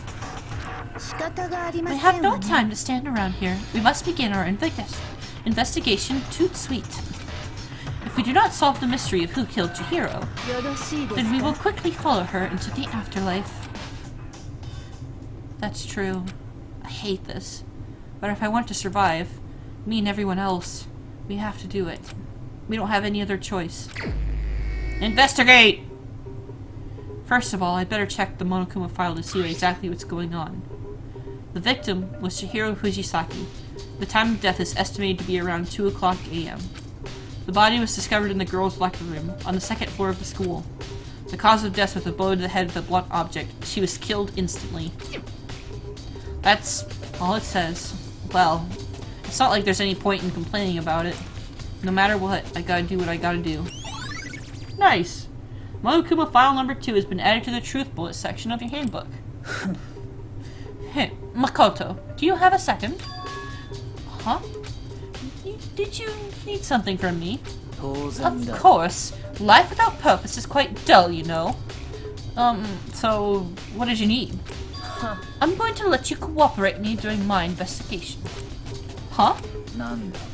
We have no time to stand around here. We must begin our investigation toot sweet. If we do not solve the mystery of who killed Chihiro, then we will quickly follow her into the afterlife. That's true. I hate this. But if I want to survive, me and everyone else, we have to do it. We don't have any other choice. Investigate! First of all, I'd better check the Monokuma file to see exactly what's going on. The victim was Chihiro Fujisaki. The time of death is estimated to be around 2 o'clock a.m. The body was discovered in the girls' locker room, on the 2nd floor of the school. The cause of death was a blow to the head with a blunt object. She was killed instantly. That's all it says. Well, it's not like there's any point in complaining about it. No matter what, I gotta do what I gotta do. Nice! Monokuma file number 2 has been added to the truth bullet section of your handbook. Hey, Makoto, do you have a second? Huh? Did you need something from me? Of course. Life without purpose is quite dull, you know. So what did you need? I'm going to let you cooperate with me during my investigation. Huh?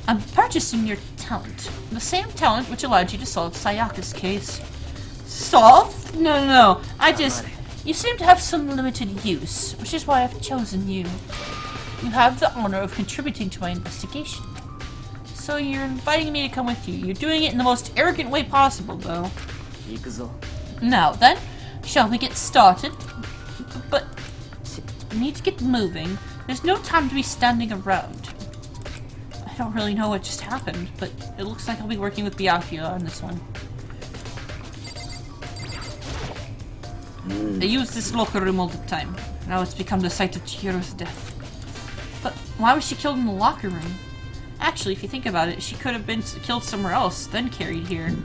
I'm purchasing your talent. The same talent which allowed you to solve Sayaka's case. Solve? No. You seem to have some limited use, which is why I've chosen you. You have the honor of contributing to my investigation. So you're inviting me to come with you. You're doing it in the most arrogant way possible, though. Now then, shall we get started? But we need to get moving. There's no time to be standing around. I don't really know what just happened, but it looks like I'll be working with Byakuya on this one. They use this locker room all the time. Now it's become the site of Chihiro's death. But why was she killed in the locker room? Actually, if you think about it, she could have been killed somewhere else, then carried here.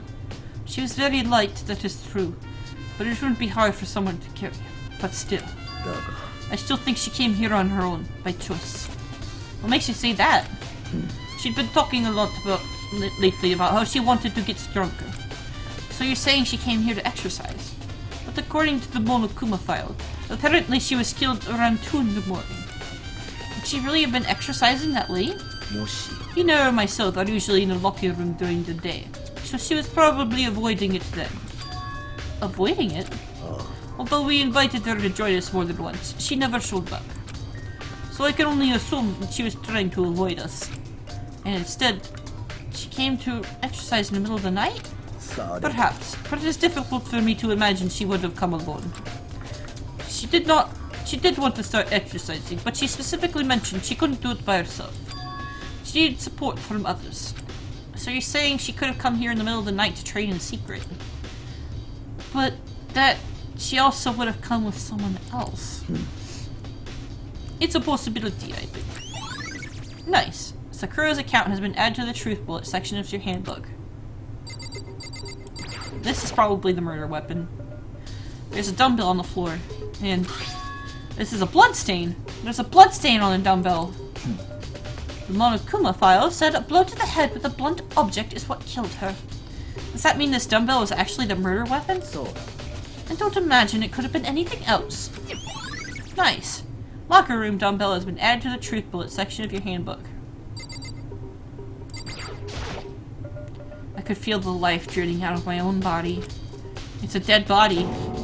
She was very light, that is true. But it wouldn't be hard for someone to carry. But still. I still think she came here on her own, by choice. What makes you say that? She'd been talking a lot lately about how she wanted to get stronger. So you're saying she came here to exercise? But according to the Monokuma file, apparently she was killed around 2 in the morning. Would she really have been exercising that late? Ina and myself are usually in the locker room during the day, so she was probably avoiding it then. Avoiding it? Although we invited her to join us more than once, she never showed up. So I can only assume that she was trying to avoid us. And instead, she came to exercise in the middle of the night? Perhaps, but it is difficult for me to imagine she would have come alone. She did want to start exercising, but she specifically mentioned she couldn't do it by herself. She needed support from others. So you're saying she could have come here in the middle of the night to train in secret? But that she also would have come with someone else. It's a possibility, I think. Nice. Sakura's account has been added to the truth bullet section of your handbook. This is probably the murder weapon. There's a dumbbell on the floor, and this is a bloodstain. There's a bloodstain on the dumbbell. The Monokuma file said a blow to the head with a blunt object is what killed her. Does that mean this dumbbell was actually the murder weapon? I don't imagine it could have been anything else. Nice. Locker room dumbbell has been added to the truth bullet section of your handbook. I could feel the life draining out of my own body. It's a dead body.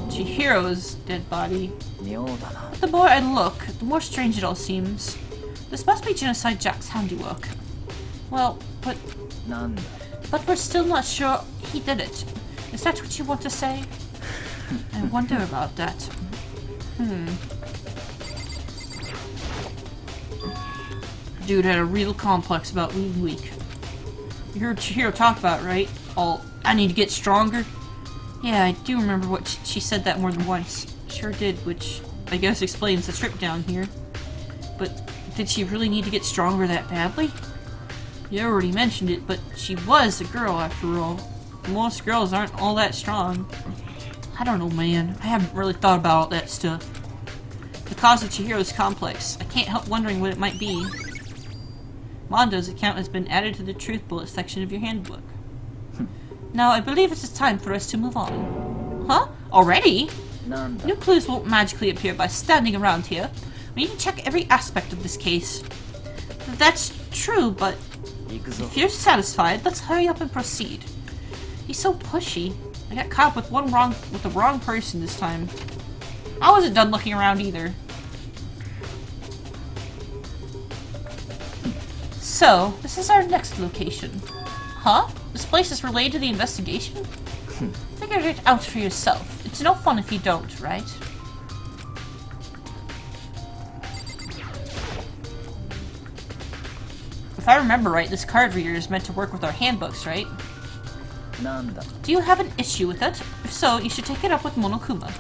Chihiro's dead body. But the more I look, the more strange it all seems. This must be Genocide Jack's handiwork. Well, but we're still not sure he did it. Is that what you want to say? I wonder about that. Dude had a real complex about being weak. You heard Chihiro talk about, right? I need to get stronger? Yeah, I do remember what she said that more than once. Sure did, which I guess explains the trip down here. But did she really need to get stronger that badly? You already mentioned it, but she was a girl after all. Most girls aren't all that strong. I don't know, man. I haven't really thought about all that stuff. The cause of Chihiro's complex. I can't help wondering what it might be. Mondo's account has been added to the truth bullet section of your handbook. Now, I believe it is time for us to move on. Huh? Already? New clues won't magically appear by standing around here. We need to check every aspect of this case. That's true, but if you're satisfied, let's hurry up and proceed. He's so pushy. I got caught with the wrong person this time. I wasn't done looking around either. So, this is our next location. Huh? This place is related to the investigation? Figure it out for yourself. It's no fun if you don't, right? If I remember right, this card reader is meant to work with our handbooks, right? Do you have an issue with it? If so, you should take it up with Monokuma.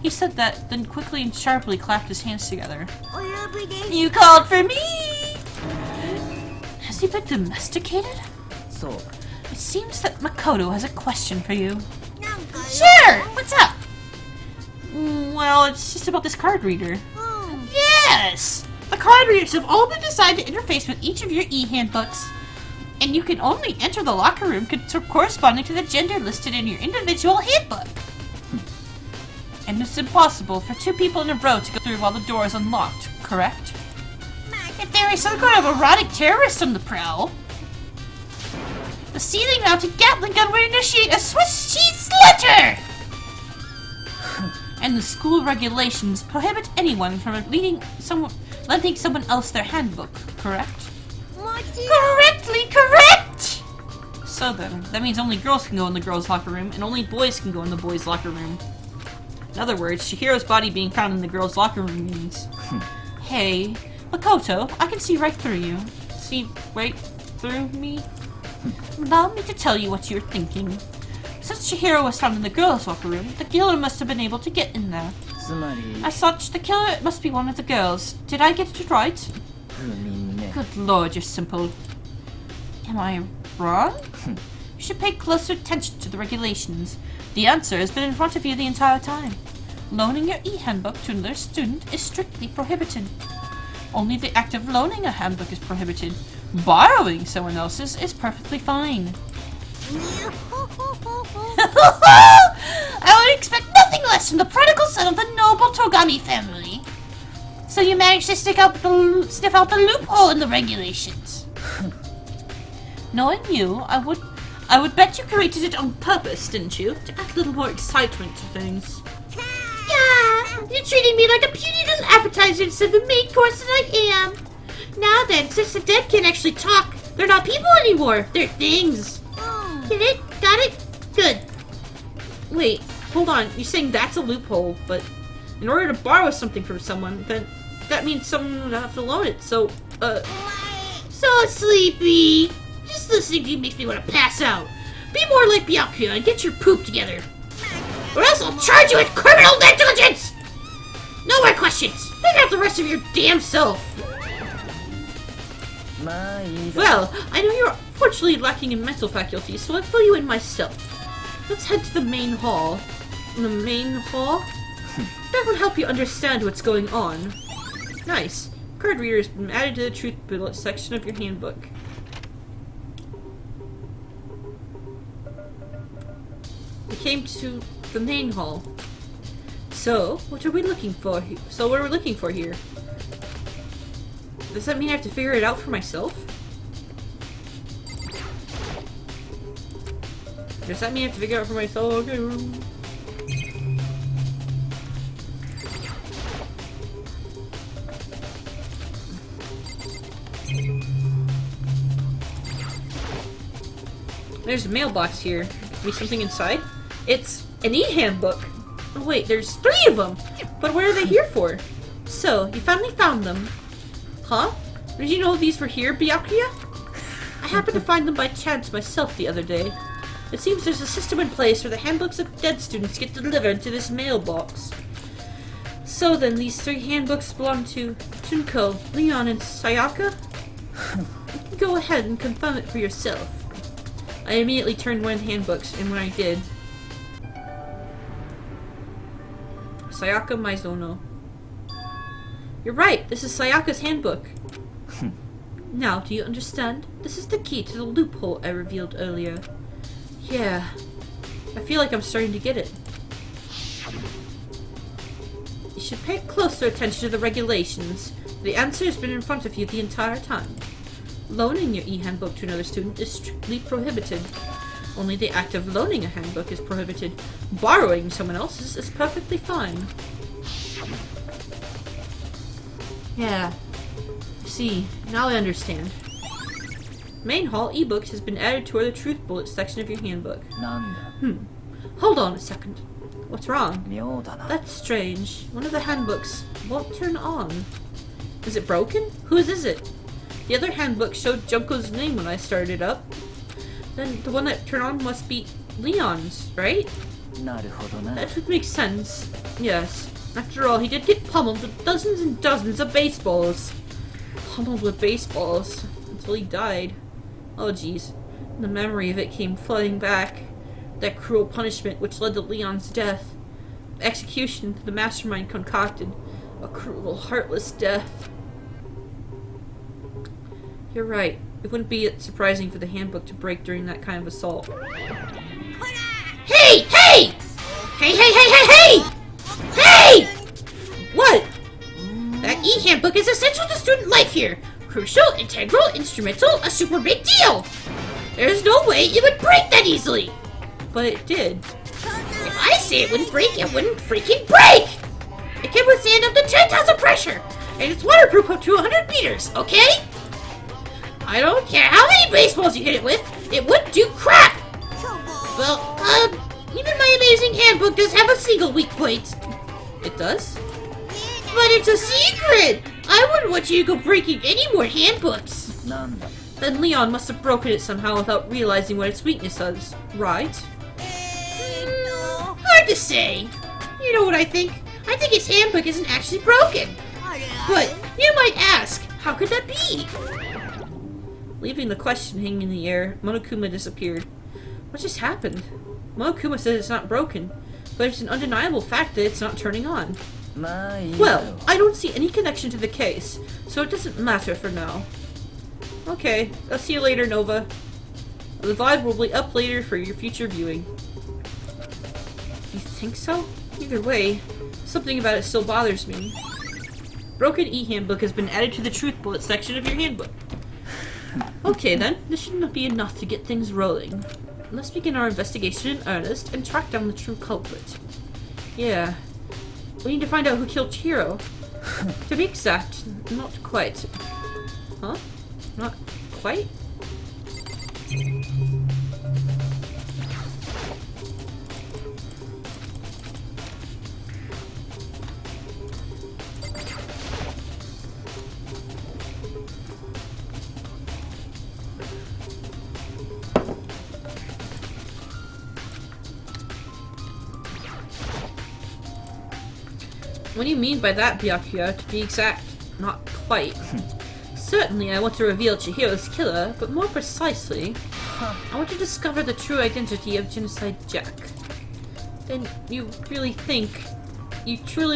He said that, then quickly and sharply clapped his hands together. You called for me! Has he been domesticated? It seems that Makoto has a question for you. Sure! What's up? Well, it's just about this card reader. Yes! The card readers have all been designed to interface with each of your e-handbooks. And you can only enter the locker room corresponding to the gender listed in your individual handbook. And it's impossible for two people in a row to go through while the door is unlocked, correct? If there is some kind of erotic terrorist on the prowl, the ceiling-mounted Gatling gun would initiate a Swiss cheese slaughter! And the school regulations prohibit anyone from lending someone else their handbook, correct? Correctly correct! So then, that means only girls can go in the girls' locker room, and only boys can go in the boys' locker room. In other words, Chihiro's body being found in the girls' locker room means... Hey, Makoto, I can see right through you. See right through me? Allow me to tell you what you're thinking. Since Chihiro was found in the girls' locker room, the killer must have been able to get in there. As such, the killer must be one of the girls. Did I get it right? Good lord, you're simple. Am I wrong? You should pay closer attention to the regulations. The answer has been in front of you the entire time. Loaning your e-handbook to another student is strictly prohibited. Only the act of loaning a handbook is prohibited. Borrowing someone else's is perfectly fine. I would expect nothing less from the prodigal son of the noble Togami family. So you managed to sniff out the loophole in the regulations. Knowing you, I would bet you created it on purpose, didn't you? To add a little more excitement to things. Yeah, you're treating me like a puny little appetizer instead of the main course that I am. Now then, since the dead can't actually talk, they're not people anymore. They're things. Get it? Got it? Good. Wait, hold on. You're saying that's a loophole, but in order to borrow something from someone, then that means someone would have to loan it. So sleepy. Just listening to you makes me want to pass out. Be more like Byakuya and get your poop together. Or else I'll charge you with criminal negligence! No more questions! Figure out the rest of your damn self! Well, I know you're fortunately lacking in mental faculties, so I'll fill you in myself. Let's head to the main hall. The main hall? That would help you understand what's going on. Nice. Card reader has been added to the truth bullet section of your handbook. We came to the main hall. So, what are we looking for? What are we looking for here? Does that mean I have to figure it out for myself? Does that mean I have to figure it out for myself? Okay. There's a mailbox here. Be something inside? It's an e-handbook. Oh wait, there's 3 of them! But what are they here for? So, you finally found them. Huh? Did you know these were here, Byakuya? I happened to find them by chance myself the other day. It seems there's a system in place where the handbooks of dead students get delivered to this mailbox. So then, these 3 handbooks belong to Junko, Leon, and Sayaka? You can go ahead and confirm it for yourself. I immediately turned one of the handbooks, and when I did... Sayaka Maizono. You're right, this is Sayaka's handbook. Now, do you understand? This is the key to the loophole I revealed earlier. Yeah, I feel like I'm starting to get it. You should pay closer attention to the regulations. The answer has been in front of you the entire time. Loaning your e-handbook to another student is strictly prohibited. Only the act of loaning a handbook is prohibited. Borrowing someone else's is perfectly fine. Yeah. See, now I understand. Main hall ebooks has been added toward the truth bullet section of your handbook. Hold on a second. What's wrong? That's strange. One of the handbooks won't turn on. Is it broken? Whose is it? The other handbook showed Junko's name when I started it up. Then the one that turned on must be Leon's, right? That would make sense. Yes. After all, he did get pummeled with dozens and dozens of baseballs. Pummeled with baseballs. Until he died. Oh jeez. The memory of it came flooding back. That cruel punishment which led to Leon's death. Execution the mastermind concocted. A cruel, heartless death. You're right. It wouldn't be surprising for the handbook to break during that kind of assault. Hey! Hey! Hey, hey, hey, hey, hey! Hey! What? That e-handbook is essential to student life here. Crucial, integral, instrumental, a super big deal. There's no way it would break that easily. But it did. If I say it wouldn't break, it wouldn't freaking break! It can withstand up to 10 tons of pressure, and it's waterproof up to 100 meters, okay? I don't care how many baseballs you hit it with, it wouldn't do crap! Well, even my amazing handbook does have a single weak point. It does? But it's a secret! I wouldn't want you to go breaking any more handbooks. Then Leon must have broken it somehow without realizing what its weakness is, right? Hard to say. You know what I think? I think his handbook isn't actually broken. But you might ask, how could that be? Leaving the question hanging in the air, Monokuma disappeared. What just happened? Monokuma says it's not broken, but it's an undeniable fact that it's not turning on. Well, I don't see any connection to the case, so it doesn't matter for now. Okay, I'll see you later, Nova. The VOD will be up later for your future viewing. You think so? Either way, something about it still bothers me. Broken e-handbook has been added to the truth bullet section of your handbook. Okay then, this should not be enough to get things rolling. Let's begin our investigation in earnest and track down the true culprit. Yeah. We need to find out who killed Chihiro. To be exact, not quite. Huh? Not quite? What do you mean by that, Byakuya? To be exact, not quite. Certainly I want to reveal Chihiro's killer, but more precisely, I want to discover the true identity of Genocide Jack. Then you truly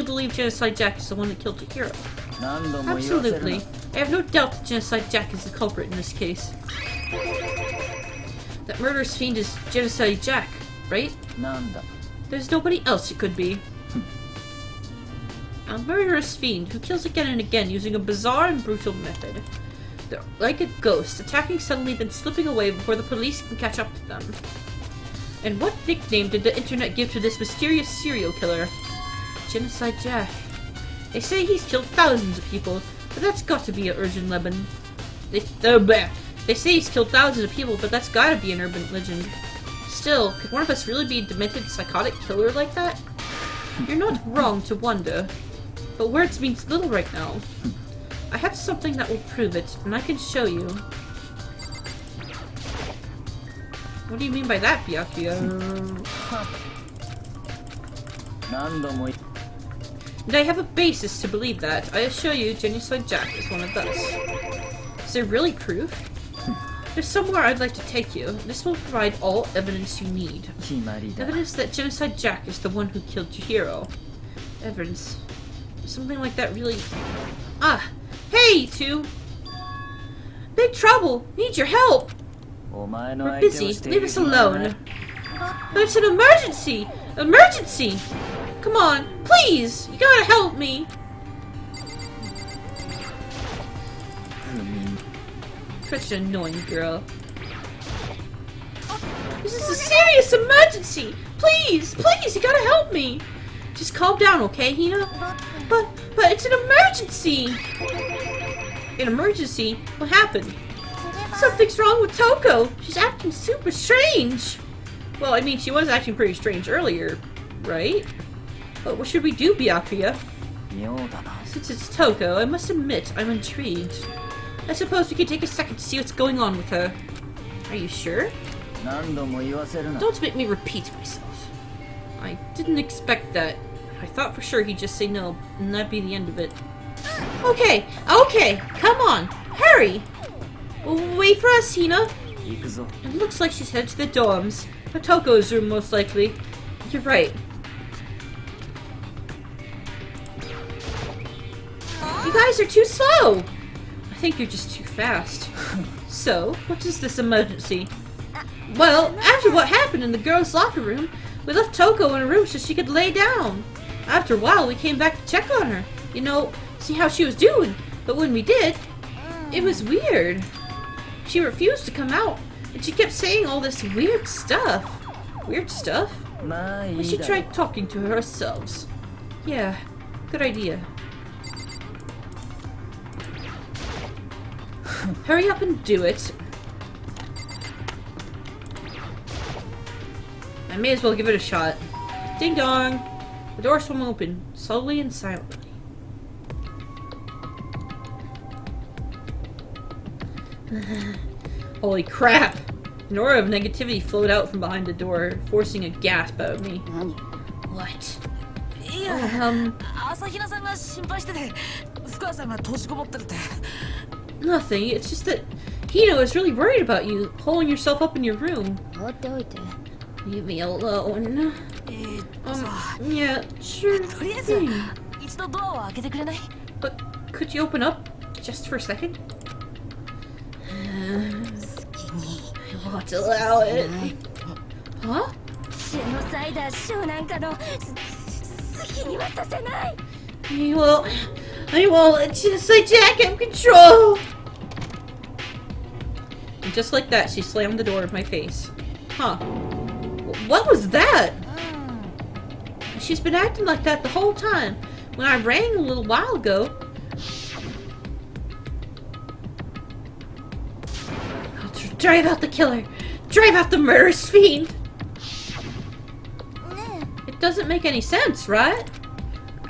believe Genocide Jack is the one that killed Chihiro? Absolutely. I have no doubt that Genocide Jack is the culprit in this case. That murderous fiend is Genocide Jack, right? There's nobody else it could be. A murderous fiend who kills again and again using a bizarre and brutal method. They're like a ghost, attacking suddenly then slipping away before the police can catch up to them. And what nickname did the internet give to this mysterious serial killer? Genocide Jack. They say he's killed thousands of people, but that's got to be an urban legend. They say he's killed thousands of people, but that's gotta be an urban legend. Still, could one of us really be a demented, psychotic killer like that? You're not wrong to wonder. But words means little right now. I have something that will prove it, and I can show you. What do you mean by that, Byakuya? And I have a basis to believe that. I assure you, Genocide Jack is one of those. Is there really proof? There's somewhere I'd like to take you. This will provide all evidence you need. Evidence that Genocide Jack is the one who killed Chihiro. Evidence. Something like that really... Ah! Hey, you two! Big trouble! Need your help! We're busy. Leave us alone. But it's an emergency! Emergency! Come on, please! You gotta help me! Such an annoying girl. This is a serious emergency! Please! Please! You gotta help me! Just calm down, okay, Hina? But it's an emergency! An emergency? What happened? Something's wrong with Toko! She's acting super strange! Well, I mean, she was acting pretty strange earlier, right? But what should we do, Byakuya? Since it's Toko, I must admit I'm intrigued. I suppose we could take a second to see what's going on with her. Are you sure? Don't make me repeat myself. I didn't expect that. I thought for sure he'd just say no, and that'd be the end of it. Okay, come on, hurry! Wait for us, Hina. It looks like she's headed to the dorms. Toko's room, most likely. You're right. You guys are too slow! I think you're just too fast. So, what is this emergency? Well, after what happened in the girls' locker room, we left Toko in a room so she could lay down. After a while, we came back to check on her. You know, see how she was doing. But when we did, it was weird. She refused to come out, and she kept saying all this weird stuff. Weird stuff? We should try talking to her ourselves. Yeah, good idea. Hurry up and do it. I may as well give it a shot. Ding dong! The door swung open, slowly and silently. Holy crap! An aura of negativity flowed out from behind the door, forcing a gasp out of me. What? Nothing. It's just that Hino is really worried about you, holding yourself up in your room. Leave me alone. Yeah, sure thing. But could you open up just for a second? I won't allow it. Huh? I won't let Genocide Jack have control. And just like that, she slammed the door in my face. Huh. What was that? She's been acting like that the whole time. When I rang a little while ago... Drive out the killer! Drive out the murderous fiend! It doesn't make any sense, right?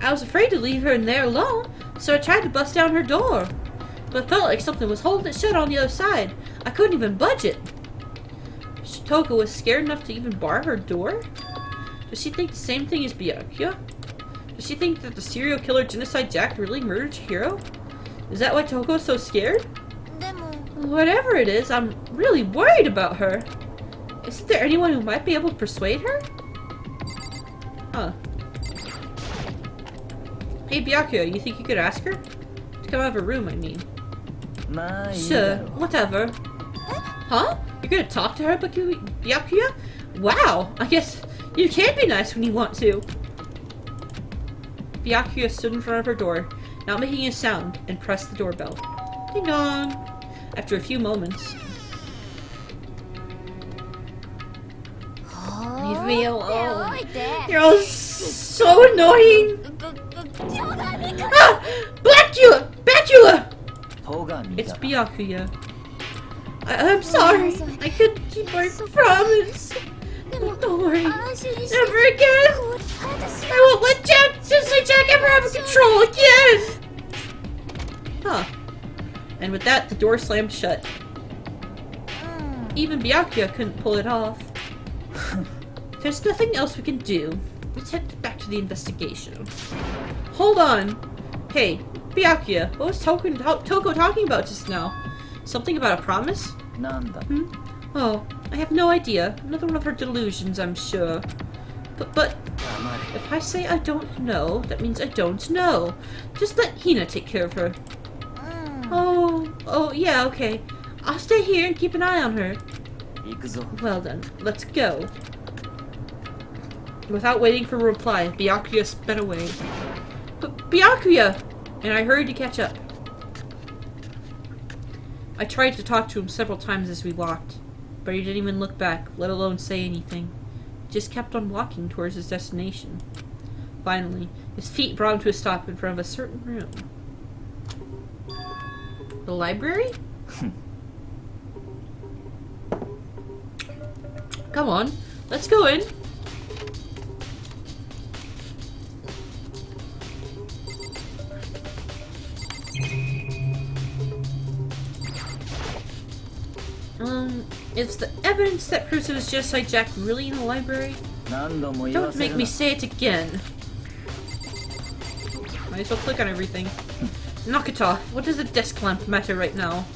I was afraid to leave her in there alone, so I tried to bust down her door. But it felt like something was holding it shut on the other side. I couldn't even budge it. Toko was scared enough to even bar her door? Does she think the same thing as Byakuya? Does she think that the serial killer Genocide Jack really murdered Chihiro? Is that why Toko's so scared? Whatever it is, I'm really worried about her. Isn't there anyone who might be able to persuade her? Huh. Hey Byakuya, you think you could ask her? To come out of her room, I mean. Sure, whatever. Huh? You're gonna talk to her, Byakuya? Wow, I guess you can be nice when you want to. Byakuya stood in front of her door, not making a sound, and pressed the doorbell. Ding dong! After a few moments. Leave me alone. You're all so annoying! Ah! Blackula! Bacula! It's Byakuya. I'm sorry. I couldn't keep my promise. Don't worry. Never again. I won't let Jack ever have control again. Huh. And with that, the door slammed shut. Even Byakuya couldn't pull it off. There's nothing else we can do. Let's head back to the investigation. Hold on. Hey, Byakuya, what was Toko talking about just now? Something about a promise? Hmm? Oh, I have no idea. Another one of her delusions, I'm sure. But if I say I don't know, that means I don't know. Just let Hina take care of her. Oh, yeah, okay. I'll stay here and keep an eye on her. Well then, let's go. Without waiting for a reply, Byakuya sped away. But Byakuya! And I hurried to catch up. I tried to talk to him several times as we walked, but he didn't even look back, let alone say anything. He just kept on walking towards his destination. Finally, his feet brought him to a stop in front of a certain room. The library? Come on, let's go in. Is the evidence that proves it was Genocide Jack really in the library? Don't make me say it again. Might as well click on everything. Knock it off. What does a desk lamp matter right now?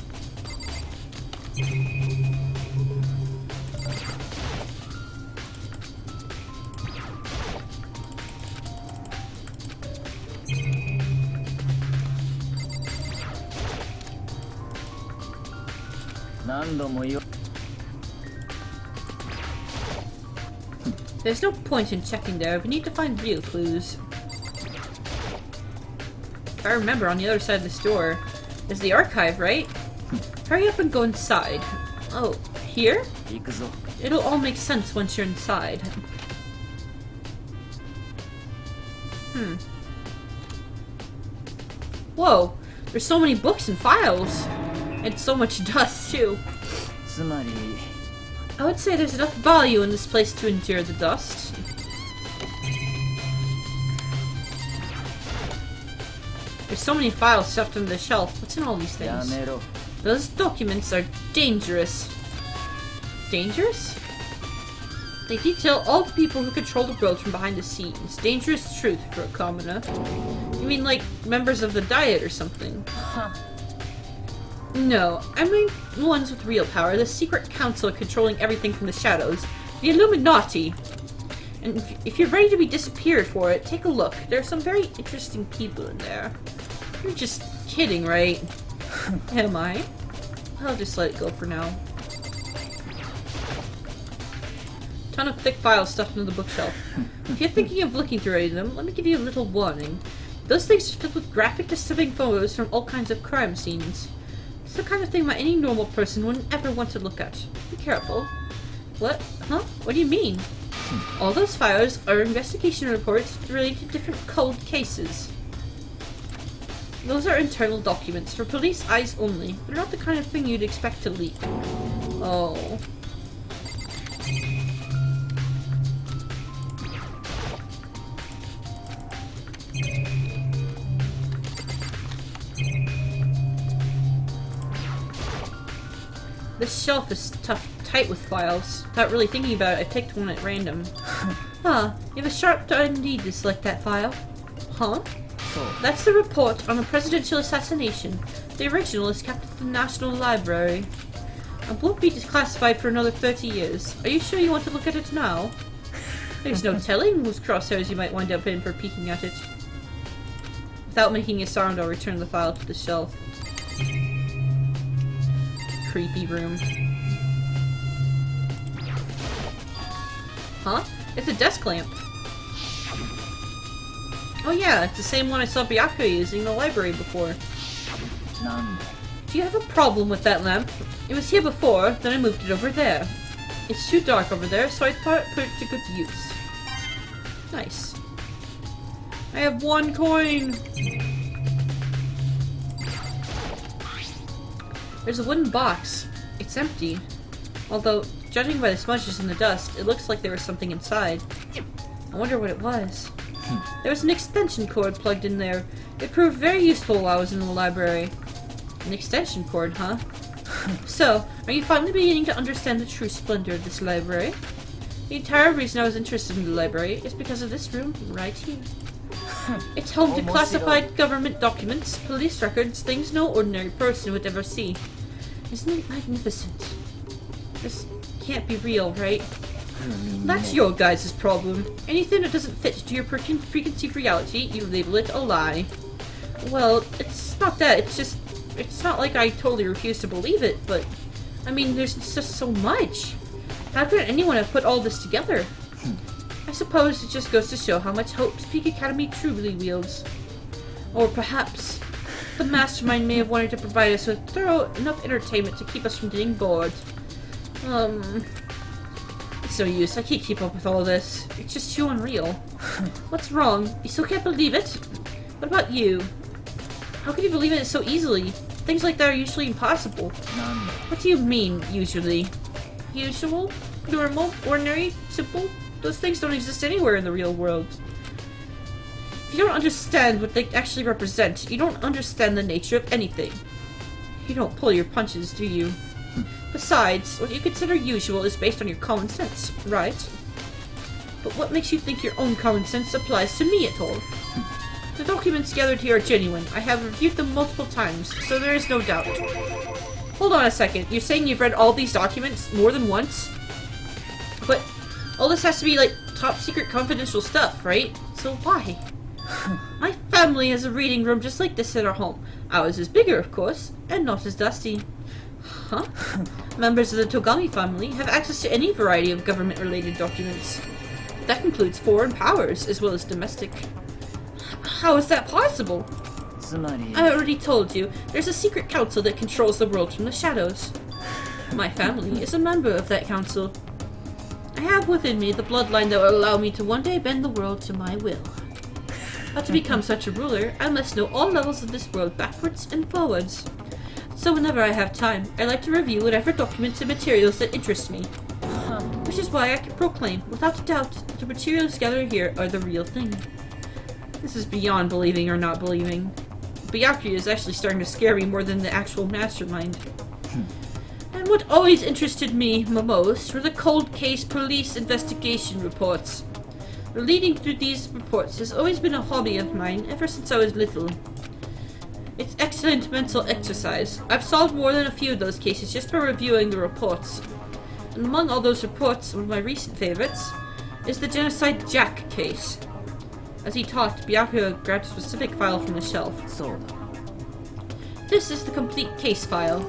There's no point in checking there. We need to find real clues. If I remember, on the other side of this door is the archive, right? Hurry up and go inside. Oh, here? It'll all make sense once you're inside. Whoa, there's so many books and files. And so much dust, too. I would say there's enough value in this place to endure the dust. There's so many files stuffed under the shelf. What's in all these things? Those documents are dangerous. Dangerous? They detail all the people who control the world from behind the scenes. Dangerous truth for a commoner. You mean like members of the Diet or something? No, I mean ones with real power. The secret council controlling everything from the shadows. The Illuminati. And if you're ready to be disappeared for it, take a look. There are some very interesting people in there. You're just kidding, right? Am I? I'll just let it go for now. Ton of thick files stuffed into the bookshelf. If you're thinking of looking through any of them, let me give you a little warning. Those things are filled with graphic, disturbing photos from all kinds of crime scenes. It's the kind of thing that any normal person wouldn't ever want to look at. Be careful. What? Huh? What do you mean? All those files are investigation reports related to different cold cases. Those are internal documents for police eyes only. They're not the kind of thing you'd expect to leak. Oh. This shelf is tight with files. Without really thinking about it, I picked one at random. Huh, you have a sharp eye indeed to select that file. Huh? That's the report on a presidential assassination. The original is kept at the National Library. It won't be declassified for another 30 years. Are you sure you want to look at it now? There's no telling whose crosshairs you might wind up in for peeking at it. Without making a sound, I'll return the file to the shelf. Creepy room. Huh? It's a desk lamp. Oh yeah, it's the same one I saw Byakuya using in the library before. Do you have a problem with that lamp? It was here before, then I moved it over there. It's too dark over there, so I thought I'd put it to good use. Nice. I have 1 coin! There's a wooden box. It's empty. Although, judging by the smudges in the dust, it looks like there was something inside. I wonder what it was. There was an extension cord plugged in there. It proved very useful while I was in the library. An extension cord, huh? So, are you finally beginning to understand the true splendor of this library? The entire reason I was interested in the library is because of this room right here. It's home to classified government documents, police records, things no ordinary person would ever see. Isn't it magnificent? This can't be real, right? That's your guys' problem. Anything that doesn't fit to your preconceived reality, you label it a lie. Well, it's not that, it's not like I totally refuse to believe it, but, I mean, there's just so much. How could anyone have put all this together? I suppose it just goes to show how much hope Peak Academy truly wields. Or perhaps, the mastermind may have wanted to provide us with thorough enough entertainment to keep us from getting bored. It's no use, I can't keep up with all this. It's just too unreal. What's wrong? You still can't believe it? What about you? How can you believe it so easily? Things like that are usually impossible. What do you mean, usually? Usual? Normal? Ordinary? Simple? Those things don't exist anywhere in the real world. If you don't understand what they actually represent, you don't understand the nature of anything. You don't pull your punches, do you? Besides, what you consider usual is based on your common sense, right? But what makes you think your own common sense applies to me at all? The documents gathered here are genuine. I have reviewed them multiple times, so there is no doubt. Hold on a second, you're saying you've read all these documents more than once? But all this has to be like top secret confidential stuff, right? So why? My family has a reading room just like this at our home. Ours is bigger, of course, and not as dusty. Huh? Members of the Togami family have access to any variety of government-related documents. That includes foreign powers, as well as domestic. How is that possible? I already told you, there's a secret council that controls the world from the shadows. My family is a member of that council. I have within me the bloodline that will allow me to one day bend the world to my will. But to become such a ruler, I must know all levels of this world backwards and forwards. So whenever I have time, I like to review whatever documents and materials that interest me. Which is why I can proclaim, without a doubt, that the materials gathered here are the real thing. This is beyond believing or not believing. Byakuya is actually starting to scare me more than the actual mastermind. And what always interested me most were the cold case police investigation reports. Reading through these reports has always been a hobby of mine ever since I was little. It's excellent mental exercise. I've solved more than a few of those cases just by reviewing the reports. And among all those reports, one of my recent favorites is the Genocide Jack case. As he talked, Byakuya grabbed a specific file from the shelf. This is the complete case file.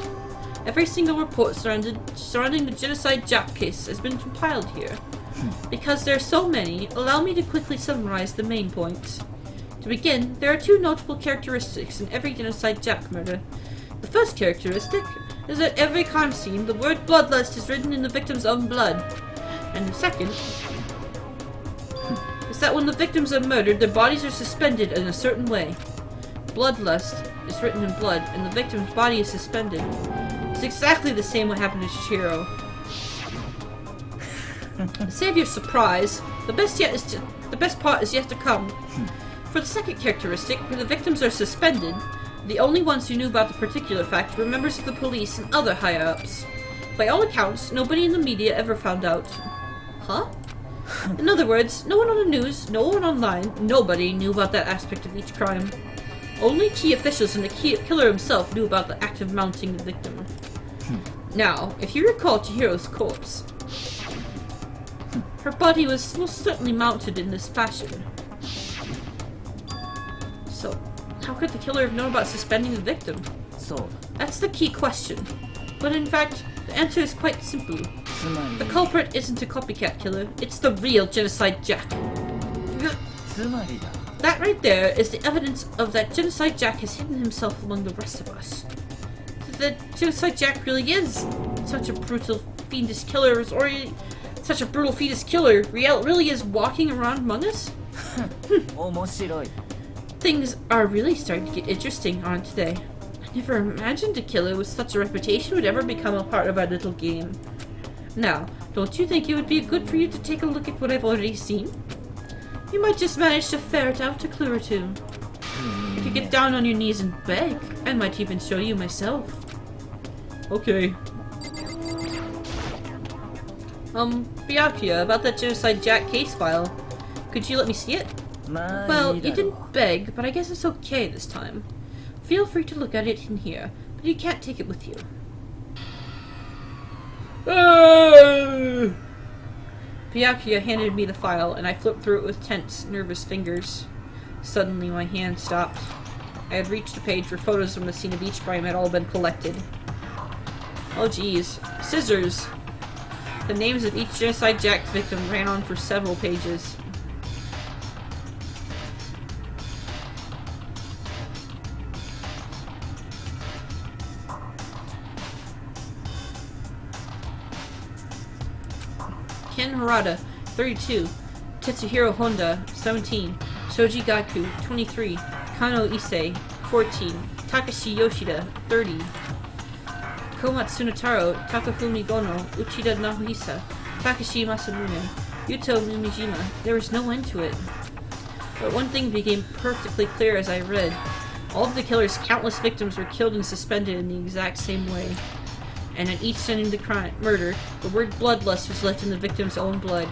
Every single report surrounding the Genocide Jack case has been compiled here. Because there are so many, allow me to quickly summarize the main points. To begin, there are two notable characteristics in every Genocide Jack murder. The first characteristic is that every crime scene, the word bloodlust is written in the victim's own blood. And the second is that when the victims are murdered, their bodies are suspended in a certain way. Bloodlust is written in blood, and the victim's body is suspended. It's exactly the same what happened to Shiro. To save your surprise, the best part is yet to come. For the second characteristic, where the victims are suspended, the only ones who knew about the particular fact were members of the police and other higher-ups. By all accounts, nobody in the media ever found out. Huh? In other words, no one on the news, no one online, nobody knew about that aspect of each crime. Only key officials and the killer himself knew about the act of mounting the victim. Now, if you recall Chihiro's corpse, her body was most certainly mounted in this fashion. So, how could the killer have known about suspending the victim? So, That's the key question. But in fact, the answer is quite simple. The culprit isn't a copycat killer, it's the real Genocide Jack. That right there is the evidence of that Genocide Jack has hidden himself among the rest of us. The Genocide Jack really is such a brutal fiendish killer, or such a brutal fiendish killer really is walking around among us? Things are really starting to get interesting, aren't they? I never imagined a killer with such a reputation would ever become a part of our little game. Now, don't you think it would be good for you to take a look at what I've already seen? You might just manage to ferret out a clue or two. If you get down on your knees and beg, I might even show you myself. Okay. Byakuya, about that Genocide Jack case file. Could you let me see it? Well, you didn't beg, but I guess it's okay this time. Feel free to look at it in here, but you can't take it with you. Byakuya handed me the file, and I flipped through it with tense, nervous fingers. Suddenly, my hand stopped. I had reached the page where photos from the scene of each crime had all been collected. Oh geez. Scissors! The names of each Genocide Jack victim ran on for several pages. Ken Harada, 32. Tetsuhiro Honda, 17. Shoji Gaku, 23. Kano Issei, 14. Takashi Yoshida, 30. Komatsu Tsunetaro, Takafumi Gono, Uchida Naohisa, Takashi Masamune, Yuto Mimijima. There was no end to it. But one thing became perfectly clear as I read. All of the killer's countless victims were killed and suspended in the exact same way. And at each scene of the murder, the word bloodlust was left in the victim's own blood.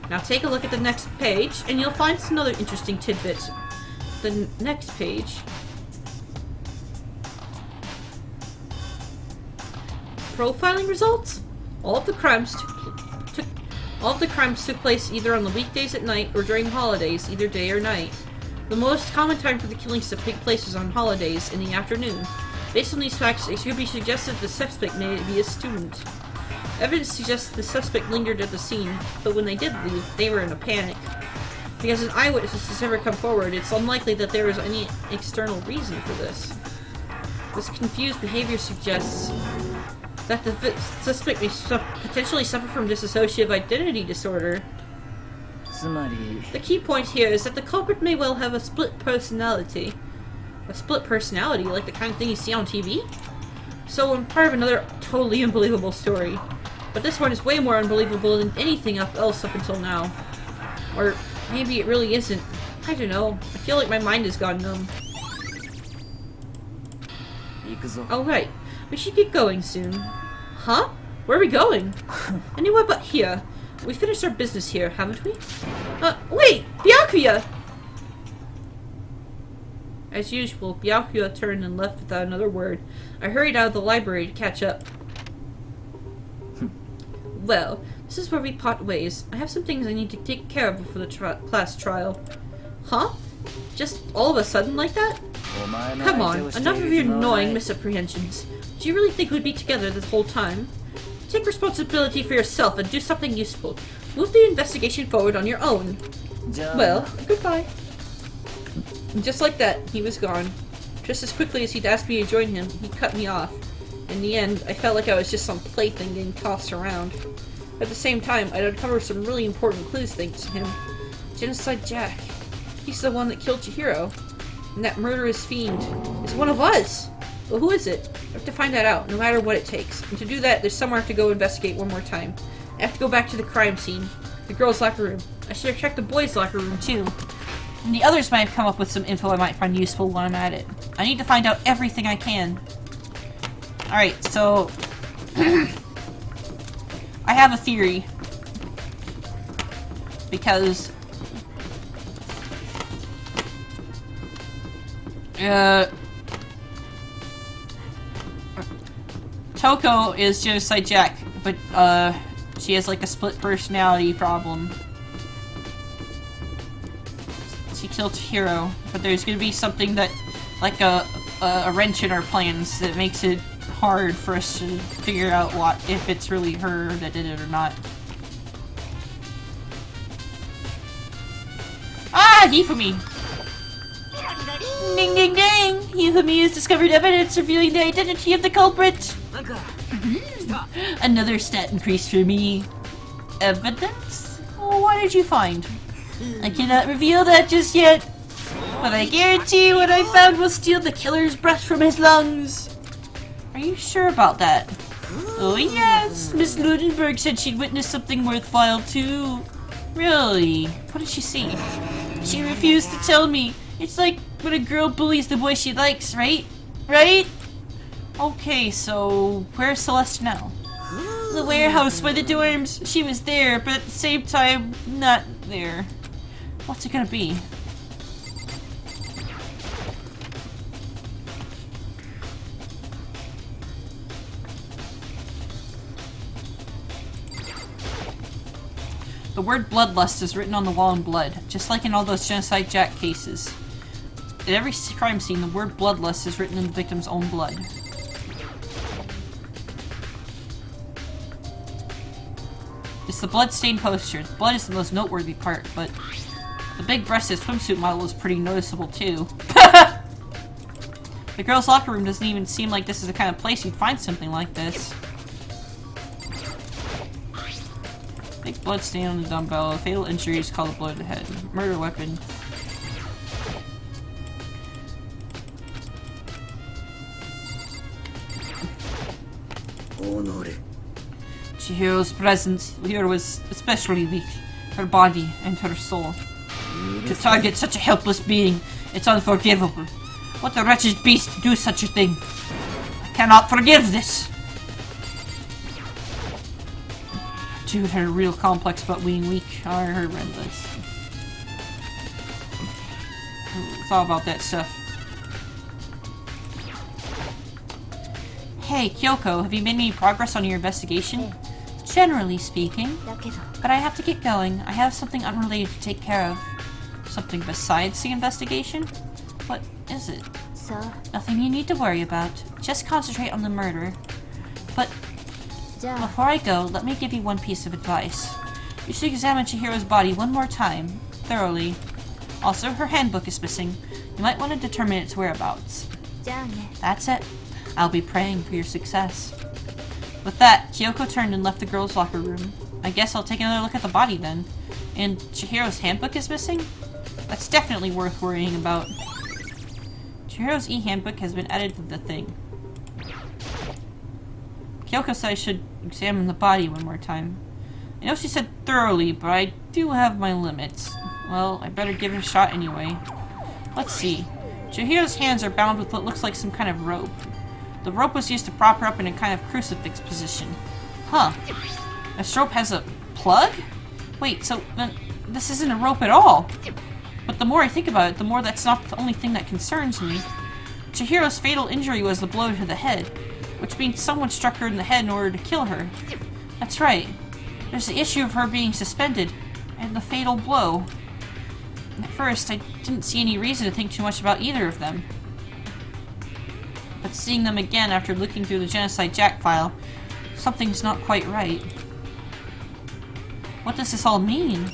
Now take a look at the next page, and you'll find some other interesting tidbits. The next page... Profiling results? All of the crimes took place either on the weekdays at night or during holidays, either day or night. The most common time for the killings to take place is on holidays in the afternoon. Based on these facts, it should be suggested the suspect may be a student. Evidence suggests the suspect lingered at the scene, but when they did leave, they were in a panic. Because an eyewitness has never come forward, it's unlikely that there was any external reason for this. This confused behavior suggests that the suspect may potentially suffer from dissociative identity disorder. The key point here is that the culprit may well have a split personality. A split personality, like the kind of thing you see on TV? So I'm part of another totally unbelievable story. But this one is way more unbelievable than anything else up until now. Or maybe it really isn't. I don't know. I feel like my mind has gone numb. Alright, we should get going soon. Huh? Where are we going? Anywhere but here. We finished our business here, haven't we? Wait! Byakuya! As usual, Byakuya turned and left without another word. I hurried out of the library to catch up. Well, this is where we part ways. I have some things I need to take care of before the class trial. Huh? Just all of a sudden like that? Come on, enough of your annoying misapprehensions. Do you really think we'd be together this whole time? Take responsibility for yourself and do something useful. Move the investigation forward on your own. Well, goodbye. And just like that, he was gone. Just as quickly as he'd asked me to join him, he cut me off. In the end, I felt like I was just some plaything getting tossed around. At the same time, I'd uncovered some really important clues thanks to him. Genocide Jack. He's the one that killed Chihiro. And that murderous fiend is one of us! Well, who is it? I have to find that out, no matter what it takes. And to do that, there's somewhere I have to go investigate one more time. I have to go back to the crime scene. The girls' locker room. I should have checked the boys' locker room, too. And the others might have come up with some info I might find useful while I'm at it. I need to find out everything I can. Alright, so... I have a theory. Because... Toko is Genocide Jack, but, she has, like, a split personality problem. She killed Chihiro, but there's gonna be something that, like, a wrench in our plans that makes it hard for us to figure out if it's really her that did it or not. Ah! Hifumi! Ding ding ding! Hifumi has discovered evidence revealing the identity of the culprit! Another stat increase for me. Evidence? Oh, what did you find? I cannot reveal that just yet, but I guarantee what I found will steal the killer's breath from his lungs. Are you sure about that? Oh yes, Miss Ludenberg said she'd witnessed something worthwhile too. Really? What did she see? She refused to tell me. It's like when a girl bullies the boy she likes, right? Right? Okay, so where's Celeste now? The warehouse by the dorms. She was there, but at the same time, not there. What's it gonna be? The word bloodlust is written on the wall in blood, just like in all those Genocide Jack cases. At every crime scene, the word bloodlust is written in the victim's own blood. It's the blood-stained poster. The blood is the most noteworthy part, but the big-breasted swimsuit model is pretty noticeable too. The girls' locker room doesn't even seem like this is the kind of place you'd find something like this. Big blood stain on the dumbbell. Fatal injuries called a blow to the head. Murder weapon. Chihiro's presence here was especially weak. Her body and her soul. To target such a helpless being, it's unforgivable. What a wretched beast to do such a thing. I cannot forgive this. Dude had a real complex about being weak. I heard this. It's all about that stuff. Hey, Kyoko, have you made any progress on your investigation? Generally speaking. But I have to get going. I have something unrelated to take care of. Something besides the investigation? What is it? Nothing you need to worry about. Just concentrate on the murder. But before I go, let me give you one piece of advice. You should examine Chihiro's body one more time, thoroughly. Also, her handbook is missing. You might want to determine its whereabouts. That's it. I'll be praying for your success. With that, Kyoko turned and left the girls' locker room. I guess I'll take another look at the body then. And Chihiro's handbook is missing? That's definitely worth worrying about. Chihiro's e-handbook has been added to the thing. Kyoko said I should examine the body one more time. I know she said thoroughly, but I do have my limits. Well, I better give it a shot anyway. Let's see. Chihiro's hands are bound with what looks like some kind of rope. The rope was used to prop her up in a kind of crucifix position. Huh. This rope has a plug? Wait, so this isn't a rope at all. But the more I think about it, the more that's not the only thing that concerns me. Chihiro's fatal injury was the blow to the head, which means someone struck her in the head in order to kill her. That's right. There's the issue of her being suspended, and the fatal blow. At first, I didn't see any reason to think too much about either of them. But seeing them again after looking through the Genocide Jack file, something's not quite right. What does this all mean?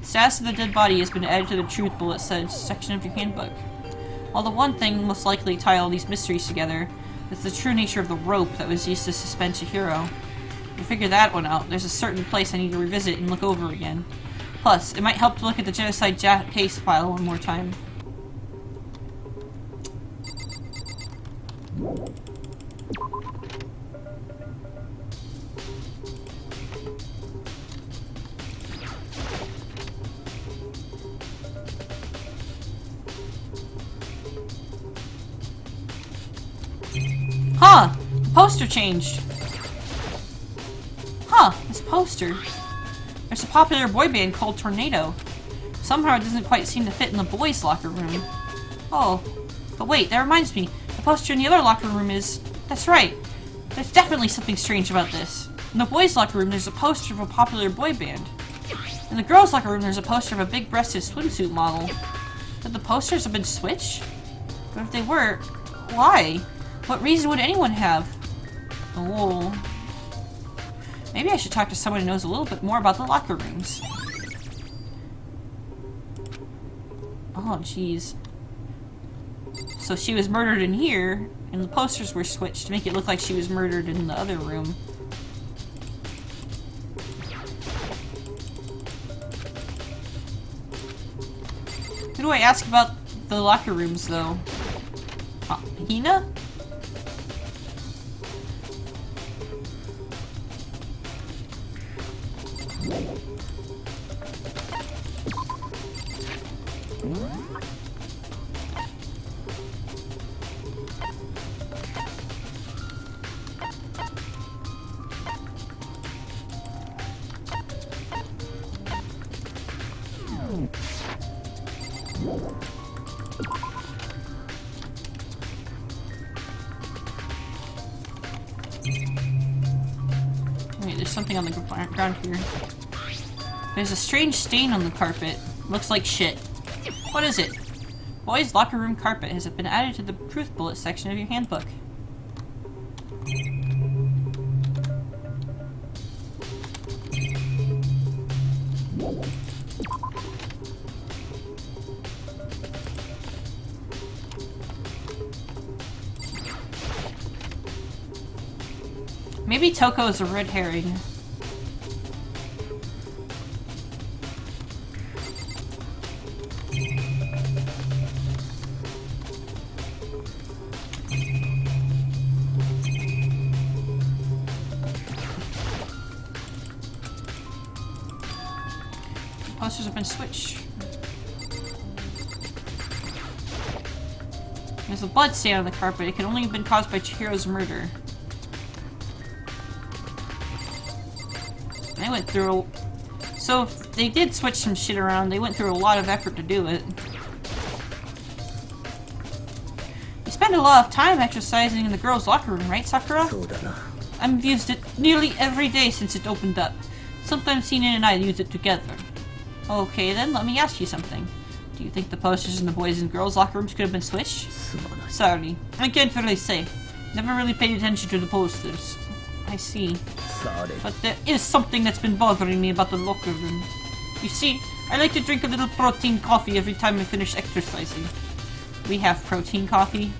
Status of the dead body has been added to the truth bullet section of your handbook. While the one thing most likely to tie all these mysteries together is the true nature of the rope that was used to suspend Chihiro. To figure that one out, there's a certain place I need to revisit and look over again. Plus, it might help to look at the genocide case file one more time. Huh! The poster changed! Huh, this poster. There's a popular boy band called Tornado. Somehow it doesn't quite seem to fit in the boys' locker room. Oh, but wait, that reminds me. The poster in the other locker room is... That's right. There's definitely something strange about this. In the boys' locker room, there's a poster of a popular boy band. In the girls' locker room, there's a poster of a big-breasted swimsuit model. But the posters have been switched? But if they were, why? What reason would anyone have? Oh... Maybe I should talk to someone who knows a little bit more about the locker rooms. Oh, jeez. So she was murdered in here, and the posters were switched to make it look like she was murdered in the other room. Who do I ask about the locker rooms, though? Hina? Wait, there's something on the ground here. There's a strange stain on the carpet. Looks like shit. What is it? Boys' locker room carpet has been added to the truth bullet section of your handbook. Maybe Toko is a red herring. Posters have been switched. There's a blood stain on the carpet. It can only have been caused by Chihiro's murder. They went through so if they did switch some shit around. They went through a lot of effort to do it. You spend a lot of time exercising in the girls' locker room, right, Sakura? I've used it nearly every day since it opened up. Sometimes Hina and I use it together. Okay, then let me ask you something. Do you think the posters in the boys' and girls' locker rooms could have been switched? Sorry, I can't really say. Never really paid attention to the posters. I see. But there is something that's been bothering me about the locker room. You see, I like to drink a little protein coffee every time I finish exercising. We have protein coffee?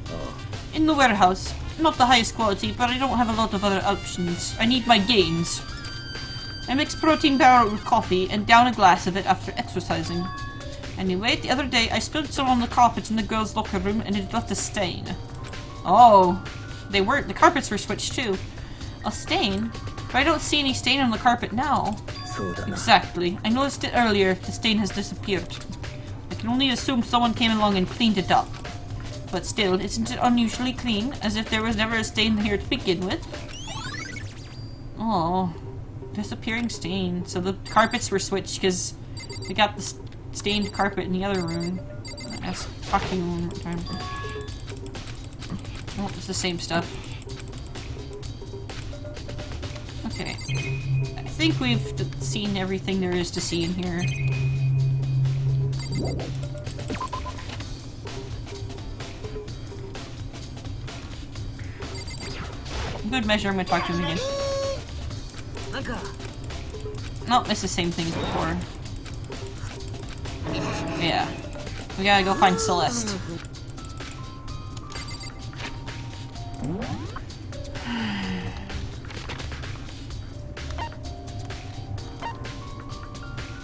In the warehouse. Not the highest quality, but I don't have a lot of other options. I need my gains. I mix protein powder with coffee and down a glass of it after exercising. Anyway, the other day I spilled some on the carpets in the girls' locker room and it left a stain. Oh, the carpets were switched too. A stain? But I don't see any stain on the carpet now. Exactly. I noticed it earlier. The stain has disappeared. I can only assume someone came along and cleaned it up. But still, isn't it unusually clean? As if there was never a stain here to begin with? Oh. Disappearing stain. So the carpets were switched because they got the stained carpet in the other room. That's fucking one more time. Oh, it's the same stuff. Okay. I think we've seen everything there is to see in here. Good measure, I'm gonna talk to him again. Nope, it's the same thing as before. Yeah. We gotta go find Celeste.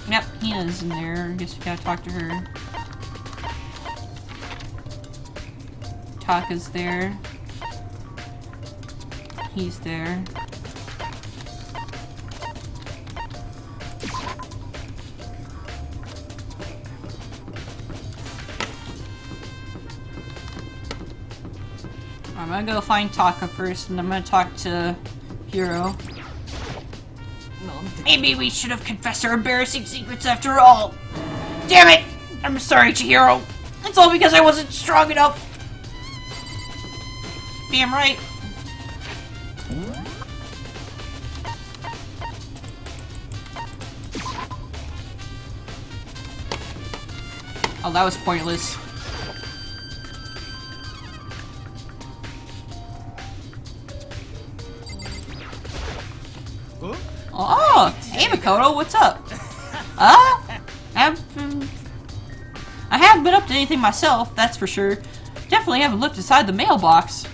Yep, Hina's in there. I guess we gotta talk to her. Taka's there. He's there. I'm gonna go find Taka first, and I'm gonna talk to Hiro. Maybe we should have confessed our embarrassing secrets after all. Damn it! I'm sorry, Chihiro. It's all because I wasn't strong enough. Damn right. Oh, that was pointless. Oh, hey Makoto, what's up? I haven't been up to anything myself, that's for sure. Definitely haven't looked inside the mailbox.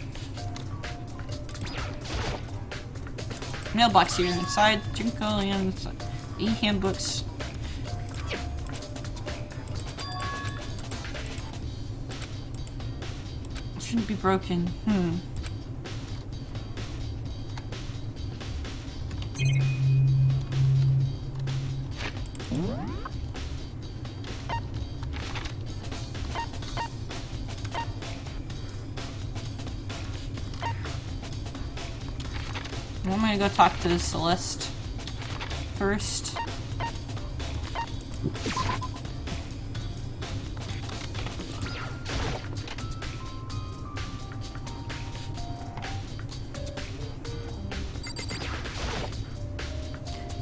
Mailbox here inside Junko and e-handbooks. Shouldn't be broken. I'm gonna go talk to Celeste first.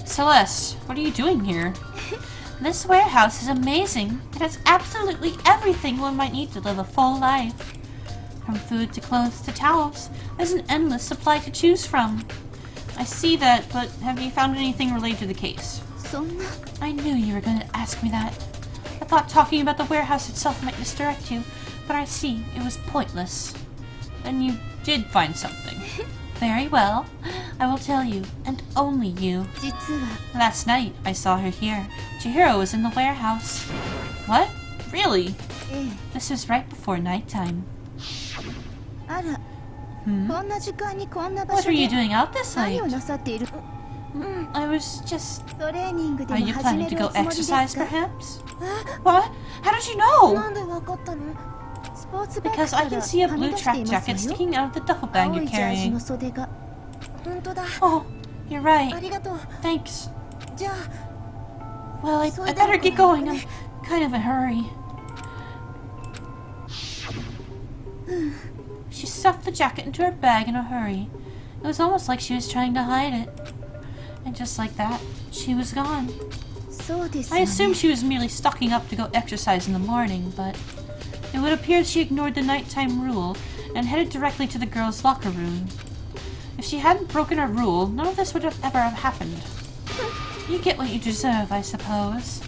Celeste, what are you doing here? This warehouse is amazing. It has absolutely everything one might need to live a full life. From food to clothes to towels, there's an endless supply to choose from. I see that, but have you found anything related to the case? I knew you were going to ask me that. I thought talking about the warehouse itself might misdirect you, but I see it was pointless. Then you did find something. Very well. I will tell you, and only you. Last night, I saw her here. Chihiro was in the warehouse. What? Really? This was right before nighttime. What are you doing out this late? I was just... Are you planning to go exercise, perhaps? What? How did you know? Because I can see a blue track jacket sticking out of the duffel bag you're carrying. Oh, you're right. Thanks. Well, I better get going. I'm kind of in a hurry. She stuffed the jacket into her bag in a hurry. It was almost like she was trying to hide it. And just like that, she was gone. I assumed she was merely stocking up to go exercise in the morning, but it would appear she ignored the nighttime rule and headed directly to the girls' locker room. If she hadn't broken her rule, none of this would have ever happened. You get what you deserve, I suppose.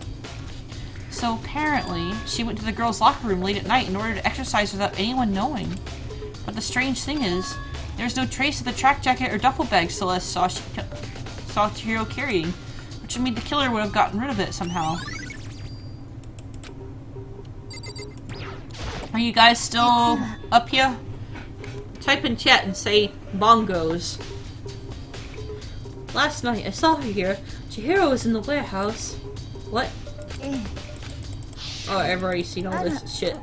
So apparently, she went to the girls' locker room late at night in order to exercise without anyone knowing. But the strange thing is, there's no trace of the track jacket or duffel bag Celeste saw Chihiro carrying, which would mean the killer would have gotten rid of it somehow. Are you guys still up here? Type in chat and say bongos. Last night I saw her here. Chihiro was in the warehouse. What? Oh, I've already seen all this shit.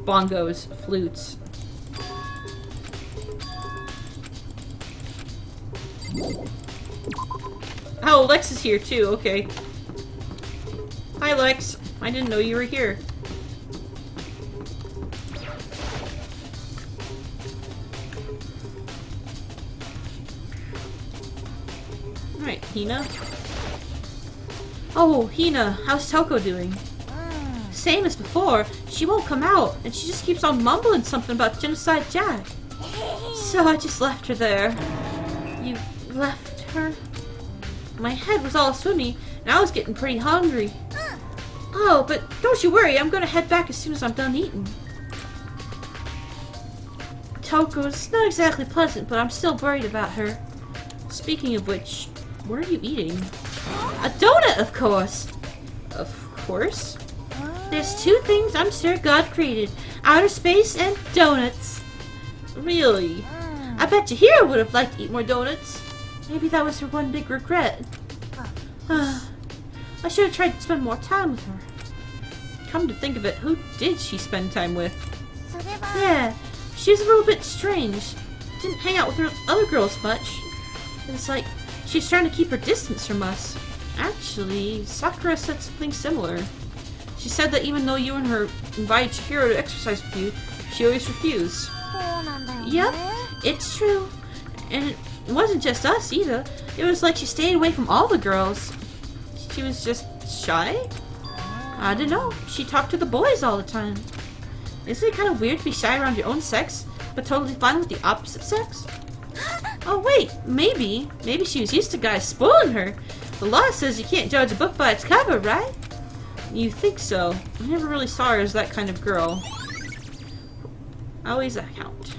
Bongos, flutes. Oh, Lex is here too, okay. Hi Lex, I didn't know you were here. Alright, Hina. Oh, Hina, how's Toko doing? same as before. She won't come out, and she just keeps on mumbling something about Genocide Jack. So I just left her there. You left her? My head was all swimmy, and I was getting pretty hungry. Oh, but don't you worry, I'm gonna head back as soon as I'm done eating. Toko's not exactly pleasant, but I'm still worried about her. Speaking of which, what are you eating? A donut, of course! Of course? There's two things I'm sure God created. Outer space and donuts. Really? I bet you Hiro would have liked to eat more donuts. Maybe that was her one big regret. I should have tried to spend more time with her. Come to think of it, who did she spend time with? Yeah, she was a little bit strange. Didn't hang out with her other girls much. It was like she's trying to keep her distance from us. Actually, Sakura said something similar. She said that even though you and her invited Chihiro to exercise with you, she always refused. Yep, it's true. And it wasn't just us either. It was like she stayed away from all the girls. She was just shy? I don't know. She talked to the boys all the time. Isn't it kind of weird to be shy around your own sex, but totally fine with the opposite sex? Oh wait, maybe she was used to guys spoiling her. The law says you can't judge a book by its cover, right? You think so? I never really saw her as that kind of girl. Always a count.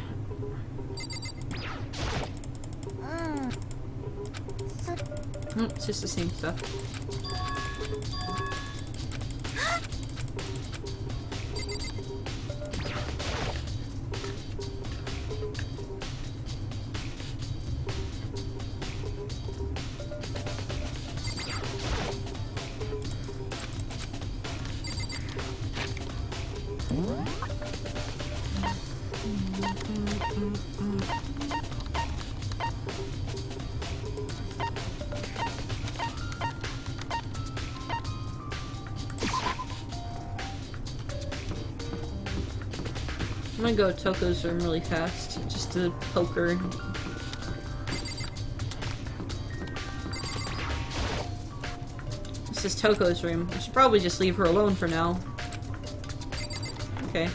It's just the same stuff. I'm gonna go to Toko's room really fast, just to poke her. This is Toko's room. I should probably just leave her alone for now. Okay.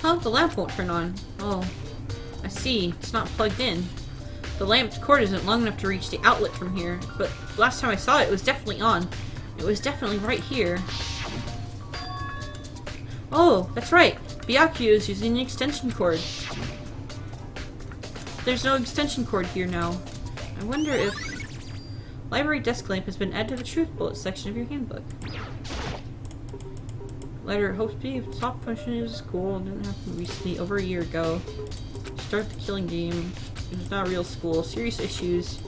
Oh, the lamp won't turn on. Oh, I see. It's not plugged in. The lamp's cord isn't long enough to reach the outlet from here, but last time I saw it, it was definitely on. It was definitely right here. Oh, that's right. Byakuya is using an extension cord. There's no extension cord here now. I wonder if... Library desk lamp has been added to the truth bullet section of your handbook. Letter hopes to be top functioning as a school. Didn't happen recently, over a year ago. Start the killing game. It was not a real school. Serious issues.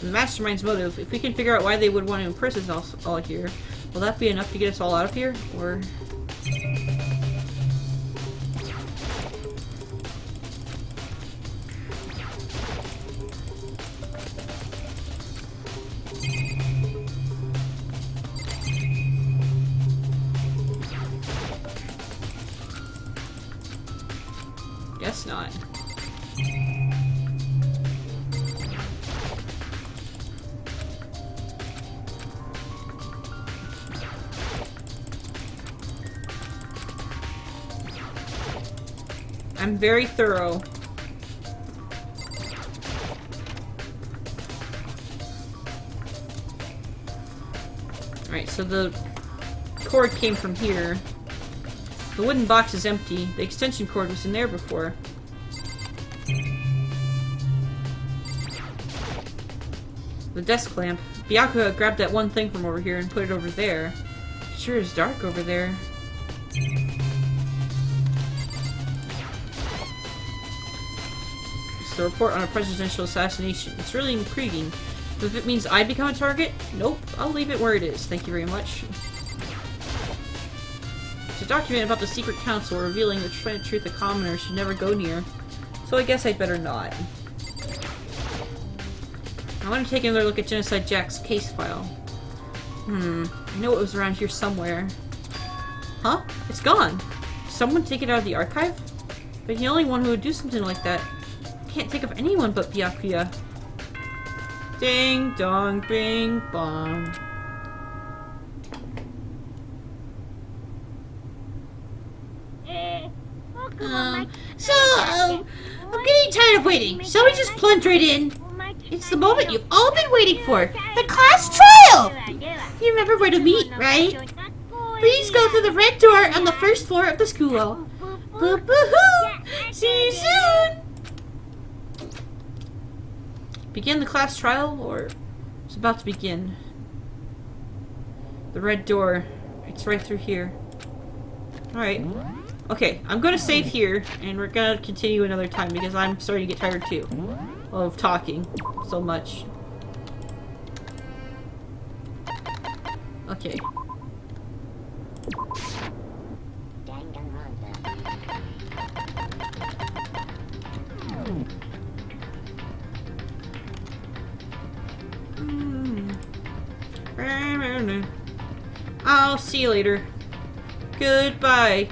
The mastermind's motive. If we can figure out why they would want to imprison us all here, will that be enough to get us all out of here? Or... Guess not. I'm very thorough. Alright, so the cord came from here. The wooden box is empty. The extension cord was in there before. The desk lamp. Byakuya grabbed that one thing from over here and put it over there. Sure is dark over there. The report on a presidential assassination. It's really intriguing. If it means I become a target, nope. I'll leave it where it is. Thank you very much. It's a document about the secret council revealing the truth a commoner should never go near. So I guess I'd better not. I want to take another look at Genocide Jack's case file. I know it was around here somewhere. Huh? It's gone. Did someone take it out of the archive? But the only one who would do something like that. I can't think of anyone but Byakuya. Ding dong bing bong. I'm getting tired of waiting. Shall we just plunge right in? It's the moment you've all been waiting for. The class trial! You remember where to meet, right? Please go through the red door on the first floor of the school. Boo-boo-hoo! See you soon! Begin the class trial, or it's about to begin. The red door. It's right through here. Alright. Okay, I'm gonna save here, and we're gonna continue another time because I'm starting to get tired too of talking so much. Okay. Dangan Ronpa. I'll see you later. Goodbye.